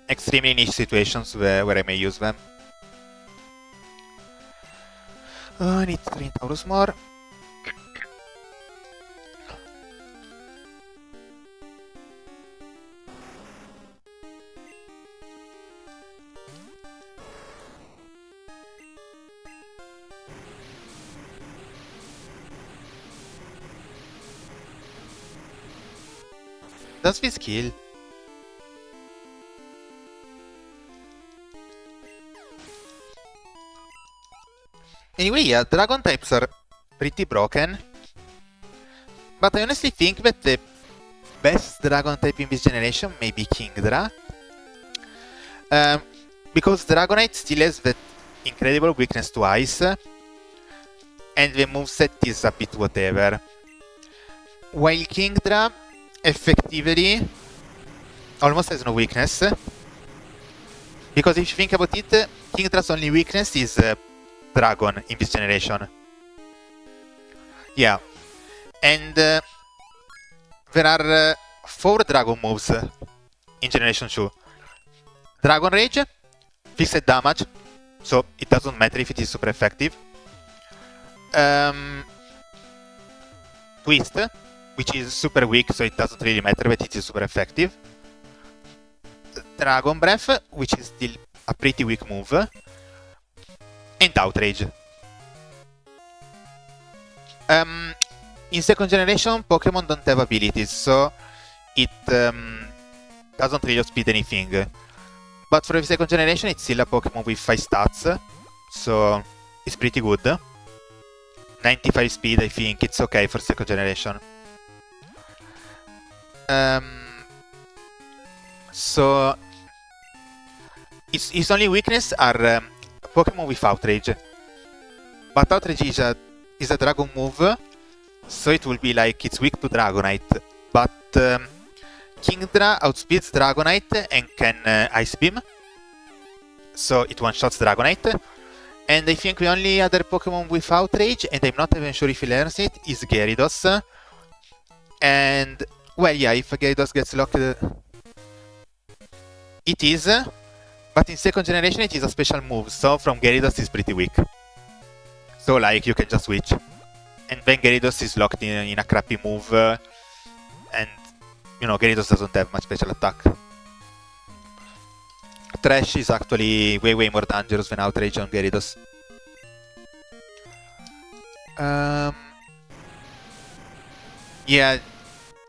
extremely niche situations where I may use them. I need to train Taurus more. Does this kill? Anyway, yeah, dragon types are pretty broken. But I honestly think that the best dragon type in this generation may be Kingdra. Because Dragonite still has that incredible weakness to ice. And the moveset is a bit whatever. While Kingdra effectively almost has no weakness. Because if you think about it, Kingdra's only weakness is Dragon in this generation. Yeah. And there are 4 Dragon moves in Generation 2. Dragon Rage, fixed damage, so it doesn't matter if it is super effective. Twist, which is super weak, so it doesn't really matter, but it is super effective. Dragon Breath, which is still a pretty weak move. And Outrage. In second generation, Pokemon don't have abilities, so it doesn't really outspeed anything. But for the second generation, it's still a Pokemon with 5 stats, so it's pretty good. 95 speed, I think, it's okay for second generation. So its only weakness are Pokemon with Outrage. But Outrage is a Dragon move, so it will be like it's weak to Dragonite. But Kingdra outspeeds Dragonite and can Ice Beam, so it one-shots Dragonite. And I think the only other Pokemon with Outrage, and I'm not even sure if he learns it, is Gyarados. And, well, yeah, if Gyarados gets locked, it is. But in second generation it is a special move, so from Gyarados is pretty weak. So, like, you can just switch. And then Gyarados is locked in a crappy move, and, you know, Gyarados doesn't have much special attack. Trash is actually way more dangerous than Outrage on Gyarados. Yeah,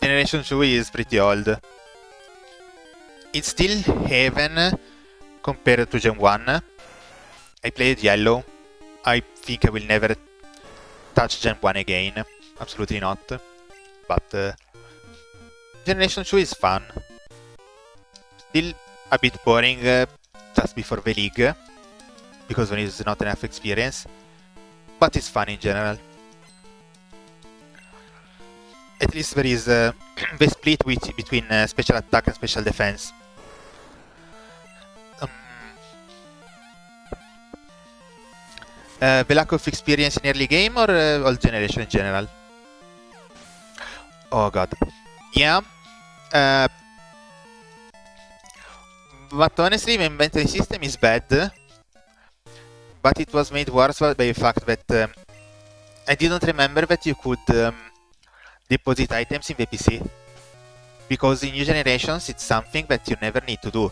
Generation 2 is pretty old. It's still Heaven compared to Gen 1. I played Yellow. I think I will never touch Gen 1 again. Absolutely not. But Generation 2 is fun. Still a bit boring just before the league, because there is not enough experience, but it's fun in general. At least there is the split between special attack and special defense. The lack of experience in early game or all generation in general? Oh god. Yeah. But honestly, the inventory system is bad. But it was made worse by the fact that I didn't remember that you could deposit items in the PC. Because in new generations, it's something that you never need to do.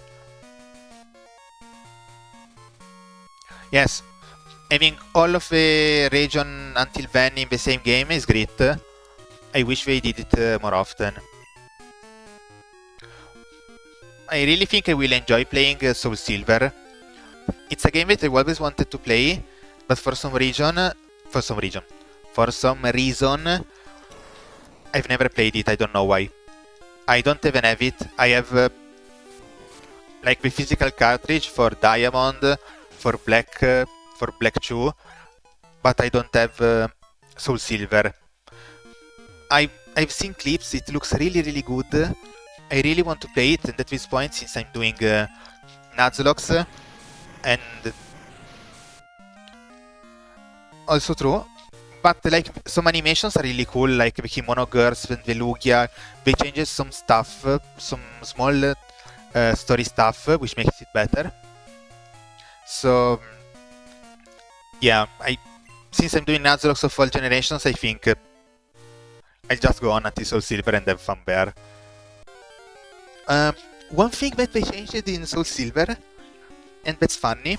Yes, having all of the region until then in the same game is great. I wish they did it more often. I really think I will enjoy playing Soul Silver. It's a game that I always wanted to play, but for some reason, I've never played it. I don't know why. I don't even have it. I have like the physical cartridge for Diamond, for Black 2, but I don't have Soul Silver. I've seen clips, it looks really good. I really want to play it, and at this point, since I'm doing Nuzlocke, and also true, but like some animations are really cool, like the Kimono Girls and the Lugia. They changes some stuff, some small story stuff, which makes it better. So yeah, since I'm doing Nuzlocke of all generations, I think I'll just go on until Soul Silver and have fun there. One thing that they changed in Soul Silver, and that's funny,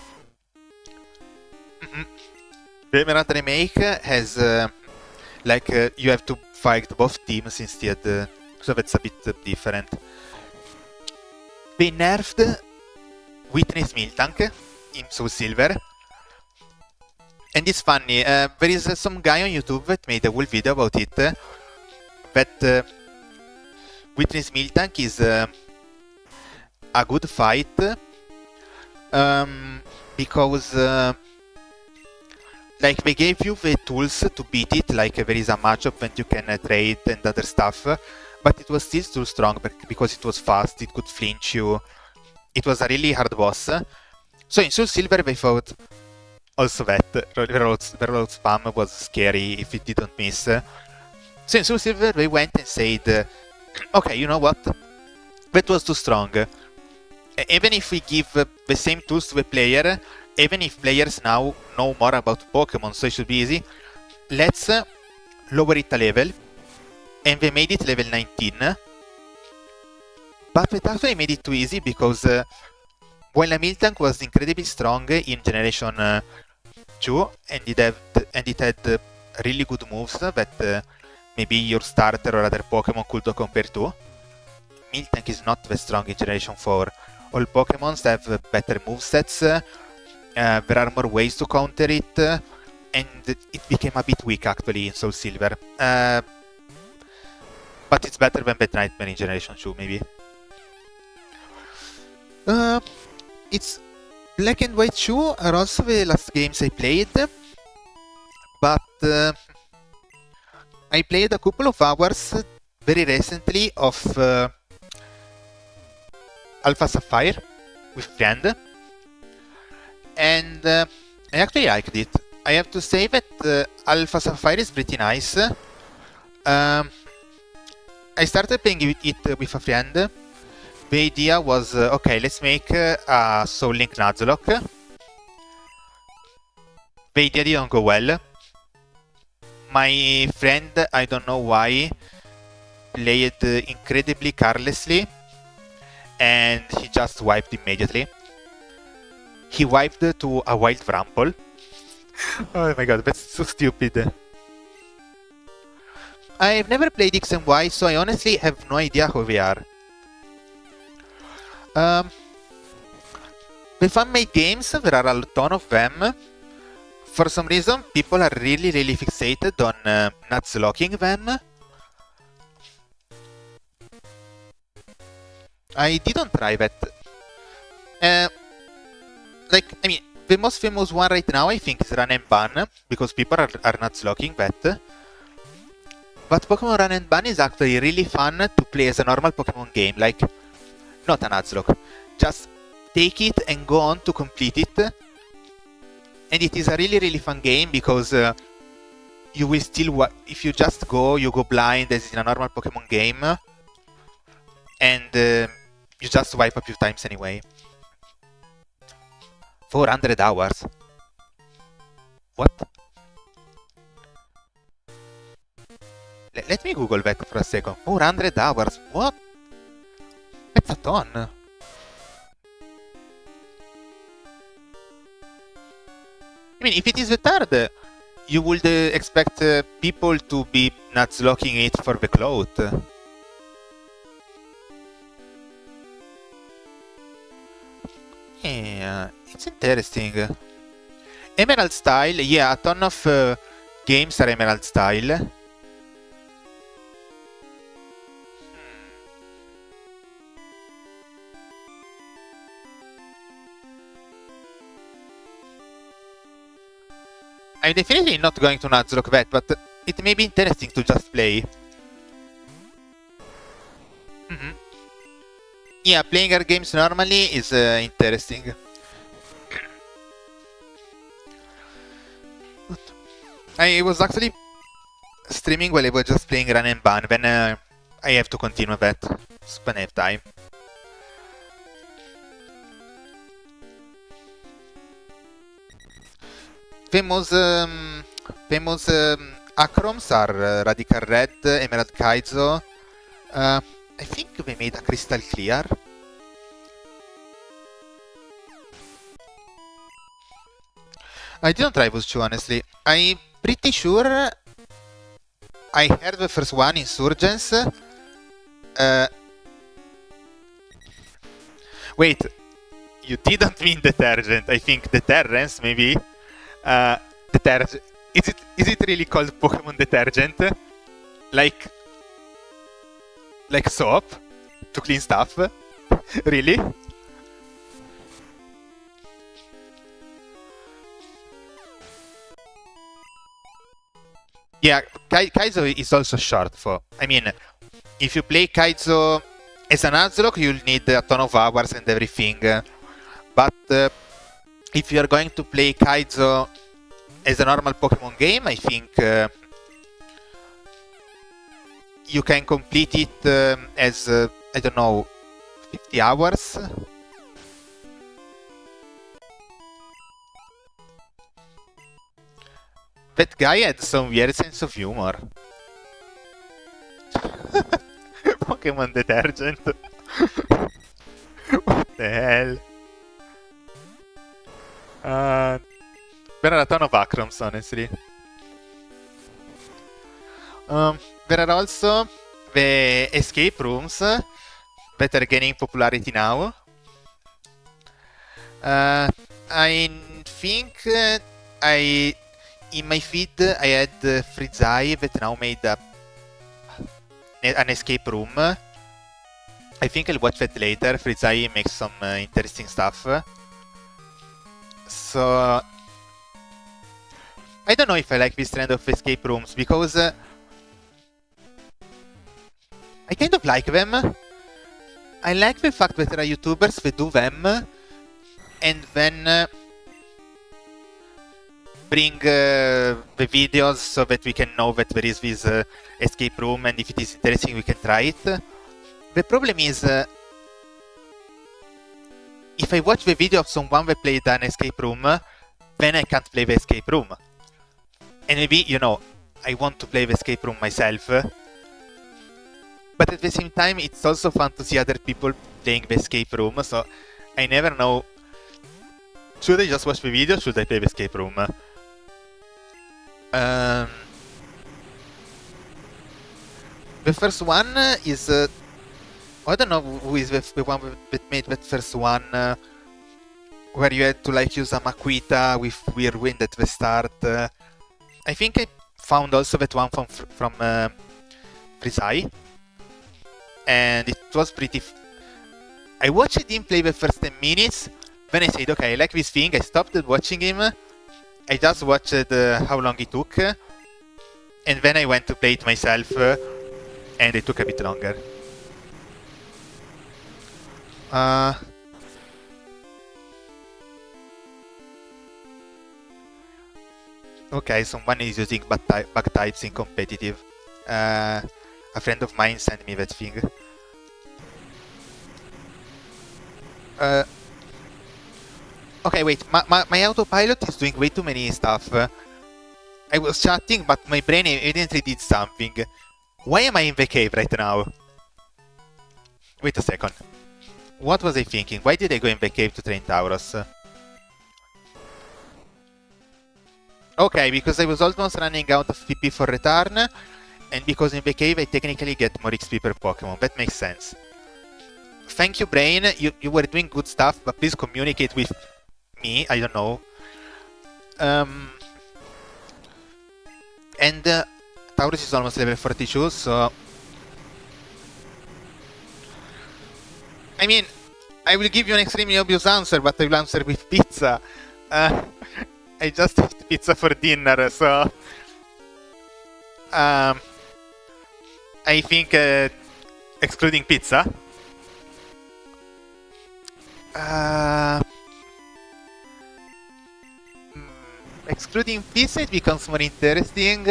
the Emerald Remake has you have to fight both teams instead, so that's a bit different. They nerfed Witness Miltank in Soul Silver, and it's funny, there is some guy on YouTube that made a whole video about it, that Witness Miltank is a good fight, because like they gave you the tools to beat it, like there is a matchup when you can trade and other stuff, but it was still too strong because it was fast, it could flinch you, it was a really hard boss. So in Soul Silver they thought also that reload spam was scary if it didn't miss. So in Soul Silver they went and said, okay, you know what, that was too strong. Even if we give the same tools to the player, even if players now know more about Pokemon, so it should be easy, let's lower it a level. And they made it level 19. But they actually made it too easy because while a Miltank was incredibly strong in Generation 2, and it had really good moves that maybe your starter or other Pokemon could compare to, Miltank is not that strong in Generation 4. All Pokemons have better movesets, there are more ways to counter it, and it became a bit weak actually in Soul Silver. But it's better than Bad Nightmare in Generation 2, maybe. It's Black and White 2 are also the last games I played, but I played a couple of hours very recently of Alpha Sapphire with a friend, and I actually liked it. I have to say that Alpha Sapphire is pretty nice. I started playing it with a friend. The idea was, okay, let's make a Soul Link Nuzlocke. The idea didn't go well. My friend, I don't know why, played incredibly carelessly, and he just wiped immediately. He wiped to a Wild Trample. Oh my god, that's so stupid. I've never played X and Y, so I honestly have no idea how they are. The fan-made games, there are a ton of them. For some reason, people are really fixated on Nuzlocking them. I didn't try that. I mean, the most famous one right now, I think, is Run and Ban, because people are Nuzlocking that. But Pokemon Run and Ban is actually really fun to play as a normal Pokemon game, like, not a Nuzlocke. Just take it and go on to complete it. And it is a really fun game because you will still, if you just go, you go blind as in a normal Pokemon game. And you just wipe a few times anyway. 400 hours. What? Let me Google that for a second. 400 hours. What? That's a ton. I mean, if it is the third, you would expect people to be Nuzlocking it for the cloth. Yeah, it's interesting. Emerald style, yeah, a ton of games are Emerald style. I'm definitely not going to Nuzlocke that, but it may be interesting to just play. Mhm. Yeah, playing our games normally is interesting. I was actually streaming while I was just playing Run and Ban, then I have to continue that when I have time. Famous Acroms are Radical Red, Emerald Kaizo. I think they made a Crystal Clear. I didn't try those two, honestly. I'm pretty sure I heard the first one, Insurgents. Wait, you didn't mean detergent. I think deterrence, maybe. Detergent. Is it really called Pokemon detergent? Like soap to clean stuff? Really? Yeah, Kaizo is also short for. I mean, if you play Kaizo as an Nuzlocke, you'll need a ton of hours and everything. But if you're going to play Kaizo as a normal Pokemon game, I think you can complete it as, I don't know, 50 hours? That guy had some weird sense of humor. Pokemon detergent. What the hell? There are a ton of Acroms, honestly. There are also the escape rooms that are gaining popularity now. I think in my feed I had Frizzai that now made an escape room. I think I'll watch that later. Frizzai makes some interesting stuff. So I don't know if I like this trend of escape rooms, because I kind of like them. I like the fact that there are YouTubers that do them and then bring the videos so that we can know that there is this escape room, and if it is interesting we can try it. The problem is if I watch the video of someone that played an escape room, then I can't play the escape room. And maybe, you know, I want to play the escape room myself. But at the same time, it's also fun to see other people playing the escape room, so I never know. Should I just watch the video, should I play the escape room? The first one is... I don't know who is the one that made that first one, where you had to like use a Makuita with weird wind at the start. I think I found also that one from Frizzai, and it was pretty... I watched him play the first 10 minutes, then I said, okay, I like this thing, I stopped watching him, I just watched how long it took, and then I went to play it myself, and it took a bit longer. Okay, someone is using bug types in competitive. A friend of mine sent me that thing. Okay, wait, my autopilot is doing way too many stuff. I was chatting, but my brain evidently did something. Why am I in the cave right now? Wait a second. What was I thinking? Why did I go in the cave to train Tauros? Okay, because I was almost running out of PP for return, and because in the cave I technically get more XP per Pokemon. That makes sense. Thank you, Brain. You were doing good stuff, but please communicate with me. I don't know. And Taurus is almost level 42, so... I mean, I will give you an extremely obvious answer, but I will answer with pizza. I just ate pizza for dinner, so I think excluding pizza. Uh, Excluding pizza, it becomes more interesting.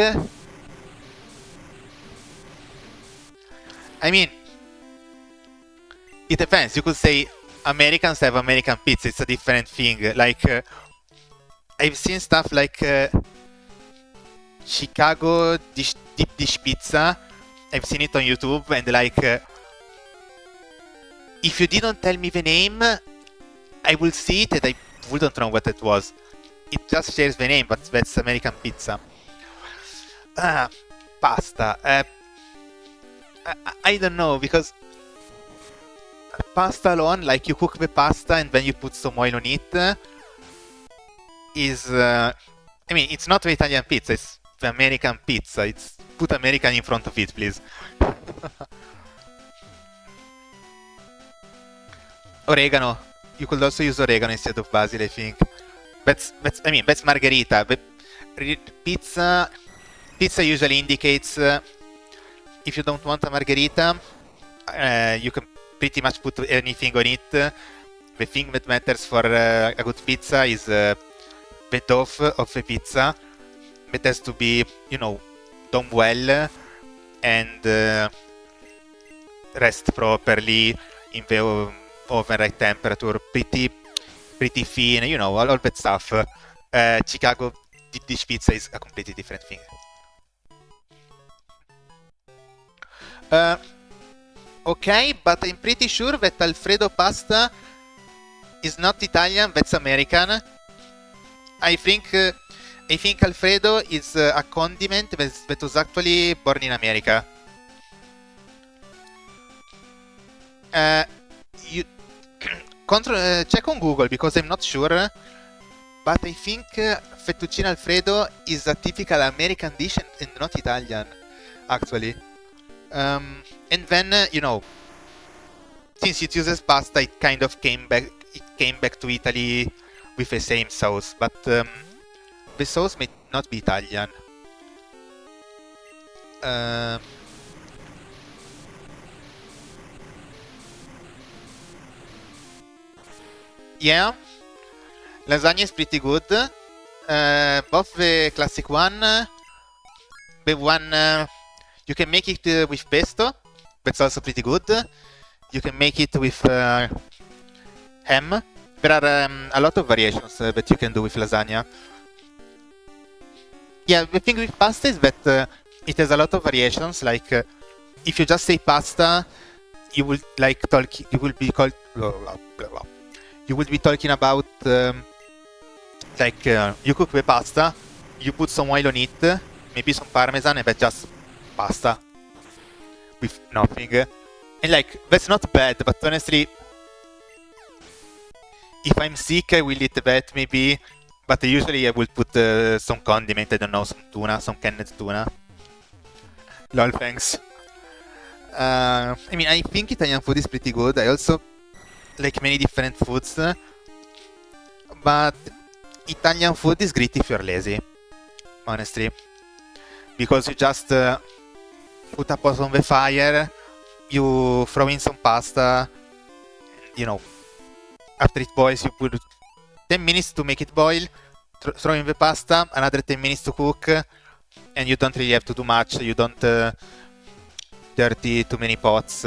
I mean, it depends. You could say Americans have American pizza. It's a different thing. Like, I've seen stuff like Chicago deep dish pizza. I've seen it on YouTube, and like, if you didn't tell me the name, I will see it and I wouldn't know what it was. It just shares the name, but that's American pizza. Pasta. I don't know, because pasta alone, like you cook the pasta and then you put some oil on it, is... I mean, it's not the Italian pizza, it's the American pizza. It's put American in front of it, please. Oregano. You could also use oregano instead of basil, I think. That's margherita. But pizza usually indicates if you don't want a margherita, you can pretty much put anything on it. The thing that matters for a good pizza is the dough of the pizza. It has to be, you know, done well and rest properly in the oven right temperature, pretty thin, you know, all that stuff. Chicago deep dish pizza is a completely different thing. Okay, but I'm pretty sure that Alfredo pasta is not Italian, that's American. I think Alfredo is a condiment that was actually born in America. You check on Google because I'm not sure, but I think fettuccine Alfredo is a typical American dish and not Italian, actually. And then, you know, since it uses pasta, it kind of came back to Italy with the same sauce, but the sauce may not be Italian. Yeah, lasagna is pretty good. Both the classic one, the one you can make it with pesto, that's also pretty good. You can make it with ham. There are a lot of variations that you can do with lasagna. Yeah, the thing with pasta is that it has a lot of variations. Like, if you just say pasta, you will like talk. You will be called. Blah, blah, blah, blah. You will be talking about like you cook the pasta, you put some oil on it, maybe some parmesan, and that's just pasta with nothing. And like, that's not bad, but honestly, if I'm sick, I will eat that maybe. But usually I will put some condiment, I don't know, some tuna, some canned tuna. Lol, thanks. I mean, I think Italian food is pretty good. I also like many different foods, but Italian food is great if you're lazy, honestly. Because you just put a pot on the fire, you throw in some pasta, you know, after it boils, you put 10 minutes to make it boil, throw in the pasta, another 10 minutes to cook, and you don't really have to do much. You don't dirty too many pots.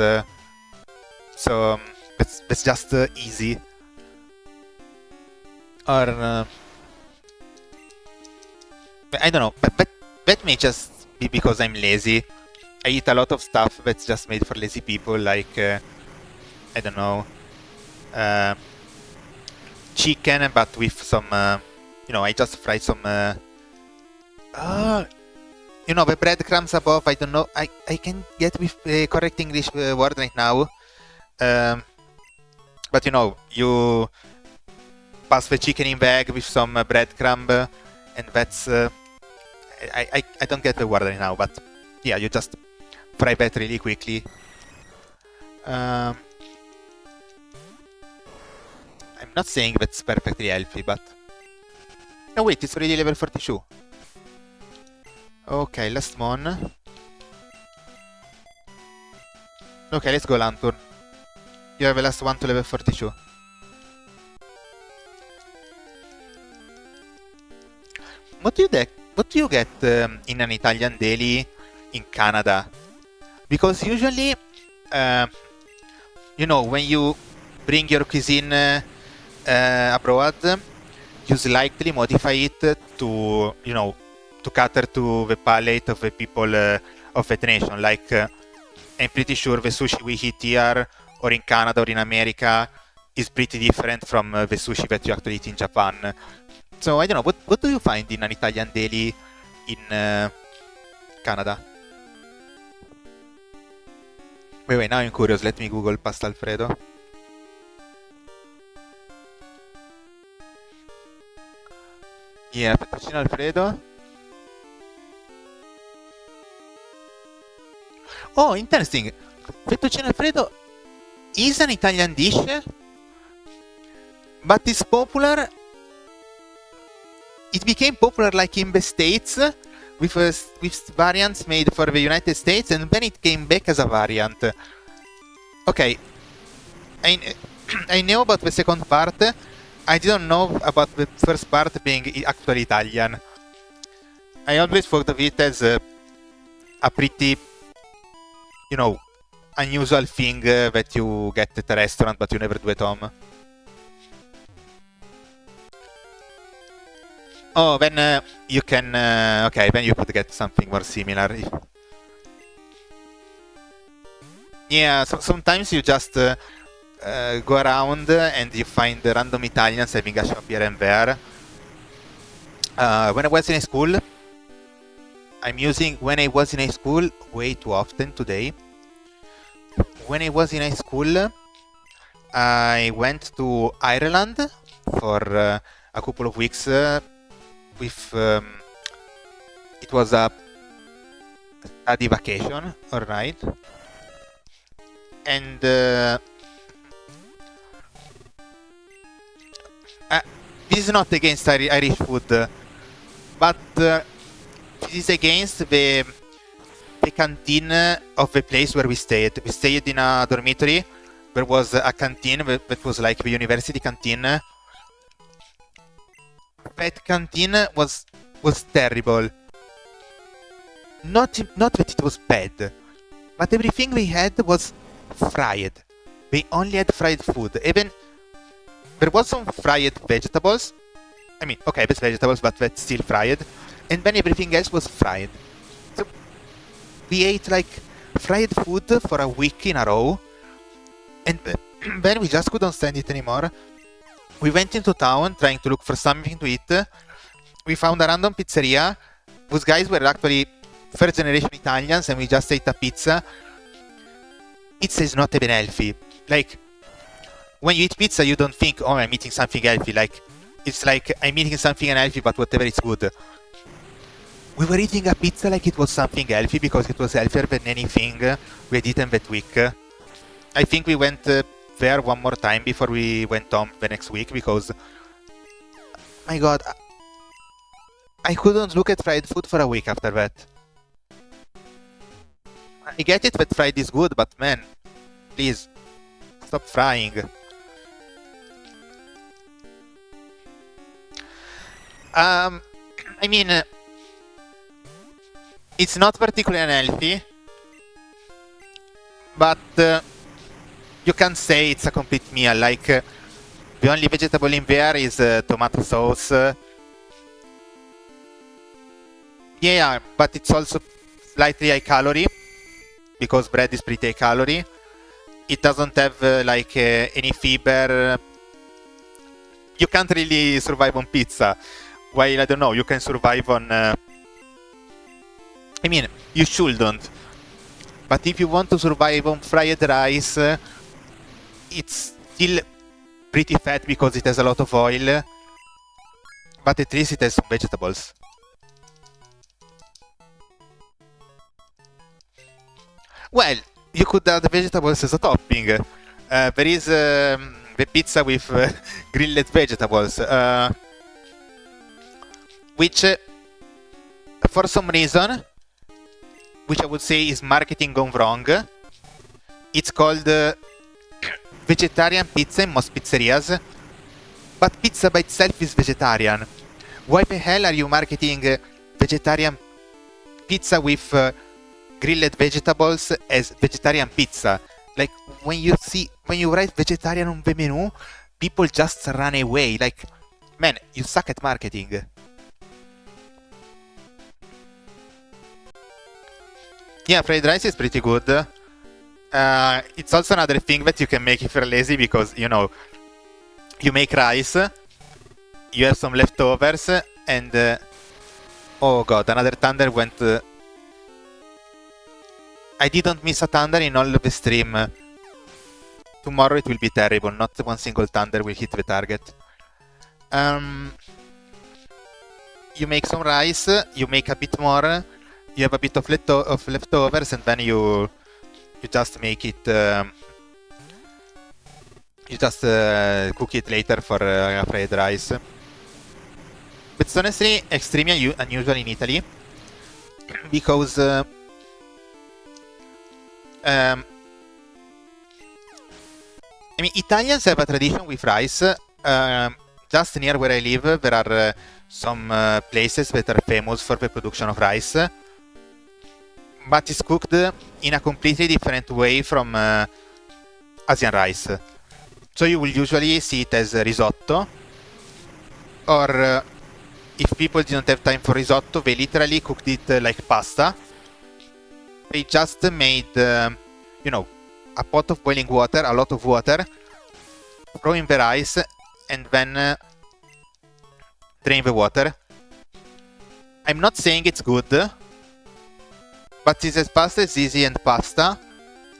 So that's just easy. Or I don't know, but that may just be because I'm lazy. I eat a lot of stuff that's just made for lazy people, like I don't know, chicken, but with some, you know, I just fry some, you know, the breadcrumbs above. I don't know, I can get with the correct English word right now, but you know, you pass the chicken in the egg with some breadcrumb, and that's, I don't get the word right now, but yeah, you just fry that really quickly. I'm not saying that's perfectly healthy, but No, wait, it's already level 42. Okay, last mon. Okay, let's go, Lanturn. You have the last one to level 42. What do you get in an Italian daily in Canada? Because usually, you know, when you bring your cuisine abroad, you slightly modify it to, you know, to cater to the palate of the people of that nation. Like, I'm pretty sure the sushi we eat here, or in Canada, or in America, is pretty different from the sushi that you actually eat in Japan. So I don't know, what do you find in an Italian deli in Canada? Wait, now I'm curious. Let me Google pasta Alfredo. Yeah, fettuccine Alfredo. Oh, interesting. Fettuccine Alfredo is an Italian dish, but it's popular. It became popular like in the States with variants made for the United States, and then it came back as a variant. Okay, I know about the second part. I didn't know about the first part being actually Italian. I always thought of it as a pretty, you know, unusual thing that you get at a restaurant but you never do at home. Oh, then you can... okay, then you could get something more similar. Yeah, so sometimes you just go around and you find random Italians having a shop here and there. When I was in school, I'm using when I was in high school way too often today. When I was in high school, I went to Ireland for a couple of weeks with it was a study vacation, alright, and this is not against Irish food, but this is against the canteen of the place where we stayed. We stayed in a dormitory. There was a canteen that was like the university canteen. That canteen was terrible. Not that it was bad, but everything we had was fried. We only had fried food. Even there was some fried vegetables. I mean, okay, there's vegetables, but that's still fried. And then everything else was fried. So we ate like fried food for a week in a row, and then we just couldn't stand it anymore. We went into town trying to look for something to eat. We found a random pizzeria. Those guys were actually first generation Italians, and we just ate a pizza. Pizza is not even healthy. Like, when you eat pizza, you don't think, oh, I'm eating something healthy. Like, it's like I'm eating something unhealthy, but whatever, it's good. We were eating a pizza like it was something healthy because it was healthier than anything we had eaten that week. I think we went there one more time before we went home the next week because, my god, I couldn't look at fried food for a week after that. I get it that fried is good, but man, please, stop frying. I mean, it's not particularly unhealthy, but you can't say it's a complete meal. Like, the only vegetable in there is tomato sauce. Yeah, but it's also slightly high calorie, because bread is pretty high calorie. It doesn't have like any fiber. You can't really survive on pizza. While, I don't know, you can survive on... I mean, you shouldn't. But if you want to survive on fried rice, it's still pretty fat because it has a lot of oil. But at least it has some vegetables. Well, you could add vegetables as a topping. There is the pizza with grilled vegetables. which for some reason, which I would say is marketing gone wrong, it's called vegetarian pizza in most pizzerias, but pizza by itself is vegetarian. Why the hell are you marketing vegetarian pizza with grilled vegetables as vegetarian pizza? Like, when you write vegetarian on the menu, people just run away. Like, man, you suck at marketing. Yeah, fried rice is pretty good. It's also another thing that you can make if you're lazy, because, you know, you make rice, you have some leftovers, and oh god, another thunder went. I didn't miss a thunder in all of the stream. Tomorrow it will be terrible. Not one single thunder will hit the target. You make some rice, you make a bit more, you have a bit of leftovers, and then you just make it. You just cook it later for fried rice. But it's honestly extremely unusual in Italy, because I mean, Italians have a tradition with rice. Just near where I live, there are some places that are famous for the production of rice, but it's cooked in a completely different way from Asian rice. So you will usually see it as risotto, or if people didn't have time for risotto, they literally cooked it like pasta. They just made, you know, a pot of boiling water, a lot of water, throw in the rice, and then drain the water. I'm not saying it's good, but it's as fast as easy and pasta,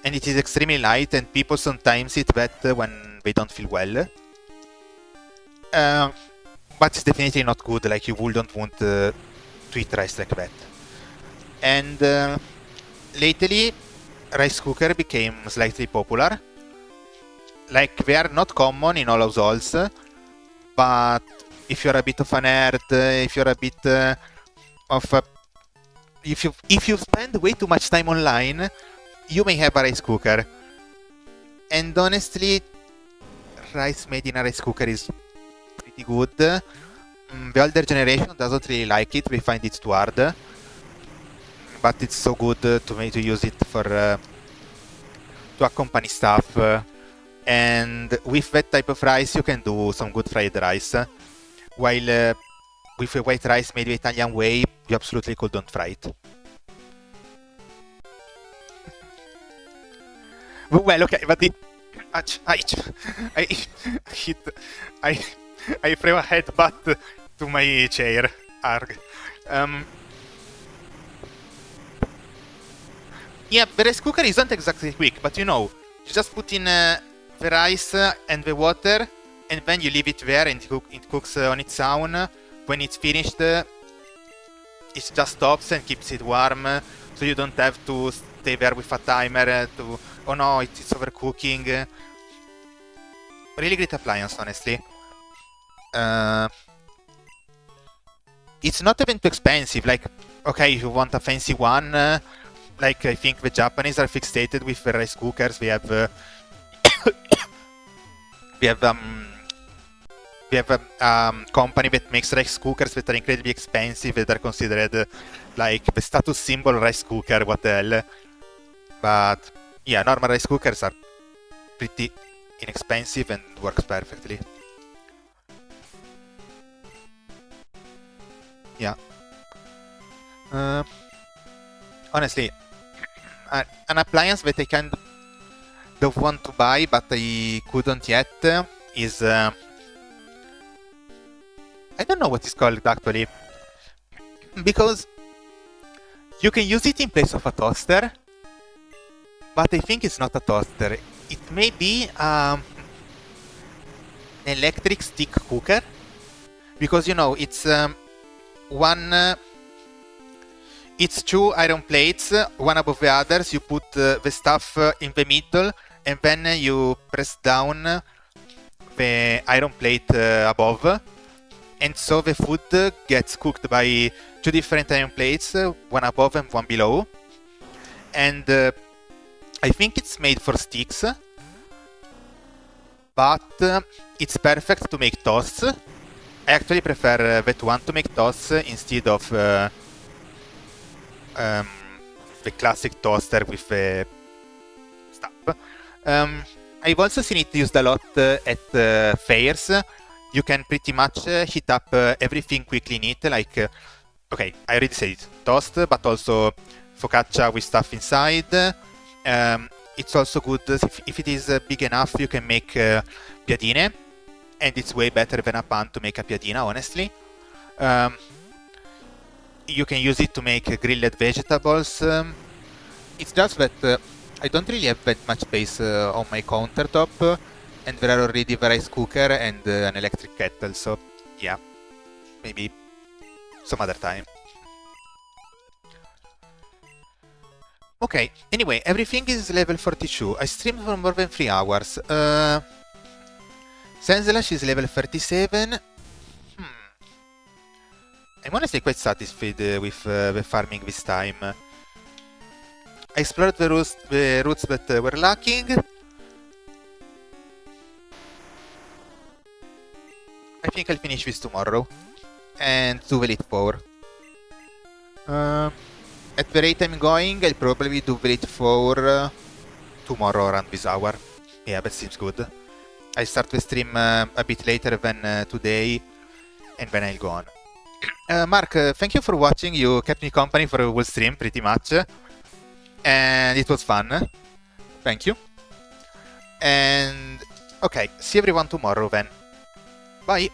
and it is extremely light, and people sometimes eat that when they don't feel well. But it's definitely not good. Like, you wouldn't want to eat rice like that. And lately, rice cooker became slightly popular. Like, they are not common in all households, but if you're a bit of a nerd, if you're a bit of a... If you spend way too much time online, you may have a rice cooker. And honestly, rice made in a rice cooker is pretty good. The older generation doesn't really like it. We find it too hard. But it's so good to use it for to accompany stuff. And with that type of rice, you can do some good fried rice. While with a white rice made the Italian way, you absolutely couldn't fry it. Well, okay, but it... I threw a headbutt to my chair. Arg. Yeah, the rice cooker isn't exactly quick, but you know, you just put in the rice and the water, and then you leave it there, and it cooks on its own. When it's finished, it just stops and keeps it warm, so you don't have to stay there with a timer to... Oh no, it's overcooking. Really great appliance, honestly. It's not even too expensive. Like, okay, if you want a fancy one, like, I think the Japanese are fixated with the rice cookers. We have we have a company that makes rice cookers that are incredibly expensive, that are considered like the status symbol rice cooker, what the hell. But yeah, normal rice cookers are pretty inexpensive and works perfectly. Yeah. Honestly, an appliance that I kind of want to buy, but I couldn't yet, is... I don't know what it's called, actually. Because you can use it in place of a toaster, but I think it's not a toaster. It may be an electric stick cooker, because, you know, it's it's two iron plates, one above the others. You put the stuff in the middle, and then you press down the iron plate above, and so the food gets cooked by two different iron plates, one above and one below. And I think it's made for sticks, but it's perfect to make toasts. I actually prefer that one to make toasts instead of the classic toaster with the stuff. I've also seen it used a lot at fairs. You can pretty much heat up everything quickly in it, like, okay, I already said it, toast, but also focaccia with stuff inside. It's also good if it is big enough, you can make piadine, and it's way better than a pan to make a piadina, honestly. You can use it to make grilled vegetables. It's just that I don't really have that much space on my countertop, and there are already the rice cooker and an electric kettle, so yeah, maybe some other time. Okay, anyway, everything is level 42. I streamed for more than 3 hours. Senzelash is level 37. I'm honestly quite satisfied with the farming this time. I explored the routes that were lacking. I think I'll finish this tomorrow. And do the Elite 4. At the rate I'm going, I'll probably do the Elite 4 tomorrow around this hour. Yeah, that seems good. I start the stream a bit later than today, and then I'll go on. Mark, thank you for watching. You kept me company for a whole stream, pretty much. And it was fun. Thank you. And okay, see everyone tomorrow then. Bye!